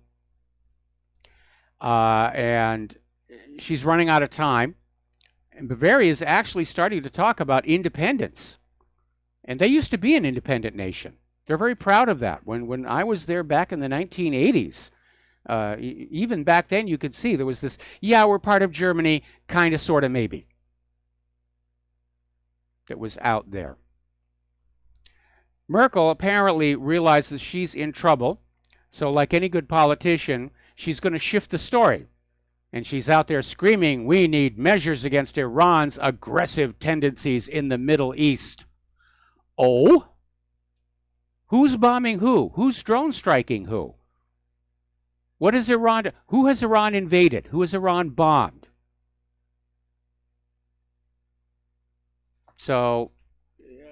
And she's running out of time. And Bavaria is actually starting to talk about independence. And they used to be an independent nation. They're very proud of that. When I was there back in the 1980s, even back then you could see there was this, yeah, we're part of Germany, kind of, sort of, maybe. That was out there. Merkel apparently realizes she's in trouble. So like any good politician, she's going to shift the story. And she's out there screaming, we need measures against Iran's aggressive tendencies in the Middle East. Oh? Who's bombing who? Who's drone striking who? What is Iran? Who has Iran invaded? Who has Iran bombed? So,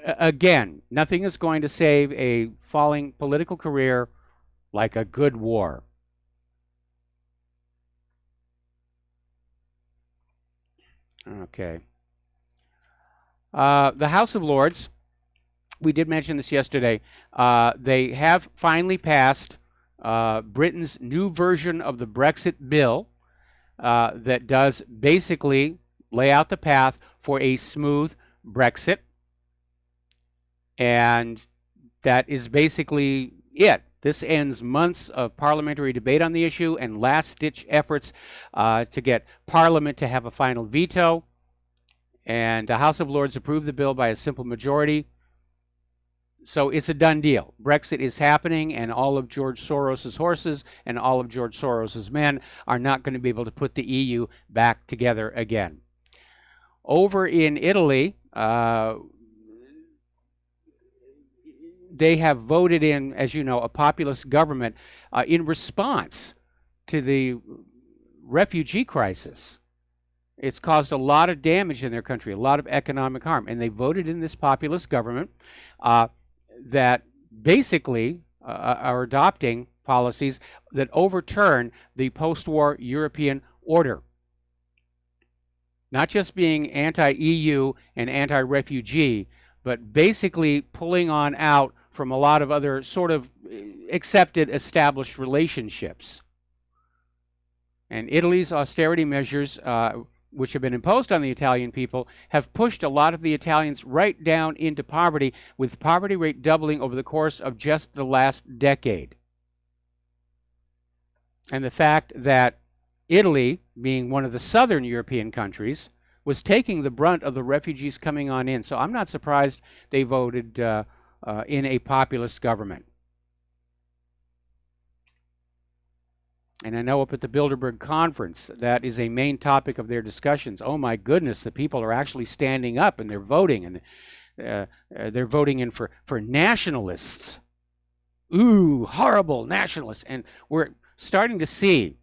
again, nothing is going to save a falling political career like a good war. Okay. The House of Lords, we did mention this yesterday, they have finally passed Britain's new version of the Brexit bill that does basically lay out the path for a smooth Brexit. And that is basically it. This ends months of parliamentary debate on the issue and last-ditch efforts to get Parliament to have a final veto. And the House of Lords approved the bill by a simple majority. So it's a done deal. Brexit is happening, and all of George Soros's horses and all of George Soros's men are not going to be able to put the EU back together again. Over in Italy, they have voted in, as you know, a populist government in response to the refugee crisis. It's caused a lot of damage in their country, a lot of economic harm, and they voted in this populist government that basically are adopting policies that overturn the post-war European order. Not just being anti-EU and anti-refugee, but basically pulling on out from a lot of other sort of accepted, established relationships. And Italy's austerity measures, which have been imposed on the Italian people, have pushed a lot of the Italians right down into poverty, with poverty rate doubling over the course of just the last decade. And the fact that Italy, being one of the southern European countries, was taking the brunt of the refugees coming on in. So I'm not surprised they voted in a populist government. And I know up at the Bilderberg conference, that is a main topic of their discussions. Oh my goodness, the people are actually standing up and they're voting, and they're voting in for nationalists. Ooh, horrible nationalists. And we're starting to see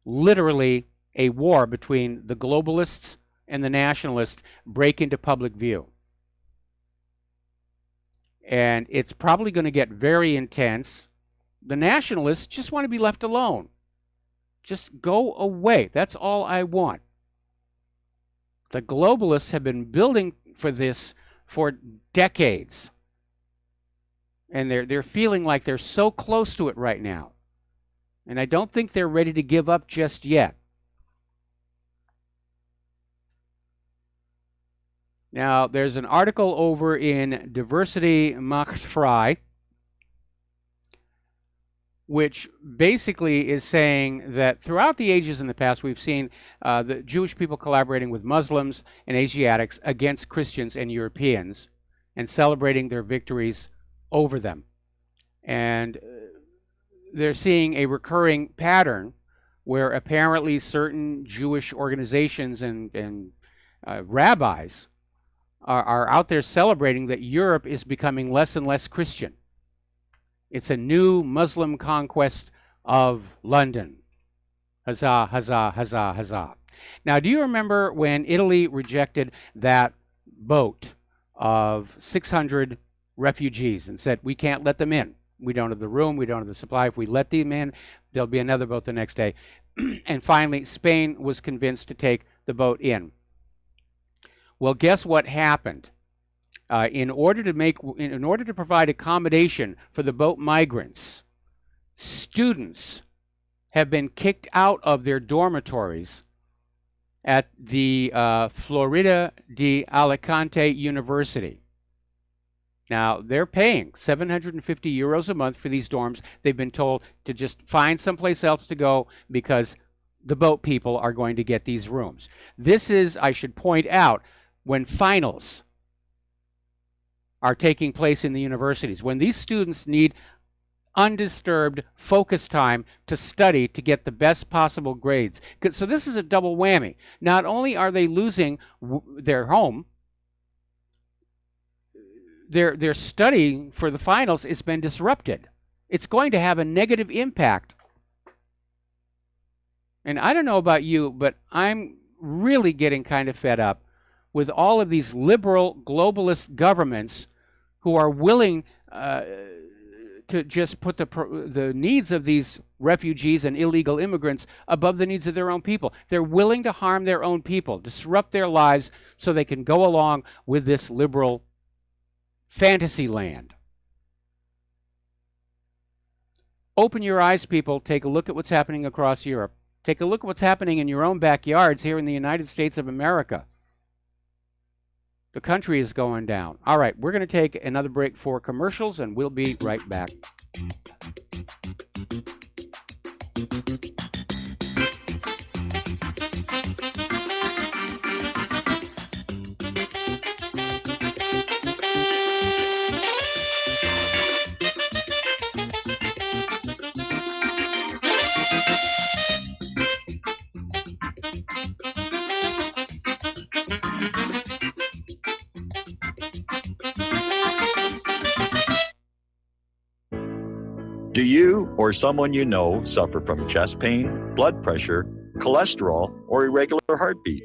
literally a war between the globalists and the nationalists break into public view. And it's probably going to get very intense. The nationalists just want to be left alone. Just go away. That's all I want. The globalists have been building for this for decades. And they're feeling like they're so close to it right now. And I don't think they're ready to give up just yet. Now, there's an article over in Diversity Macht Frei, which basically is saying that throughout the ages in the past, we've seen the Jewish people collaborating with Muslims and Asiatics against Christians and Europeans and celebrating their victories over them. And they're seeing a recurring pattern where apparently certain Jewish organizations and rabbis are out there celebrating that Europe is becoming less and less Christian. It's a new Muslim conquest of London. Huzzah, huzzah, huzzah, huzzah. Now, do you remember when Italy rejected that boat of 600 refugees and said, we can't let them in. We don't have the room. We don't have the supply. If we let them in, there'll be another boat the next day. And finally, Spain was convinced to take the boat in. Well, guess what happened? In order to provide accommodation for the boat migrants, students have been kicked out of their dormitories at the Florida de Alicante University. Now, they're paying 750 euros a month for these dorms. They've been told to just find someplace else to go because the boat people are going to get these rooms. This is, I should point out, when finals are taking place in the universities, when these students need undisturbed focus time to study to get the best possible grades. So this is a double whammy. Not only are they losing their home, their studying for the finals has been disrupted. It's going to have a negative impact. And I don't know about you, but I'm really getting kind of fed up with all of these liberal globalist governments who are willing to just put the needs of these refugees and illegal immigrants above the needs of their own people. They're willing to harm their own people, disrupt their lives so they can go along with this liberal fantasy land. Open your eyes, people. Take a look at what's happening across Europe. Take a look at what's happening in your own backyards here in the United States of America. The country is going down. All right, we're going to take another break for commercials, and we'll be right back. Do you or someone you know suffer from chest pain, blood pressure, cholesterol, or irregular heartbeat?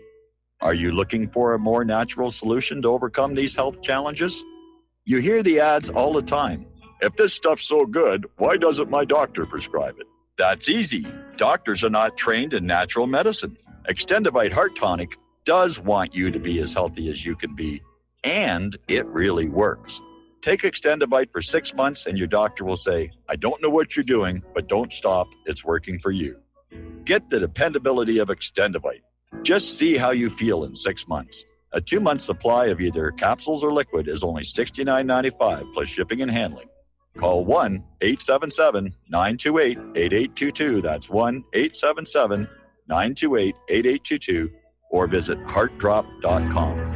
Are you looking for a more natural solution to overcome these health challenges? You hear the ads all the time. If this stuff's so good, why doesn't my doctor prescribe it? That's easy. Doctors are not trained in natural medicine. Extendivite Heart Tonic does want you to be as healthy as you can be, and it really works. Take Extendivite for 6 months and your doctor will say, I don't know what you're doing, but don't stop. It's working for you. Get the dependability of Extendivite. Just see how you feel in 6 months. A 2-month supply of either capsules or liquid is only $69.95 plus shipping and handling. Call 1-877-928-8822. That's 1-877-928-8822 or visit heartdrop.com.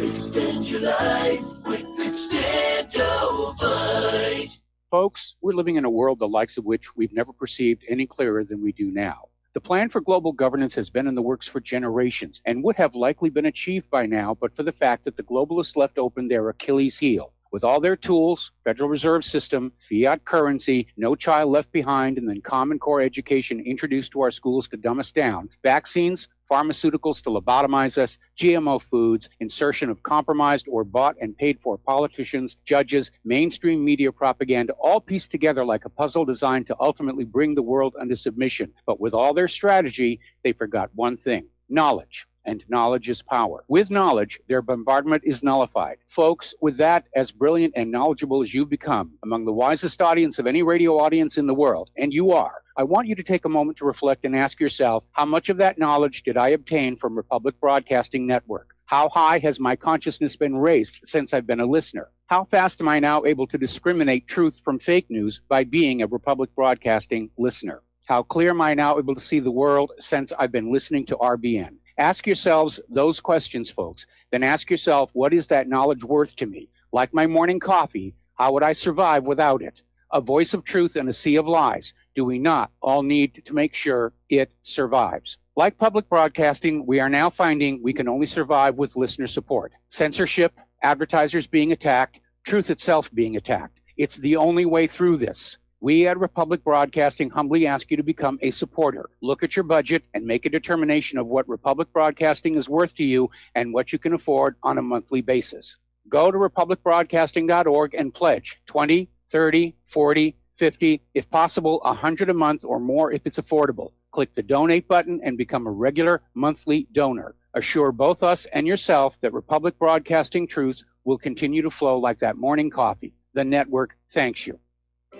Extend your life with Extendovite. Folks, we're living in a world the likes of which we've never perceived any clearer than we do now. The plan for global governance has been in the works for generations and would have likely been achieved by now, but for the fact that the globalists left open their Achilles heel. With all their tools, Federal Reserve System, fiat currency, no child left behind, and then Common Core education introduced to our schools to dumb us down, vaccines, pharmaceuticals to lobotomize us, GMO foods, insertion of compromised or bought and paid for politicians, judges, mainstream media propaganda, all pieced together like a puzzle designed to ultimately bring the world under submission. But with all their strategy, they forgot one thing: knowledge. And knowledge is power. With knowledge, their bombardment is nullified. Folks, with that, as brilliant and knowledgeable as you've become, among the wisest audience of any radio audience in the world, and you are, I want you to take a moment to reflect and ask yourself, how much of that knowledge did I obtain from Republic Broadcasting Network? How high has my consciousness been raised since I've been a listener? How fast am I now able to discriminate truth from fake news by being a Republic Broadcasting listener? How clear am I now able to see the world since I've been listening to RBN? Ask yourselves those questions, folks. Then ask yourself, what is that knowledge worth to me? Like my morning coffee, how would I survive without it? A voice of truth in a sea of lies. Do we not all need to make sure it survives? Like public broadcasting, we are now finding we can only survive with listener support. Censorship, advertisers being attacked, truth itself being attacked. It's the only way through this. We at Republic Broadcasting humbly ask you to become a supporter. Look at your budget and make a determination of what Republic Broadcasting is worth to you and what you can afford on a monthly basis. Go to republicbroadcasting.org and pledge 20, 30, 40, 50, if possible, 100 a month or more if it's affordable. Click the donate button and become a regular monthly donor. Assure both us and yourself that Republic Broadcasting truth will continue to flow like that morning coffee. The network thanks you.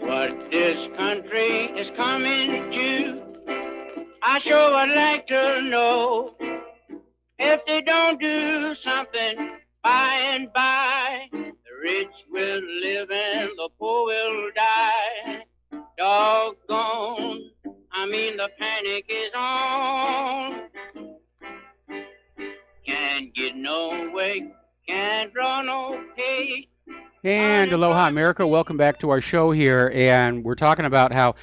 What this country is coming to, I sure would like to know. If they don't do something by and by, the rich will live and the poor will die. Doggone, the panic is on. Can't get no way, can't draw no pay. And aloha, America. Welcome back to our show here. And we're talking about how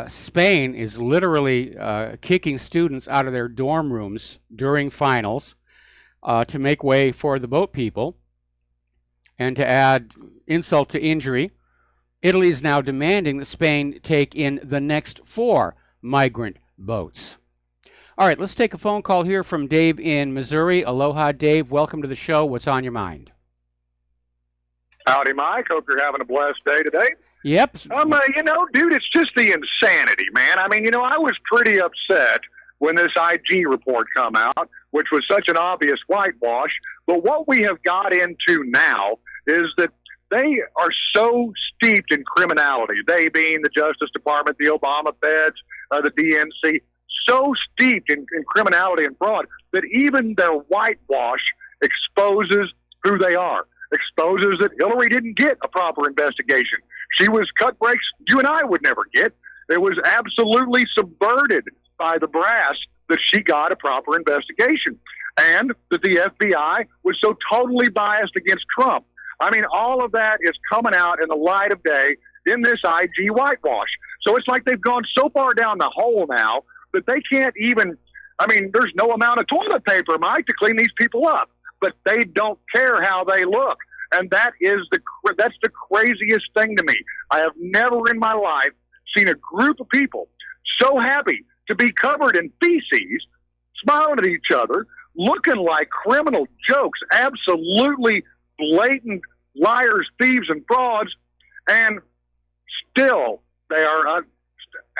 Spain is literally kicking students out of their dorm rooms during finals to make way for the boat people. And to add insult to injury, Italy is now demanding that Spain take in the next 4 migrant boats. All right, let's take a phone call here from Dave in Missouri. Aloha, Dave. Welcome to the show. What's on your mind? Howdy, Mike. Hope you're having a blessed day today. Yep. Dude, it's just the insanity, man. I was pretty upset when this IG report come out, which was such an obvious whitewash. But what we have got into now is that they are so steeped in criminality, they being the Justice Department, the Obama feds, the DNC, so steeped in criminality and fraud that even their whitewash exposes who they are. Exposes that Hillary didn't get a proper investigation. She was cut breaks you and I would never get. It was absolutely subverted by the brass that she got a proper investigation. And that the FBI was so totally biased against Trump. All of that is coming out in the light of day in this IG whitewash. So it's like they've gone so far down the hole now that they can't even, there's no amount of toilet paper, Mike, to clean these people up. But they don't care how they look. And that's the craziest thing to me. I have never in my life seen a group of people so happy to be covered in feces, smiling at each other, looking like criminal jokes, absolutely blatant liars, thieves, and frauds, and still they are,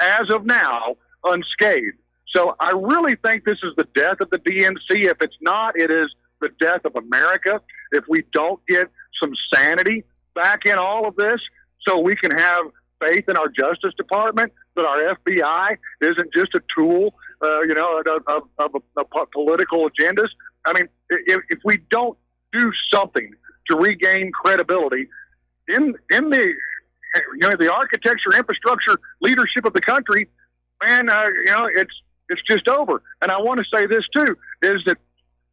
as of now, unscathed. So I really think this is the death of the DNC. If it's not, it is the death of America. If we don't get some sanity back in all of this so we can have faith in our Justice Department, that our FBI isn't just a tool, of political agendas. I mean, if we don't do something to regain credibility in the architecture, infrastructure, leadership of the country, man, it's just over. And I want to say this too, is that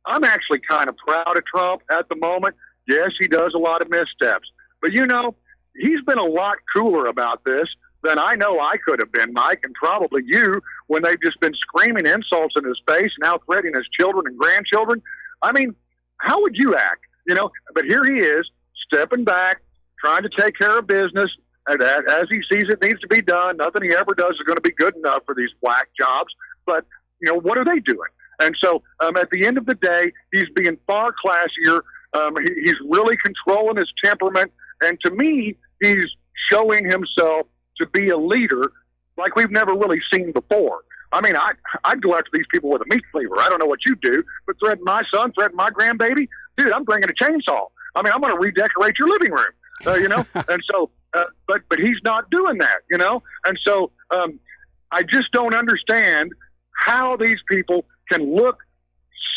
I'm actually kind of proud of Trump at the moment. Yes, he does a lot of missteps, but he's been a lot cooler about this than I know I could have been, Mike, and probably you, when they've just been screaming insults in his face, now threatening his children and grandchildren. I mean, how would you act? But here he is, stepping back, trying to take care of business as he sees it needs to be done. Nothing he ever does is going to be good enough for these black jobs. But, what are they doing? And so at the end of the day, he's being far classier. He's really controlling his temperament. And to me, he's showing himself to be a leader like we've never really seen before. I mean, I'd go after these people with a meat cleaver. I don't know what you do, but threaten my son, threaten my grandbaby. Dude, I'm bringing a chainsaw. I mean, I'm going to redecorate your living room, And so, but he's not doing that, And so I just don't understand how these people can look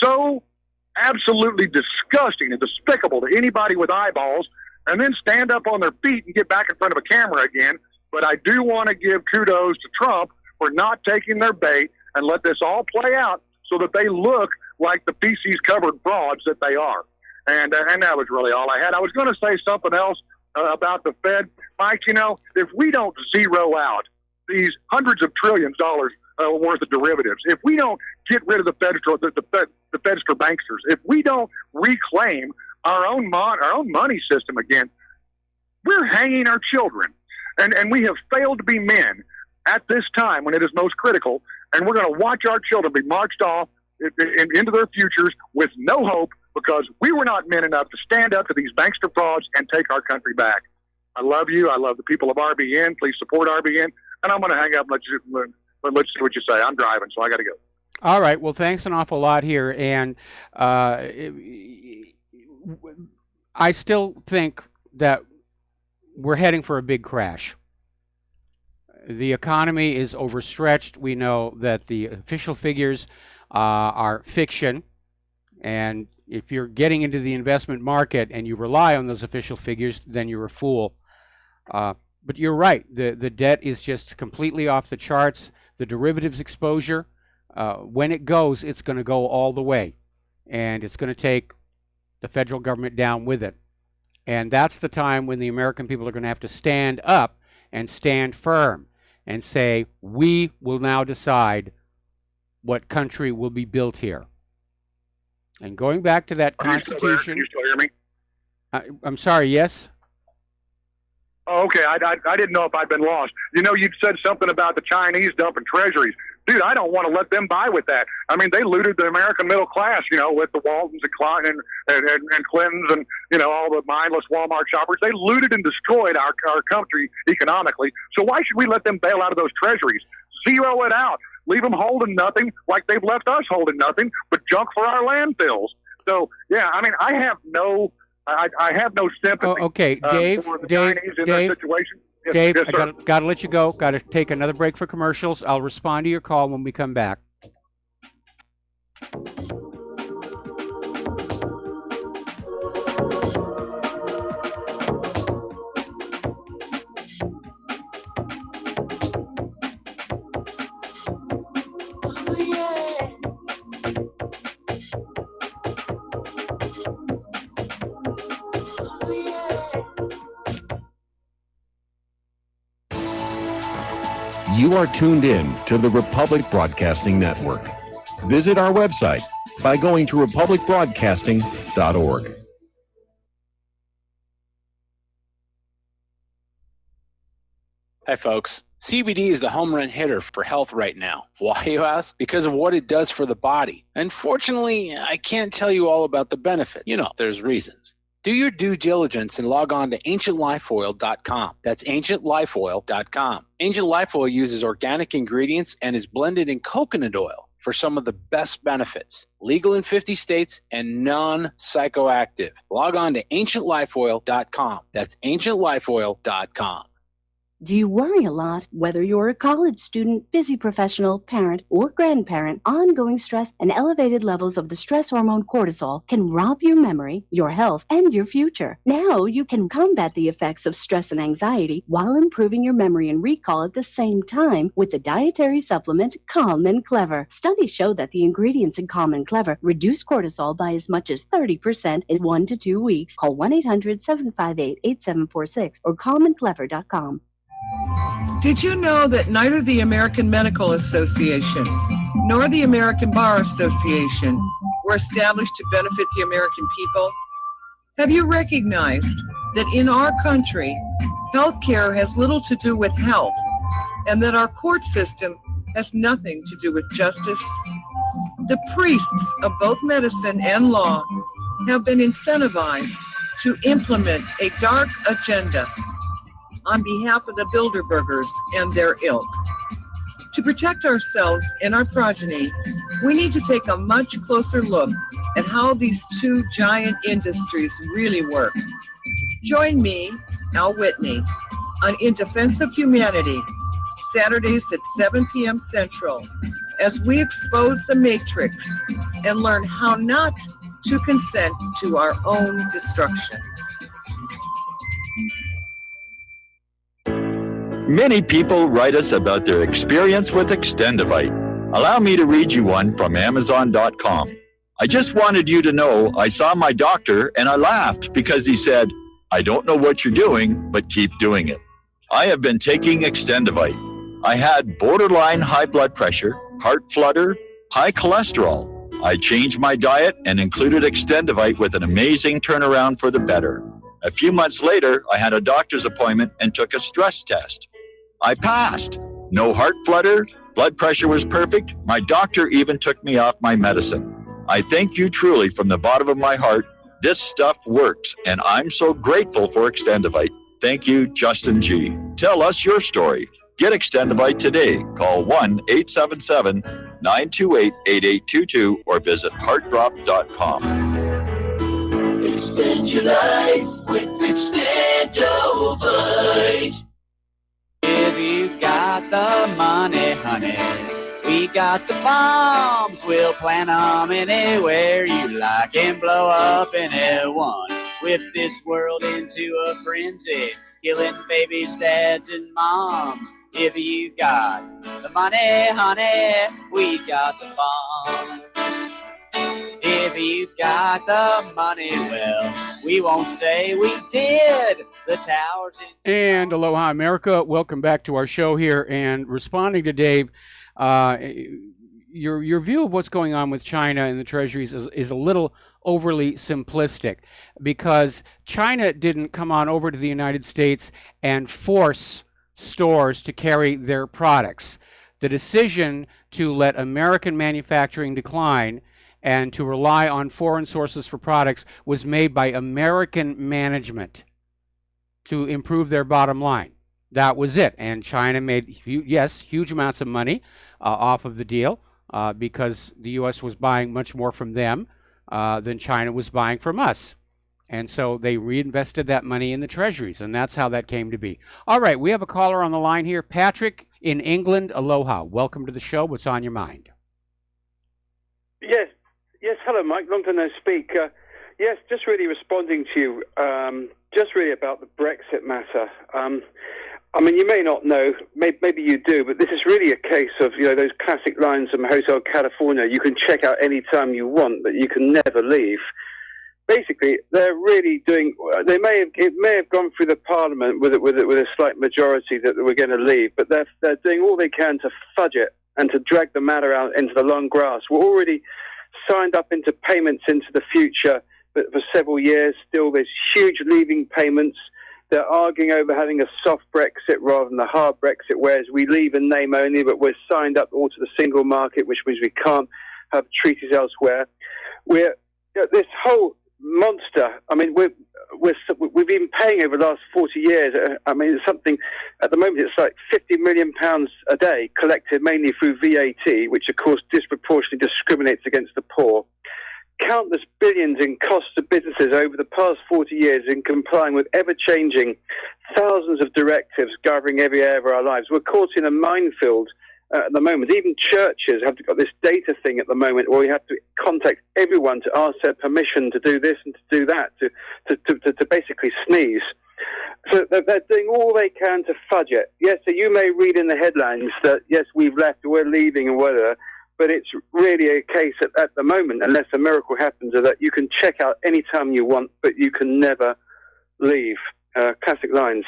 so absolutely disgusting and despicable to anybody with eyeballs and then stand up on their feet and get back in front of a camera again. But I do want to give kudos to Trump for not taking their bait and let this all play out so that they look like the feces-covered frauds that they are. And that was really all I had. I was going to say something else about the Fed. Mike, if we don't zero out these hundreds of trillions dollars worth of derivatives, if we don't get rid of the Fedster banksters, if we don't reclaim our own money system again, we're hanging our children. And we have failed to be men at this time when it is most critical, and we're going to watch our children be marched off into their futures with no hope because we were not men enough to stand up to these bankster frauds and take our country back. I love you. I love the people of RBN. Please support RBN. And I'm going to hang up and let's see what you say. I'm driving, so I got to go. All right. Well, thanks an awful lot here. And I still think that we're heading for a big crash. The economy is overstretched. We know that the official figures are fiction. And if you're getting into the investment market and you rely on those official figures, then you're a fool. But you're right. The debt is just completely off the charts. The derivatives exposure, when it goes, it's going to go all the way. And it's going to take the federal government down with it. And that's the time when the American people are going to have to stand up and stand firm and say, we will now decide what country will be built here. And going back to that Constitution... Can you still hear me? I'm sorry, yes? Oh, okay, I didn't know if I'd been lost. You'd said something about the Chinese dumping treasuries. Dude, I don't want to let them buy with that. I mean, they looted the American middle class, with the Waltons and Clintons and, all the mindless Walmart shoppers. They looted and destroyed our country economically. So why should we let them bail out of those treasuries? Zero it out. Leave them holding nothing like they've left us holding nothing but junk for our landfills. So, yeah, I mean, I have no sympathy. Oh, okay, Dave, for the Chinese in this situation. Yes, Dave, yes, I got to let you go. Got to take another break for commercials. I'll respond to your call when we come back. You are tuned in to the Republic Broadcasting Network. Visit our website by going to republicbroadcasting.org. Hi, folks. CBD is the home run hitter for health right now. Why, you ask? Because of what it does for the body. Unfortunately, I can't tell you all about the benefit. You know, there's reasons. Do your due diligence and log on to ancientlifeoil.com. That's ancientlifeoil.com. Ancient Life Oil uses organic ingredients and is blended in coconut oil for some of the best benefits. Legal in 50 states and non-psychoactive. Log on to ancientlifeoil.com. That's ancientlifeoil.com. Do you worry a lot? Whether you're a college student, busy professional, parent, or grandparent, ongoing stress and elevated levels of the stress hormone cortisol can rob your memory, your health, and your future. Now you can combat the effects of stress and anxiety while improving your memory and recall at the same time with the dietary supplement Calm and Clever. Studies show that the ingredients in Calm and Clever reduce cortisol by as much as 30% in 1 to 2 weeks. Call 1-800-758-8746 or calmandclever.com. Did you know that neither the American Medical Association nor the American Bar Association were established to benefit the American people? Have you recognized that in our country, healthcare has little to do with health, and that our court system has nothing to do with justice? The priests of both medicine and law have been incentivized to implement a dark agenda on behalf of the Bilderbergers and their ilk. To protect ourselves and our progeny, we need to take a much closer look at how these two giant industries really work. Join me, Al Whitney, on In Defense of Humanity, Saturdays at 7 p.m. Central, as we expose the matrix and learn how not to consent to our own destruction. Many people write us about their experience with Extendivite. Allow me to read you one from Amazon.com. I just wanted you to know I saw my doctor and I laughed because he said, "I don't know what you're doing, but keep doing it." I have been taking Extendivite. I had borderline high blood pressure, heart flutter, high cholesterol. I changed my diet and included Extendivite with an amazing turnaround for the better. A few months later, I had a doctor's appointment and took a stress test. I passed. No heart flutter, blood pressure was perfect. My doctor even took me off my medicine. I thank you truly from the bottom of my heart. This stuff works, and I'm so grateful for Extendivite. Thank you, Justin G. Tell us your story. Get Extendivite today. Call 1-877-928-8822 or visit heartdrop.com. Extend your life with Extendovite. If you got the money, honey, we got the bombs. We'll plant them anywhere you like and blow up anyone. Whip this world into a frenzy, killing babies, dads, and moms. If you got the money, honey, we got the bombs. If you got the money, well, we won't say we did. The towers in... And aloha, America. Welcome back to our show here. And responding to Dave, your view of what's going on with China and the treasuries is a little overly simplistic, because China didn't come on over to the United States and force stores to carry their products. The decision to let American manufacturing decline and to rely on foreign sources for products was made by American management to improve their bottom line. That was it. And China made, huge amounts of money off of the deal because the U.S. was buying much more from them than China was buying from us. And so they reinvested that money in the treasuries, and that's how that came to be. All right, we have a caller on the line here. Patrick in England, aloha. Welcome to the show. What's on your mind? Yes, hello, Mike. Long time no speak. Yes, just really responding to you, just really about the Brexit matter. I mean, you may not know, maybe you do, but this is really a case of, those classic lines from Hotel California. You can check out any time you want, but you can never leave. Basically, they're really doing. It may have gone through the Parliament with a slight majority that we're going to leave, but they're doing all they can to fudge it and to drag the matter out into the long grass. We're already signed up into payments into the future, but for several years still there's huge leaving payments. They're arguing over having a soft Brexit rather than a hard Brexit, whereas we leave in name only, but we're signed up all to the single market, which means we can't have treaties elsewhere. This whole monster. I mean, we've been paying over the last 40 years. I mean, it's something at the moment. It's like £50 million a day collected mainly through VAT, which of course disproportionately discriminates against the poor. Countless billions in costs to businesses over the past 40 years in complying with ever-changing thousands of directives governing every area of our lives. We're caught in a minefield at the moment. Even churches have got this data thing at the moment where we have to contact everyone to ask their permission to do this and to do that, to basically sneeze. So they're doing all they can to fudge it. Yes, so you may read in the headlines that, yes, we've left, we're leaving and whatever, but it's really a case at the moment, unless a miracle happens, that you can check out any time you want, but you can never leave. Classic lines.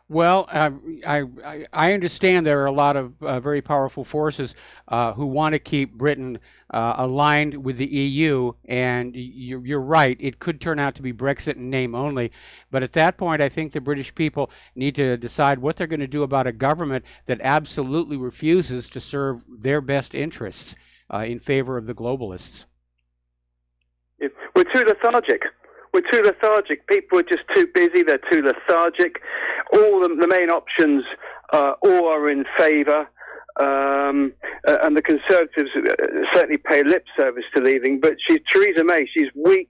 Well, I understand there are a lot of very powerful forces who want to keep Britain aligned with the EU, and you're right, it could turn out to be Brexit in name only. But at that point, I think the British people need to decide what they're going to do about a government that absolutely refuses to serve their best interests in favor of the globalists. We're too lethargic. We're too lethargic. People are just too busy. They're too lethargic. All the main options all are in favour. And the Conservatives certainly pay lip service to leaving. But Theresa May. She's weak.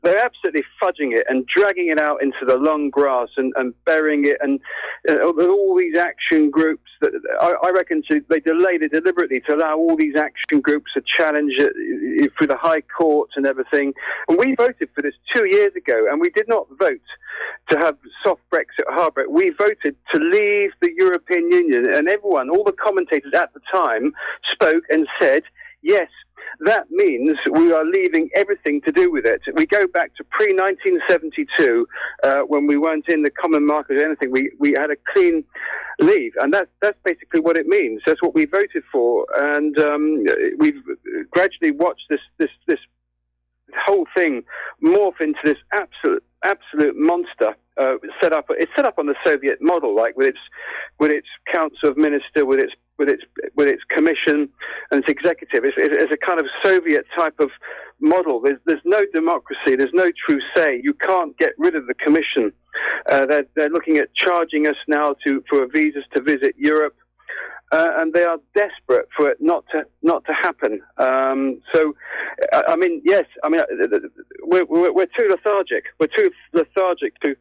They're absolutely fudging it and dragging it out into the long grass and burying it. And all these action groups, that I reckon they delayed it deliberately to allow all these action groups to challenge it through the High Court and everything. And we voted for this 2 years ago, and we did not vote to have soft Brexit, hard Brexit. We voted to leave the European Union. And everyone, all the commentators at the time, spoke and said, yes, that means we are leaving everything to do with it. We go back to pre-1972 when we weren't in the common market or anything. We had a clean leave, and that's basically what it means. That's what we voted for, and we've gradually watched this whole thing morph into this absolute monster. It's set up on the Soviet model, like with its council of ministers, with its commission and its executive. It's a kind of Soviet type of model. There's no democracy. There's no true say. You can't get rid of the commission. They're looking at charging us now for visas to visit Europe. And they are desperate for it not to happen. So, I mean, yes, I mean, we're too lethargic. We're too lethargic to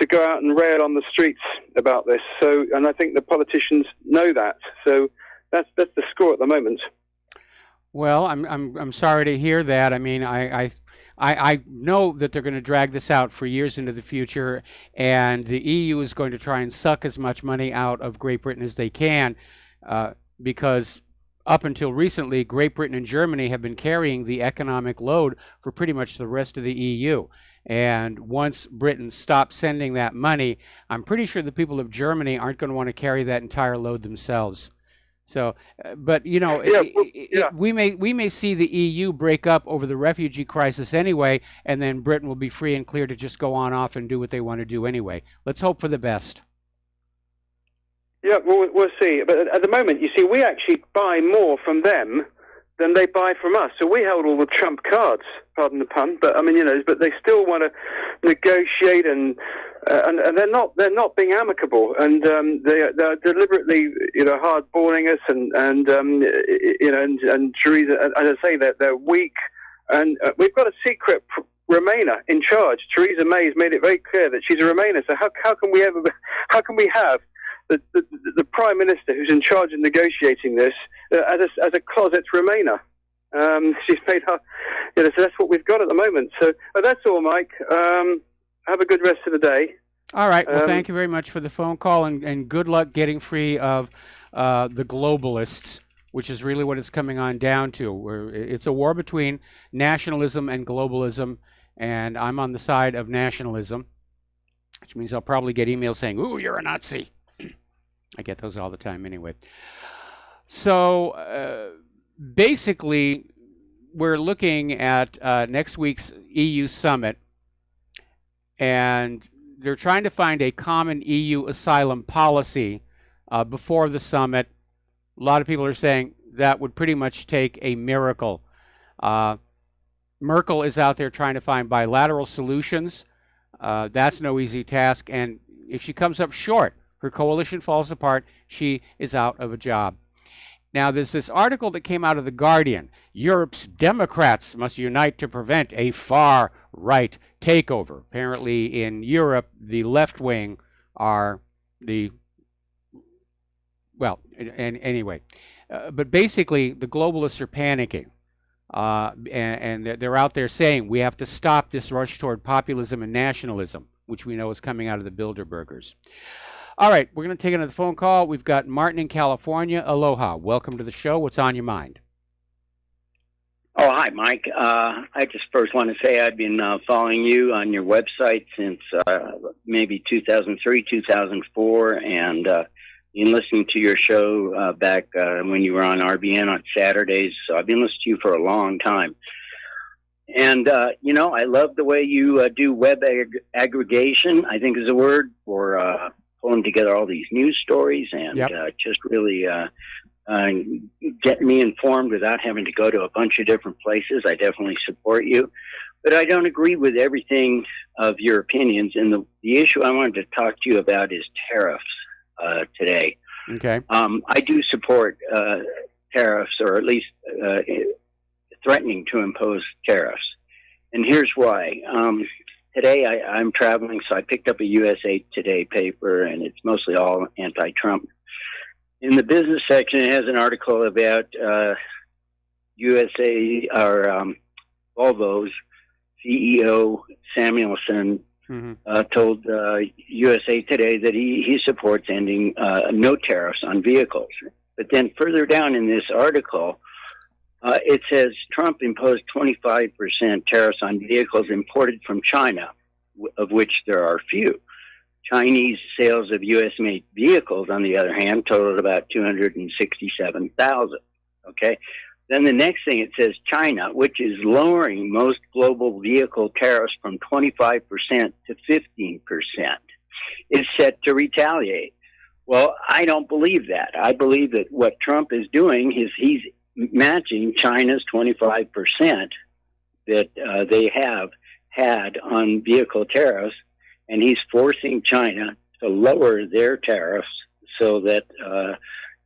go out and rail on the streets about this. So, and I think the politicians know that. So, that's the score at the moment. Well, I'm sorry to hear that. I mean, I know that they're going to drag this out for years into the future, and the EU is going to try and suck as much money out of Great Britain as they can, because up until recently, Great Britain and Germany have been carrying the economic load for pretty much the rest of the EU. And once Britain stops sending that money, I'm pretty sure the people of Germany aren't going to want to carry that entire load themselves. So, but you know, we may see the EU break up over the refugee crisis anyway, and then Britain will be free and clear to just go on off and do what they want to do anyway. Let's hope for the best. Yeah, we'll see. But at the moment, you see, we actually buy more from them than they buy from us. So we held all the trump cards, pardon the pun. But I mean, you know, but they still want to negotiate, and they're not being amicable, and they're deliberately, you know, hardballing us, and you know, and Theresa, as I say, they're weak, and we've got a secret Remainer in charge. Theresa May has made it very clear that she's a Remainer. So how can we have the Prime Minister who's in charge of negotiating this as a closet Remainer? She's made her, you know, so that's what we've got at the moment. So that's all, Mike. Have a good rest of the day. All right. Well, thank you very much for the phone call, and good luck getting free of the globalists, which is really what it's coming on down to. It's a war between nationalism and globalism, and I'm on the side of nationalism, which means I'll probably get emails saying, "Ooh, you're a Nazi." I get those all the time anyway. So basically, we're looking at next week's EU summit. and they're trying to find a common EU asylum policy before the summit. A lot of people are saying that would pretty much take a miracle. Merkel is out there trying to find bilateral solutions. That's no easy task, and if she comes up short, her coalition falls apart, she is out of a job. Now, there's this article that came out of The Guardian. Europe's Democrats must unite to prevent a far-right takeover. Apparently, in Europe, the left wing are the, well, anyway. But basically, the globalists are panicking. And they're out there saying we have to stop this rush toward populism and nationalism, which we know is coming out of the Bilderbergers. All right, we're going to take another phone call. We've got Martin in California. Aloha. Welcome to the show. What's on your mind? Oh, hi, Mike. I just first want to say I've been following you on your website since maybe 2003, 2004, and been listening to your show back when you were on RBN on Saturdays. So I've been listening to you for a long time. And, I love the way you do web aggregation, I think is a word, for pulling together all these news stories and just really getting me informed without having to go to a bunch of different places. I definitely support you. But I don't agree with everything of your opinions. And the issue I wanted to talk to you about is tariffs today. Okay. I do support tariffs, or at least threatening to impose tariffs. And here's why. Today I'm traveling, so I picked up a USA Today paper, and it's mostly all anti-Trump. In the business section, it has an article about USA, or Volvo's CEO Samuelson told USA Today that he supports ending no tariffs on vehicles. But then further down in this article, it says Trump imposed 25% tariffs on vehicles imported from China, of which there are few. Chinese sales of U.S.-made vehicles, on the other hand, totaled about 267,000. Okay? Then the next thing, it says China, which is lowering most global vehicle tariffs from 25% to 15%, is set to retaliate. Well, I don't believe that. I believe that what Trump is doing is he's matching China's 25% that they have had on vehicle tariffs, and he's forcing China to lower their tariffs so that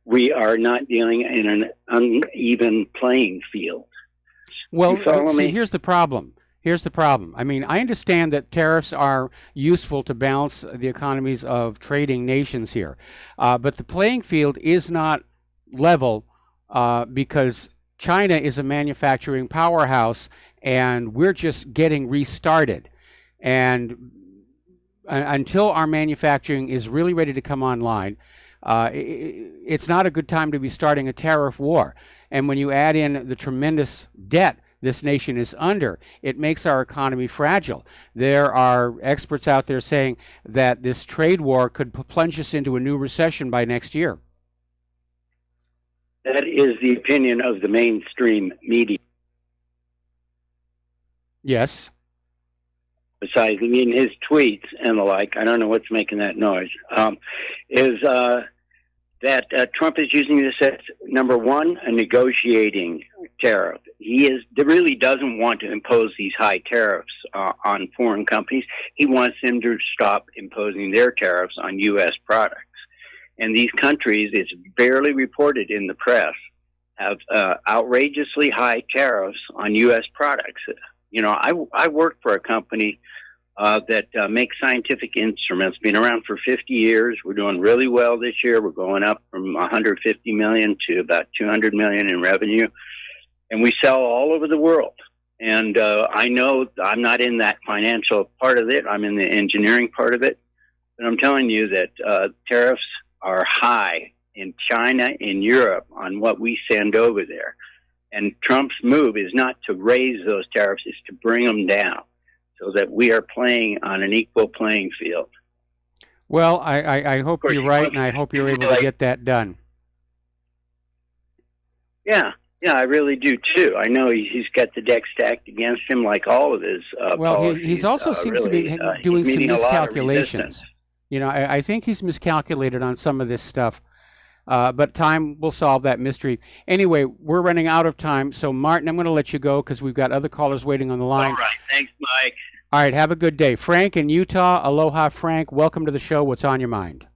we are not dealing in an uneven playing field. Well, see, here's the problem. I mean, I understand that tariffs are useful to balance the economies of trading nations here, but the playing field is not level because China is a manufacturing powerhouse, and we're just getting restarted. And until our manufacturing is really ready to come online, it's not a good time to be starting a tariff war. And when you add in the tremendous debt this nation is under, it makes our economy fragile. There are experts out there saying that this trade war could plunge us into a new recession by next year. That is the opinion of the mainstream media. Yes. Besides, I mean, his tweets and the like, I don't know what's making that noise, is that Trump is using this as, number one, a negotiating tariff. He really doesn't want to impose these high tariffs on foreign companies. He wants them to stop imposing their tariffs on U.S. products. And these countries, it's barely reported in the press, have outrageously high tariffs on U.S. products. You know, I work for a company that makes scientific instruments, been around for 50 years. We're doing really well this year. We're going up from 150 million to about 200 million in revenue. And we sell all over the world. And I know I'm not in that financial part of it. I'm in the engineering part of it. But I'm telling you that tariffs are high in China, in Europe, on what we send over there. And Trump's move is not to raise those tariffs, it's to bring them down so that we are playing on an equal playing field. Well, I hope you're right, and I hope you're able to get that done. Yeah. Yeah, I really do too. I know he's got the deck stacked against him, like all of his policies. He's also seems to be doing some miscalculations. I think he's miscalculated on some of this stuff. But time will solve that mystery. Anyway, we're running out of time. So, Martin, I'm going to let you go because we've got other callers waiting on the line. All right. Thanks, Mike. All right. Have a good day. Frank in Utah. Aloha, Frank. Welcome to the show. What's on your mind?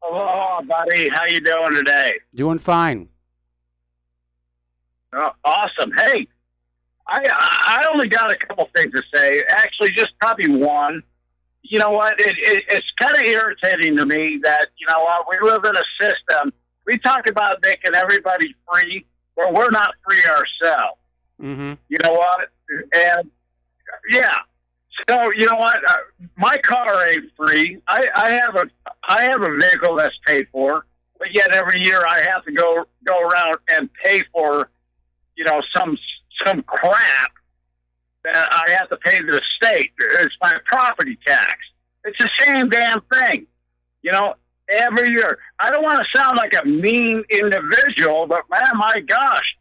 Aloha, buddy. How you doing today? Doing fine. Oh, awesome. Hey, I only got a couple things to say. Actually, just probably one. You know what? It's kind of irritating to me that, we live in a system. We talk about making everybody free, but we're not free ourselves. Mm-hmm. You know what? And, yeah. So, you know what? My car ain't free. I have a vehicle that's paid for, but yet every year I have to go around and pay for, some crap that I have to pay to the state. It's my property tax. It's the same damn thing, every year. I don't want to sound like a mean individual, but man, my gosh,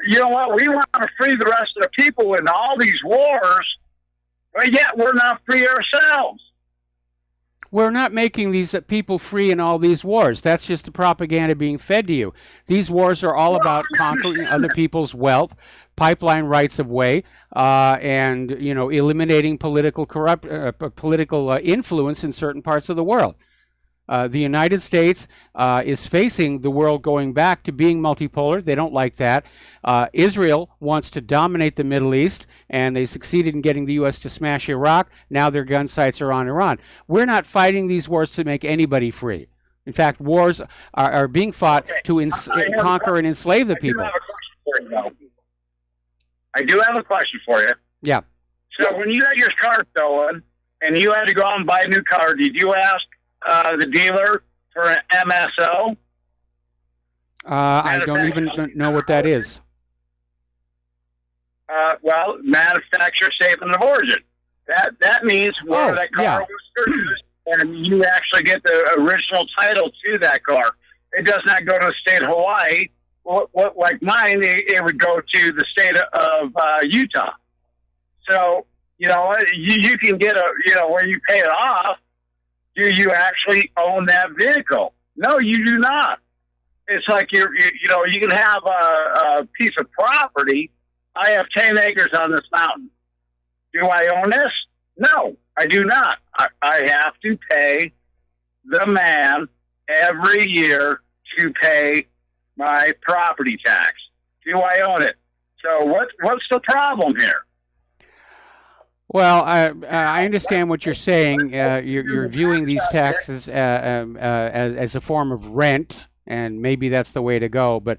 you know what? We want to free the rest of the people in all these wars, but yet we're not free ourselves. We're not making these people free in all these wars. That's just the propaganda being fed to you. These wars are all about conquering other people's wealth, pipeline rights of way, and eliminating political influence in certain parts of the world. The United States is facing the world going back to being multipolar. They don't like that. Israel wants to dominate the Middle East, and they succeeded in getting the U.S. to smash Iraq. Now their gun sights are on Iran. We're not fighting these wars to make anybody free. In fact, wars are being fought to conquer and enslave the people. I do have a question for you. Yeah. So when you had your car stolen and you had to go out and buy a new car, did you ask the dealer for an MSO? I don't even know what that is. Well, manufacturer statement of origin. That means where that car was purchased, and you actually get the original title to that car. It does not go to the state of Hawaii. What like mine, it would go to the state of Utah. So you can get where you pay it off. Do you actually own that vehicle? No, you do not. It's like you can have a piece of property. I have 10 acres on this mountain. Do I own this? No, I do not. I have to pay the man every year to pay my property tax. Do I own it? So what's the problem here? Well, I understand what you're saying. You're viewing these taxes as a form of rent, and maybe that's the way to go. But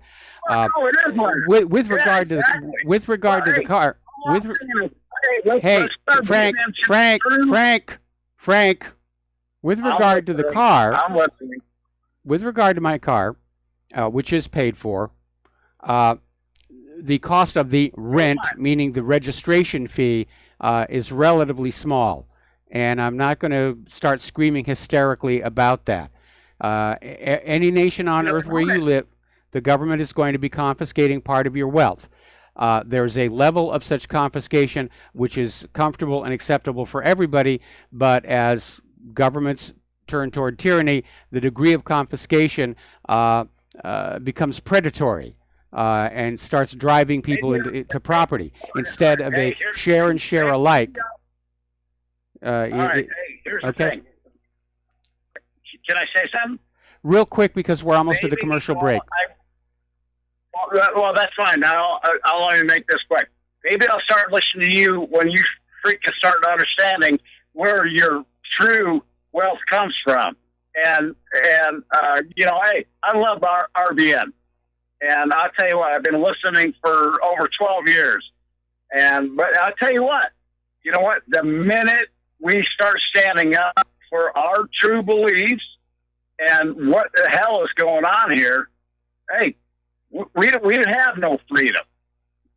with regard to the car, Frank, with regard to the car, with regard to my car, which is paid for, the cost of the rent, meaning the registration fee, is relatively small, and I'm not going to start screaming hysterically about that. Any nation on earth where you live, the government is going to be confiscating part of your wealth. There's a level of such confiscation which is comfortable and acceptable for everybody, but as governments turn toward tyranny, the degree of confiscation becomes predatory. And starts driving people into property instead of a share and share alike. All right, here's the thing. Can I say something? Real quick, because we're almost to the commercial break. Well, that's fine. Now I'll only make this quick. Maybe I'll start listening to you when you freaking start understanding where your true wealth comes from. And hey, I love RBN. And I'll tell you what, I've been listening for over 12 years. But I'll tell you what, the minute we start standing up for our true beliefs and what the hell is going on here, hey, we have no freedom.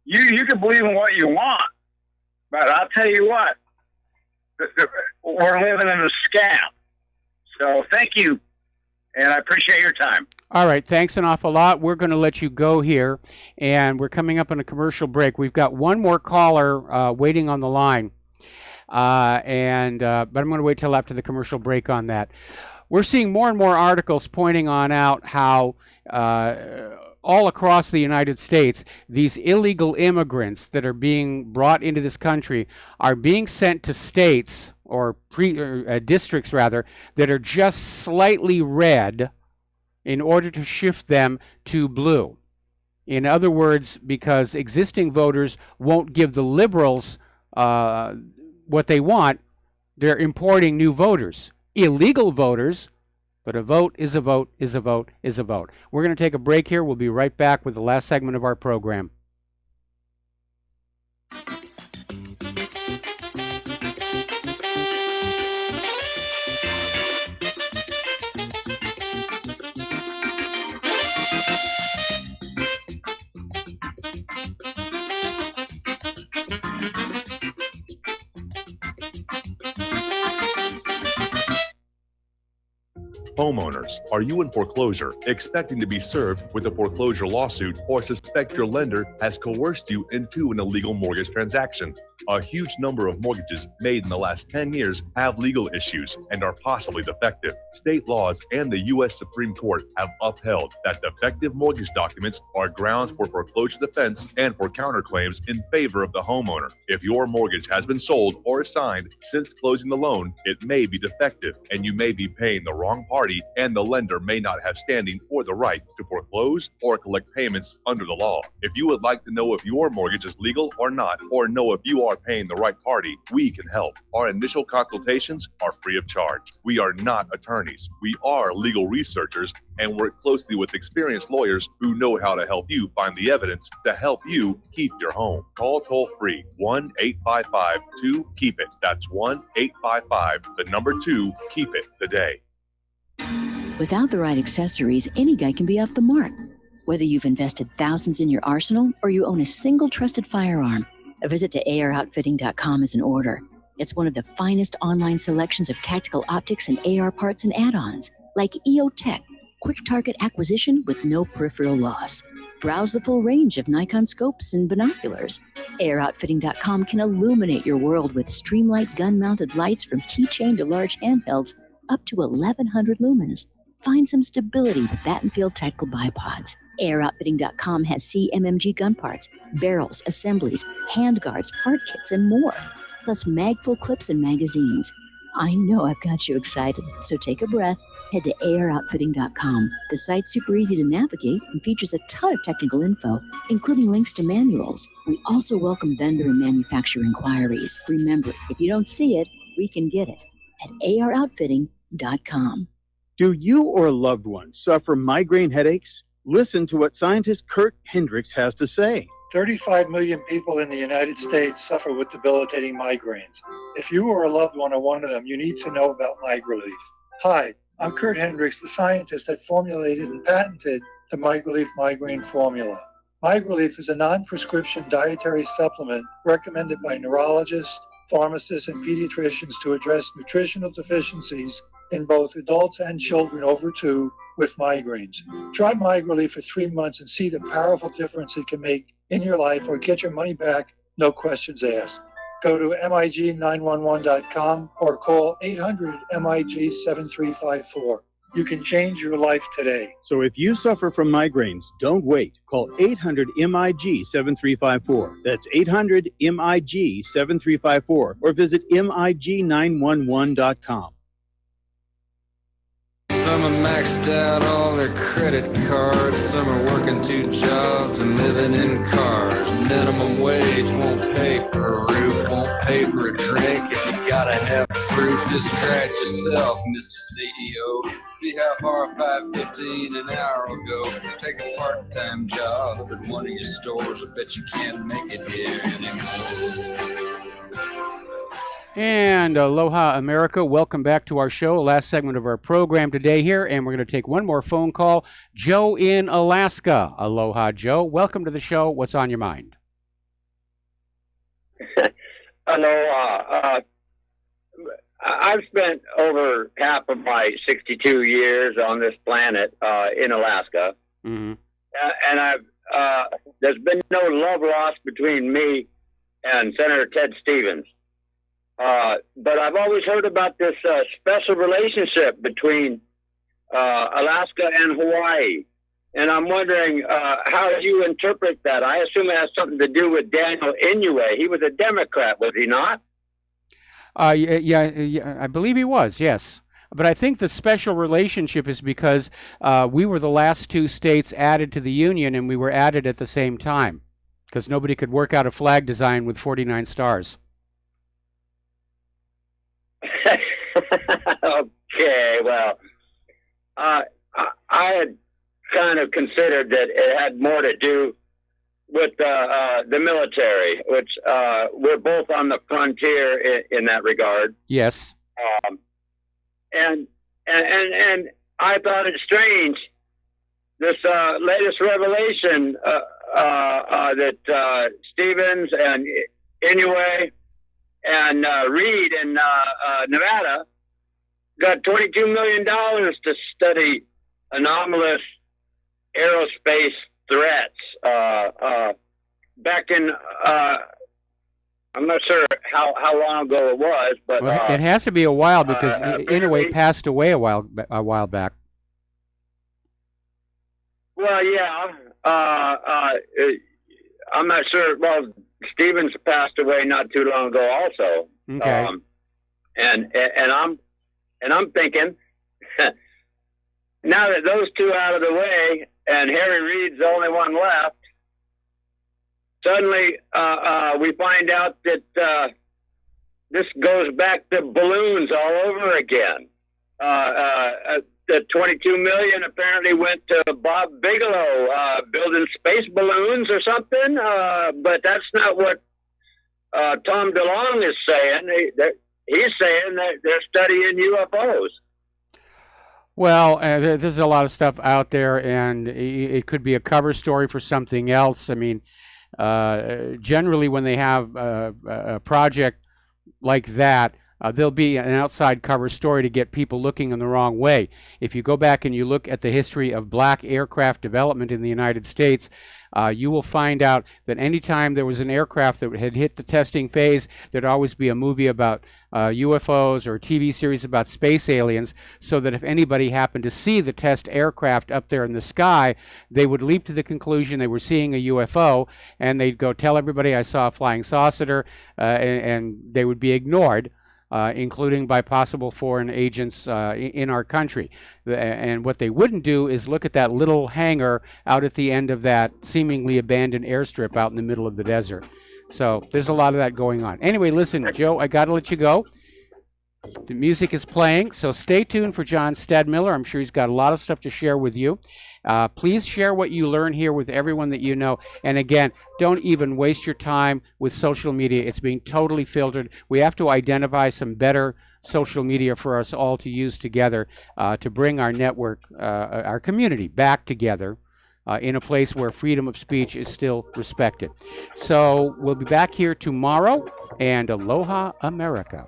You can believe in what you want, but I'll tell you what, we're living in a scam. So thank you. and I appreciate your time. All right, thanks an awful lot. We're going to let you go here, and we're coming up on a commercial break. We've got one more caller waiting on the line, but I'm going to wait till after the commercial break on that. We're seeing more and more articles pointing on out how all across the United States, these illegal immigrants that are being brought into this country are being sent to states or districts rather that are just slightly red in order to shift them to blue. In other words, because existing voters won't give the liberals what they want, they're importing new voters, illegal voters. But a vote is a vote is a vote is a vote. We're going to take a break here. We'll be right back with the last segment of our program. Homeowners, are you in foreclosure, expecting to be served with a foreclosure lawsuit, or suspect your lender has coerced you into an illegal mortgage transaction? A huge number of mortgages made in the last 10 years have legal issues and are possibly defective. State laws and the U.S. Supreme Court have upheld that defective mortgage documents are grounds for foreclosure defense and for counterclaims in favor of the homeowner. If your mortgage has been sold or assigned since closing the loan, it may be defective and you may be paying the wrong party, and the lender may not have standing or the right to foreclose or collect payments under the law. If you would like to know if your mortgage is legal or not, or know if you are paying the right party, we can help. Our initial consultations are free of charge. We are not attorneys. We are legal researchers and work closely with experienced lawyers who know how to help you find the evidence to help you keep your home. Call toll free 1-855-2-KEEP-IT. That's 1-855-2-KEEP-IT today. Without the right accessories, any guy can be off the mark. Whether you've invested thousands in your arsenal or you own a single trusted firearm, a visit to AROutfitting.com is in order. It's one of the finest online selections of tactical optics and AR parts and add-ons, like EOTech, quick target acquisition with no peripheral loss. Browse the full range of Nikon scopes and binoculars. AROutfitting.com can illuminate your world with Streamlight gun-mounted lights from keychain to large handhelds up to 1,100 lumens. Find some stability with Battenfield tactical bipods. AirOutfitting.com has CMMG gun parts, barrels, assemblies, handguards, part kits, and more. Plus mag-full clips and magazines. I know I've got you excited, so take a breath. Head to AirOutfitting.com. The site's super easy to navigate and features a ton of technical info, including links to manuals. We also welcome vendor and manufacturer inquiries. Remember, if you don't see it, we can get it at AROutfitting.com. Do you or a loved one suffer migraine headaches? Listen to what scientist Kurt Hendricks has to say. 35 million people in the United States suffer with debilitating migraines. If you or a loved one are one of them, you need to know about MigraLief. Hi, I'm Kurt Hendricks, the scientist that formulated and patented the MigraLief migraine formula. MigraLief is a non-prescription dietary supplement recommended by neurologists, pharmacists, and pediatricians to address nutritional deficiencies in both adults and children over 2 with migraines. Try MigraLief for 3 months and see the powerful difference it can make in your life, or get your money back, no questions asked. Go to MIG911.com or call 800-MIG-7354. You can change your life today. So if you suffer from migraines, don't wait. Call 800-MIG-7354. That's 800-MIG-7354 or visit MIG911.com. Some are maxed out all their credit cards. Some are working 2 jobs and living in cars. Minimum wage won't pay for a roof, won't pay for a drink. If you gotta have proof, just try it yourself, Mr. CEO. See how far 5.15 an hour will go. Take a part-time job at one of your stores. I bet you can't make it here anymore. And aloha, America. Welcome back to our show, last segment of our program today here, and we're going to take one more phone call. Joe in Alaska. Aloha, Joe. Welcome to the show. What's on your mind? Aloha. I've spent over half of my 62 years on this planet in Alaska, and there's been no love lost between me and Senator Ted Stevens. But I've always heard about this special relationship between Alaska and Hawaii. And I'm wondering how you interpret that. I assume it has something to do with Daniel Inouye. He was a Democrat, was he not? Yeah, I believe he was, yes. But I think the special relationship is because we were the last two states added to the Union, and we were added at the same time because nobody could work out a flag design with 49 stars. Okay, well, I had kind of considered that it had more to do with the military, which we're both on the frontier in that regard. Yes. And I thought it strange, this latest revelation that Stevens and Inouye and Reed in Nevada got $22 million to study anomalous aerospace threats. Back in, I'm not sure how long ago it was, but well, it has to be a while because Inouye passed away a while back. Well, yeah. I'm not sure. Well, Stevens passed away not too long ago, also. Okay. And I'm thinking, now that those two out of the way, and Harry Reid's the only one left, suddenly we find out that this goes back to balloons all over again. The $22 million apparently went to Bob Bigelow building space balloons or something, but that's not what Tom DeLonge is saying. He's saying that they're studying UFOs. Well, there's a lot of stuff out there, and it could be a cover story for something else. I mean, generally when they have a project like that, there'll be an outside cover story to get people looking in the wrong way. If you go back and you look at the history of black aircraft development in the United States, you will find out that anytime there was an aircraft that had hit the testing phase, there'd always be a movie about UFOs or a TV series about space aliens, so that if anybody happened to see the test aircraft up there in the sky, they would leap to the conclusion they were seeing a UFO, and they'd go tell everybody, I saw a flying saucer, and they would be ignored. Including by possible foreign agents in our country. And what they wouldn't do is look at that little hangar out at the end of that seemingly abandoned airstrip out in the middle of the desert. So there's a lot of that going on. Anyway, listen, Joe, I got to let you go. The music is playing, so stay tuned for John Stadmiller. I'm sure he's got a lot of stuff to share with you. Please share what you learn here with everyone that you know. And again, don't even waste your time with social media. It's being totally filtered. We have to identify some better social media for us all to use together to bring our network, our community back together in a place where freedom of speech is still respected. So we'll be back here tomorrow, and Aloha America.